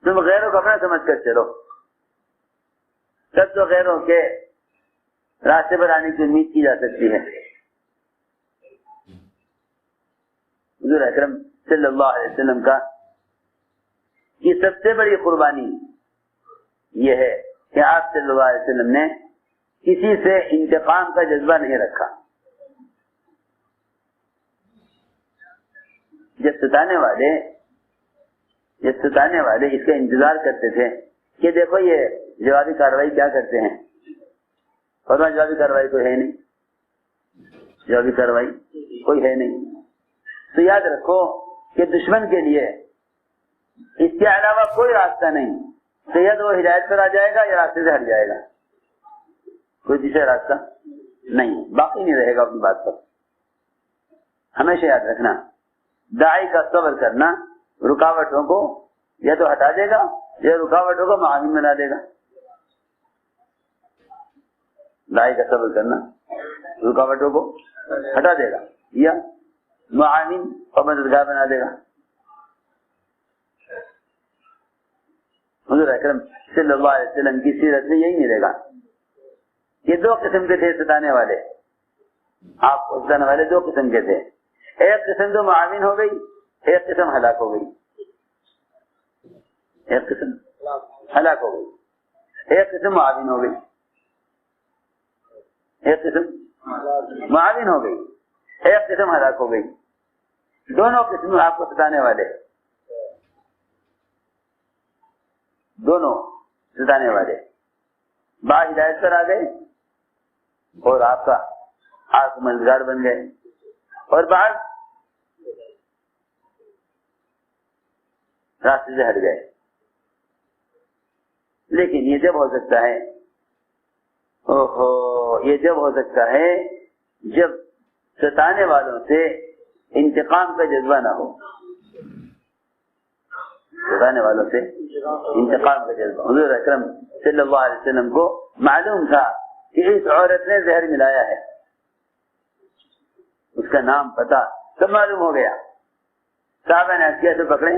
تم غیروں کو اپنا سمجھ کر چلو تب تو غیروں کے راستے پر آنے کی امید کی جا سکتی ہے. حضور اکرم صلی اللہ علیہ وسلم کا یہ سب سے بڑی قربانی یہ ہے کہ آپ صلی اللہ علیہ وسلم نے کسی سے انتقام کا جذبہ نہیں رکھا. جب ستانے والے اس کا انتظار کرتے تھے کہ دیکھو یہ جوابی کارروائی کیا کرتے ہیں, اور جوابی کارروائی کوئی ہے نہیں, جوابی کارروائی کوئی ہے نہیں, تو یاد رکھو کہ دشمن کے لیے اس کے علاوہ کوئی راستہ نہیں. سید وہ ہدایت پر آ جائے گا یا راستے سے ہٹ جائے گا, کوئی دوسرا راستہ نہیں, باقی نہیں رہے گا اپنی بات پر. ہمیشہ یاد رکھنا داعی کا صبر کرنا رکاوٹوں کو یا تو ہٹا دے گا یا رکاوٹوں کو معاون بنا دے گا. داعی کا صبر کرنا رکاوٹوں کو ہٹا دے گا یا معاون اور مددگار بنا دے گا. حضور اکرم صلی اللہ علیہ وسلم کی سیرت میں یہی ملے گا. یہ دو قسم کے تھے ستانے والے. آپ کو ستانے والے دو قسم کے تھے. ایک قسم تو معاون ہو گئی, ایک قسم ہلاک ہو گئی. ایک قسم ہلاک ہو گئی, ایک قسم معاون ہو گئی. ایک قسم معاون ہو گئی, ایک قسم ہلاک ہو گئی. دونوں قسم آپ کو ستانے والے, دونوں ستانے والے با ہدایت پر آ گئے اور آپ کا مددگار بن گئے, اور بعض راستے سے ہٹ گئے. لیکن یہ جب ہو سکتا ہے, یہ جب ہو سکتا ہے جب ستانے والوں سے انتقام کا جذبہ نہ ہو. ستانے والوں سے انتقام کا جذبہ. حضور اکرم صلی اللہ علیہ وسلم کو معلوم تھا کہ اس عورت نے زہر ملایا ہے, اس کا نام پتہ سب معلوم ہو گیا. صحابہ نے کیا تو پکڑے,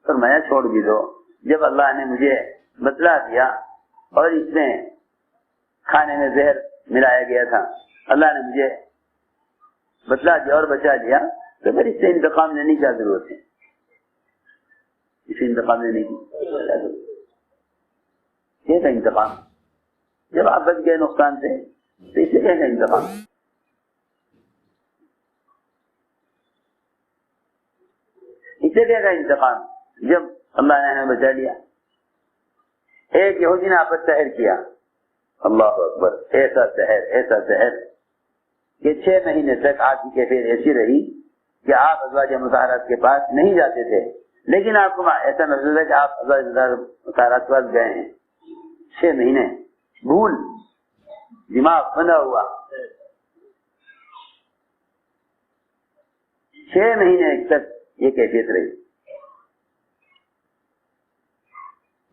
فرمایا چھوڑ بھی دو. جب اللہ نے مجھے بتلا دیا اور اس میں کھانے میں زہر ملایا گیا تھا, اللہ نے مجھے بتلا دیا اور بچا دیا, تو پھر اس سے انتقام لینے کی کیا ضرورت ہے؟ اس سے انتقام لینے کی کیا ضرورت ہے؟ یہ تھا انتقام. جب آپ بچ گئے نقصان سے تو اس سے کیا ہے انتقام؟ اس سے کیا ہے انتقام؟ جب اللہ نے ہمیں بچا لیا. ایک یہودی نے آپس سحر کیا, اللہ اکبر, ایسا سحر کہ 6 مہینے تک آپ کی کیفیت ایسی رہی کہ آپ ازواج مطہرات کے پاس نہیں جاتے تھے, لیکن آپ کو ایسا محسوس ہے کہ آپ ازواج مطہرات کے پاس گئے ہیں. 6 مہینے بھول, دماغ بندھا ہوا. 6 مہینے تک یہ کیفیت رہی.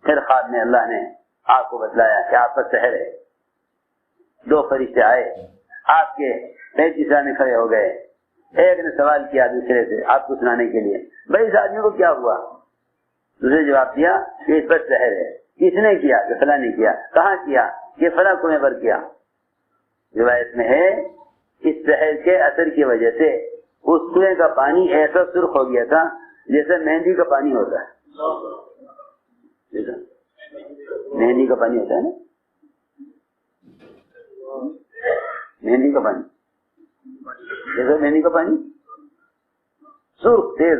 پھر خواب میں اللہ نے آپ کو بتلایا کہ آپ کا سحر ہے. 2 فرشتے آئے, آپ کے پیٹ میں کھڑے ہو گئے. ایک نے سوال کیا دوسرے سے آپ کو سنانے کے لیے, بھائی اس آدمی کو کیا ہوا؟ دوسرے جواب دیا کہ اس پر سحر ہے. کس نے کیا؟ کہ فلاں نے کیا. کہاں کیا؟ کہ فلاں کنویں پر کیا. روایت میں ہے اس سحر کے اثر کی وجہ سے اس کنویں کا پانی ایسا سرخ ہو گیا تھا جیسے مہندی کا پانی ہوتا ہے. مہندی کا پانی ہوتا ہے نا, مہندی کا پانی, جیسے مہندی کا پانی سرخ تیز,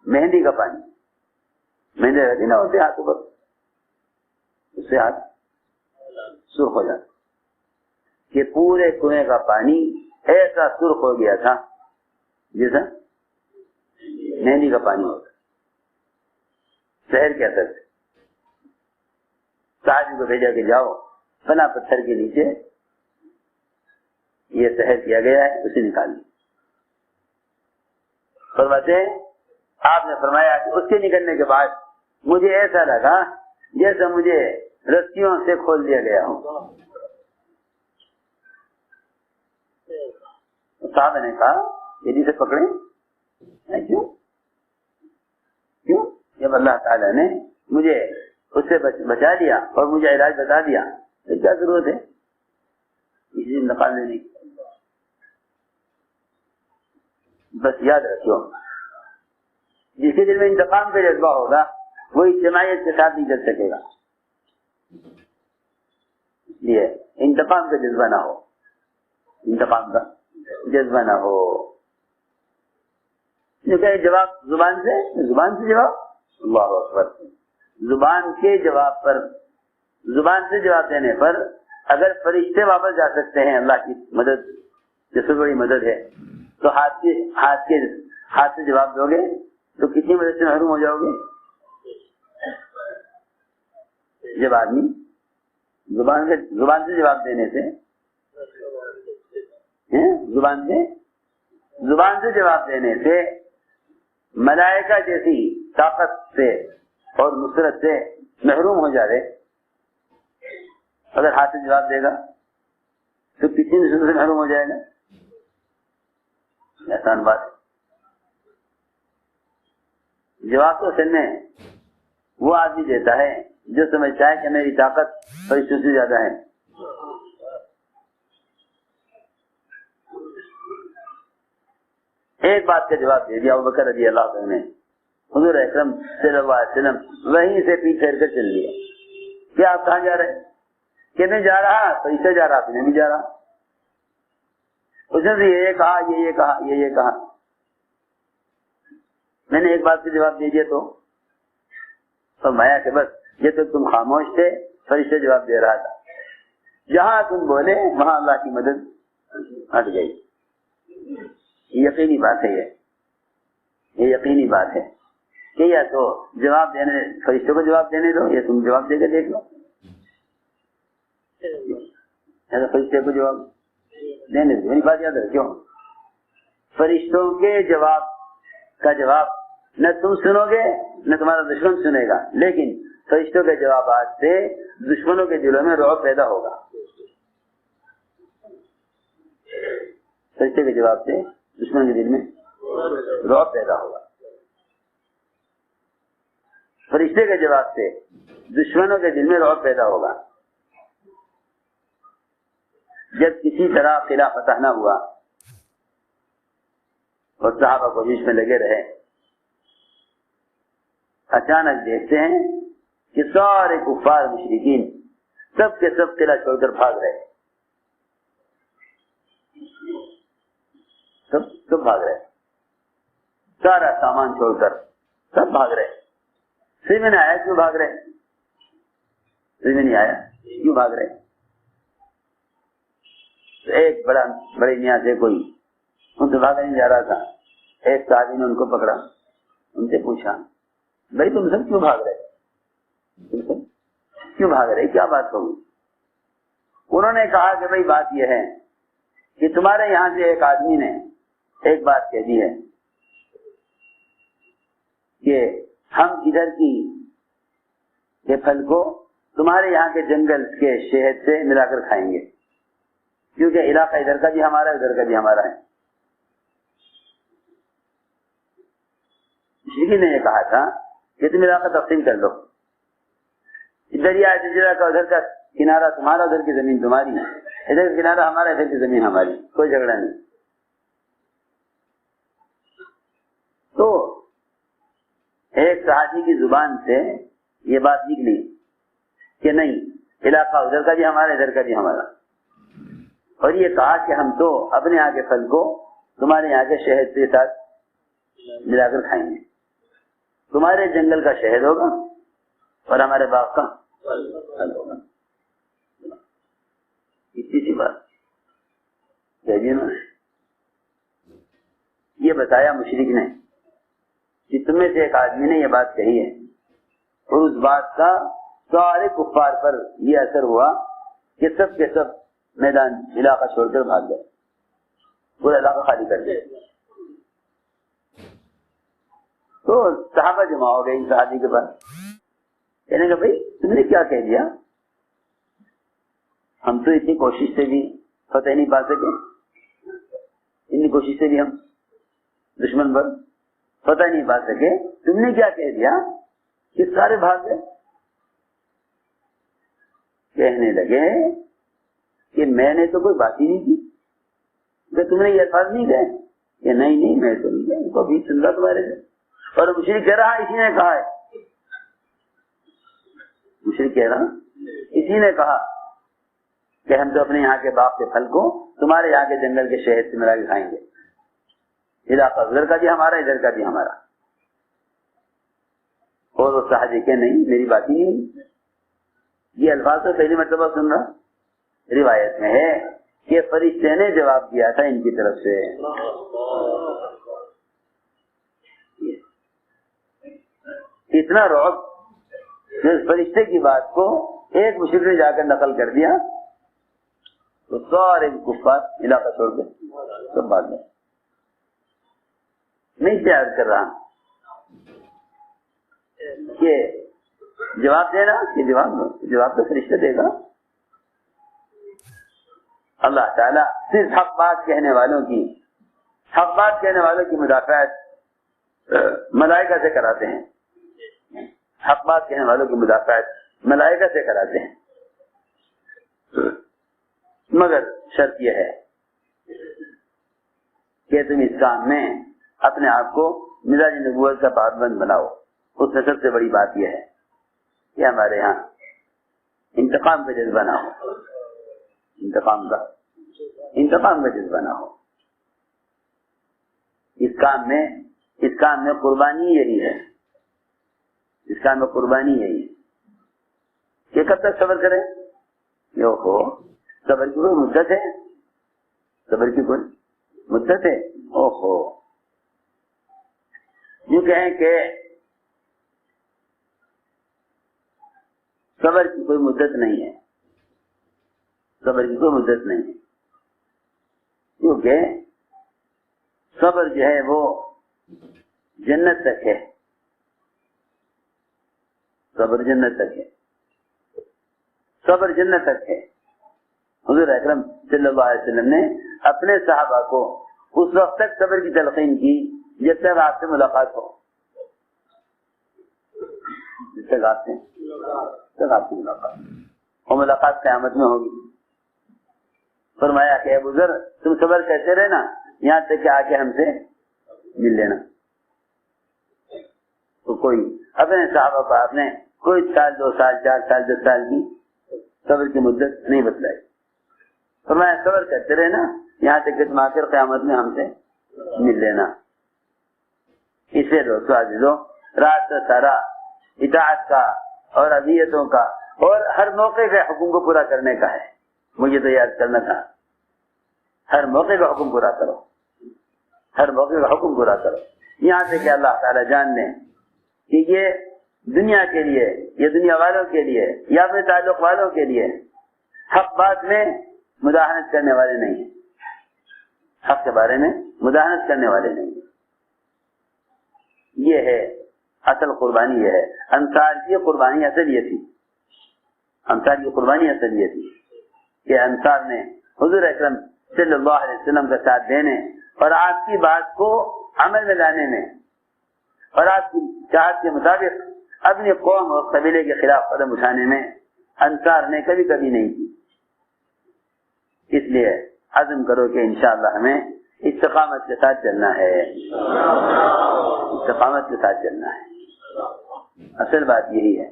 مہندی کا پانی. مہندی رہتی نا ہوتے ہاتھوں پر, اس سے ہاتھ سرخ ہو جاتا. کہ پورے کنویں کا پانی ایسا سرخ ہو گیا تھا جیسا مہندی کا پانی ہوتا. شہر کے اثر سے صحابی کو بھیجا کہ جاؤ فلاں پتھر کے نیچے یہ شہر کیا گیا ہے, اسے نکال لی. فرماتے ہیں آپ نے فرمایا کہ اس کے نکلنے کے بعد مجھے ایسا لگا جیسے مجھے رسیوں سے کھول دیا گیا ہوں. صاحب نے کہا کہ جسے پکڑے کیوں؟ جب اللہ تعالیٰ نے مجھے اس سے بچا دیا اور مجھے علاج بتا دیا تو کیا ضرورت ہے اسی دن نکال لینے کی؟ بس یاد رکھو, جس کے دل میں انتقام کا جذبہ ہوگا وہ اجتماعیت کے ساتھ نہیں چل سکے گا. یہ انتقام کا جذبہ نہ ہو, انتقام کا جذبہ نہ ہو. جواب زبان سے جواب, اللہ اکبر, زبان کے جواب پر, زبان سے جواب دینے پر اگر فرشتے واپس جا سکتے ہیں, اللہ کی مدد جس سے بڑی مدد ہے, تو ہاتھ سے جواب دو گے تو کتنی مدد سے محروم ہو جاؤ گے. جب آدمی زبان سے جواب دینے سے, زبان سے جواب دینے سے ملائکہ جیسی طاقت سے اور نصرت سے محروم ہو جائے, اگر ہاتھ سے جواب دے گا تو کتنی نصرت سے محروم ہو جائے گا. آسان بات ہے. جواب تو سننے وہ آدمی دیتا ہے جو سمجھتا ہے کہ میری طاقت فرشتوں سے زیادہ ہے. ایک بات کا جواب دے دیا ابوبکر رضی اللہ عنہ نے. حضور اکرم صلی اللہ علیہ وسلم وہیں سے پیچھے پھیر کر چل لیا. کیا آپ کہاں جا رہے ہیں؟ کہ میں جا رہا فرشتہ جا رہا میں بھی جا رہا. اس نے یہ کہا یہ کہا یہ کہا. میں نے ایک بات کا جواب دے دیا تو فرمایا کہ بس یہ تو تم خاموش تھے فرشتے جواب دے رہا تھا. جہاں تم بولے وہاں اللہ کی مدد ہٹ گئی. یقینی بات ہے یہ یقینی بات ہے کہ یا تو جواب دینے فرشتوں کو جواب دینے دو یا تم جواب دے کے دیکھ لو. فرشتے کو جواب دینے دو. میری بات یاد رکھو فرشتوں کے جواب کا جواب نہ تم سنو گے نہ تمہارا دشمن سنے گا, لیکن فرشتوں کے جوابات سے دشمنوں کے دلوں میں رعب پیدا ہوگا. فرشتے کے جواب سے دشمن کے دل میں رعب پیدا ہوگا. فرشتے کے جواب سے دشمنوں کے دل میں رعب پیدا ہوگا. جب کسی طرح قلعہ فتح نہ ہوا اور صحابہ کوشش میں لگے رہے, اچانک دیکھتے ہیں کہ سارے کفار مشرکین سب کے سب قلعہ چھوڑ کر بھاگ رہے. سب بھاگ رہے, سارا سامان چھوڑ کر سب بھاگ رہے. سمجھ میں نہیں آیا کیوں بھاگ رہے, سمجھ میں نہیں آیا کیوں بھاگ رہے. ایک بڑے میاں سے کوئی ان سے بھاگا نہیں جا رہا تھا. ایک صحابی نے ان کو پکڑا, ان سے پوچھا بھائی تم سب کیوں بھاگ رہے, کیوں بھاگ رہے, کیا بات ہوگی. انہوں نے کہا کہ بھائی بات یہ ہے کہ تمہارے یہاں سے ایک آدمی نے ایک بات کہہ دی ہے کہ ہم ادھر کی کے پھل کو تمہارے یہاں کے جنگل کے شہد سے ملا کر کھائیں گے, کیونکہ علاقہ ادھر کا بھی ہمارا ہے ادھر کا بھی ہمارا ہے. مشرکین نے یہ کہا تھا کہ تم علاقہ تقسیم کر لو, دریا جزیرہ کا ادھر کا کنارہ تمہارا ادھر کی زمین تمہاری, ادھر کا کنارہ ہمارا ادھر کی زمین ہماری, کوئی جھگڑا نہیں. تو ایک صحابی کی زبان سے یہ بات نکلی کہ نہیں علاقہ ادھر کا بھی ہمارا ادھر کا بھی ہمارا, اور یہ کہا کہ ہم تو اپنے یہاں کے پھل کو تمہارے یہاں کے شہد کے ساتھ ملا کر کھائیں گے. تمہارے جنگل کا شہد ہوگا اور ہمارے باغ کا پھل ہوگا. اتنی سی بات کہیے نا. یہ بتایا مشرک نے کہ تم میں سے ایک آدمی نے یہ بات کہی ہے, اور اس بات کا سارے کفار پر یہ اثر ہوا کہ سب کے سب میدان علاقہ چھوڑ کر بھاگ گئے, پورا علاقہ خالی کر دیا. تو صحابہ جمع ہو گئے ان صحابی کے پاس, کہنے کا بھائی تم نے کیا کہہ دیا, ہم تو اتنی کوشش سے بھی فتح نہیں پا سکے, اتنی کوشش سے بھی ہم دشمن پر فتح نہیں پا سکے, تم نے کیا کہہ دیا کہ سارے بھاگ گئے. کہنے لگے کہ میں نے تو کوئی بات ہی نہیں کی, کہ تم نے یہ الفاظ نہیں کہے, کہ نہیں میں تو نہیں کہا, ان کو بھی سن رہا تمہارے سے. اور مشرک کہہ رہا اسی نے کہا ہے, مشرک کہہ رہا اسی نے کہا کہ ہم تو اپنے یہاں کے باغ کے پھل کو تمہارے یہاں کے جنگل کے شہد سے ملا کے کھائیں گے, علاقہ ادھر کا بھی ہمارا ادھر کا بھی ہمارا. اور وہ صحابی کہ نہیں میری بات ہی نہیں. یہ الفاظ تو پہلی مرتبہ سن رہا. روایت میں ہے کہ فرشتے نے جواب دیا تھا ان کی طرف سے. اتنا رعب اس فرشتے کی بات کو ایک مشرک نے جا کر نقل کر دیا تو سارے کفار علاقہ چھوڑ کے سب بھاگ گئے. نہیں سے عرض کر رہا کہ جواب دینا کہ جواب تو فرشتے دے گا. اللہ تعالیٰ صرف حق بات کہنے والوں کی مدافعت ملائکہ سے کراتے ہیں. حق بات کہنے والوں کی مدافعت ملائکہ سے کراتے ہیں، مگر شرط یہ ہے کہ تم اس کام میں اپنے آپ کو مزاج نبوت کا پابند بناؤ۔ اس میں سب سے بڑی بات یہ ہے کہ ہمارے یہاں انتقام کا جذبہ نہ ہو، انتقام کا جذبہ نہ ہو۔ اس کام میں قربانی یہی ہے، اس کام میں قربانی یہی ہے کہ کب تک صبر کریں؟ صبر کی کوئی مدت ہے؟ صبر کی کوئی مدت ہے؟ یوں کہیں کہ صبر کی کوئی مدت نہیں ہے، صبر کی کوئی مدت نہیں ہے، کیونکہ صبر جو ہے وہ جنت تک ہے، صبر جنت تک ہے، صبر جنت تک ہے۔ حضور اکرم صلی اللہ علیہ وسلم نے اپنے صحابہ کو اس وقت تک صبر کی تلقین کی جب تک آپ سے ملاقات ہو، جب تک آپ سے ملاقات، اور ملاقات قیامت میں ہوگی۔ فرمایا کہ اے بزرگ تم صبر کرتے رہنا یہاں تک کہ آ کے ہم سے مل لینا۔ تو کوئی اپنے صحابہ کو آپ نے کوئی سال 2 سال 4 سال 10 سال کی صبر کی مدت نہیں بتلائی، فرمایا صبر کرتے رہنا یہاں تک کہ تم آ کر قیامت میں ہم سے مل لینا۔ اسے دوستو عزیزو رات سارا اطاعت کا اور اذیتوں کا اور ہر موقع کے حکم کو پورا کرنے کا ہے۔ مجھے تو یاد کرنا تھا، ہر موقع کا حکم پورا کرو، ہر موقع کا حکم پورا کرو، یہاں سے کہ اللہ تعالیٰ جان لیں کہ یہ دنیا کے لیے، یہ دنیا والوں کے لیے یا اپنے تعلق والوں کے لیے حق بات میں مداحنت کرنے والے نہیں ہیں، حق کے بارے میں مداحنت کرنے والے نہیں ہیں۔ یہ ہے اصل قربانی، یہ ہے انصار کی قربانی اصل یہ تھی، انصار کی قربانی اصل یہ تھی کہ انصار نے حضور اکرم صلی اللہ علیہ وسلم کا ساتھ دینے اور آپ کی بات کو عمل میں لانے میں اور آپ کی چاہت کے مطابق اپنی قوم اور قبیلے کے خلاف قدم اٹھانے میں انصار نے کبھی کبھی نہیں کی۔ اس لیے عزم کرو کہ انشاءاللہ ہمیں استقامت کے ساتھ چلنا ہے، استقامت کے ساتھ چلنا ہے۔ اصل بات یہی ہے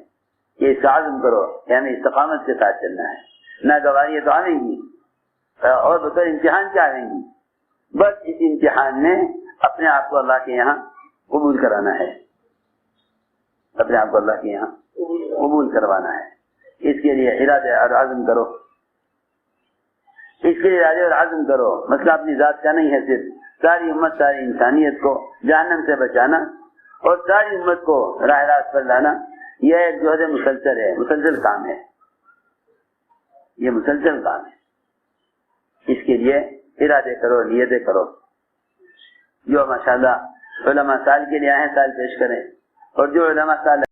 کہ اس کا عزم کرو کہ ہمیں استقامت کے ساتھ چلنا ہے۔ ناگواریاں تو آئیں گی اور بطور امتحان کیا آئیں گی، بس اس امتحان میں اپنے آپ کو اللہ کے یہاں قبول کرانا ہے، اپنے آپ کو اللہ کے یہاں قبول کروانا ہے۔ اس کے لیے ارادے اور عزم کرو، اس کے لیے ارادے اور عزم کرو۔ مسئلہ اپنی ذات کا نہیں ہے، صرف ساری امت، ساری انسانیت کو جہنم سے بچانا اور ساری امت کو راہ راست پر لانا، یہ ایک جوہد مسلسل ہے، مسلسل کام ہے، یہ مسلسل کام ہے۔ اس کے لیے ارادے کرو، نیتیں کرو۔ جو ماشاءاللہ علماء سال کے لیے آئے ہیں سال پیش کریں، اور جو علماء سال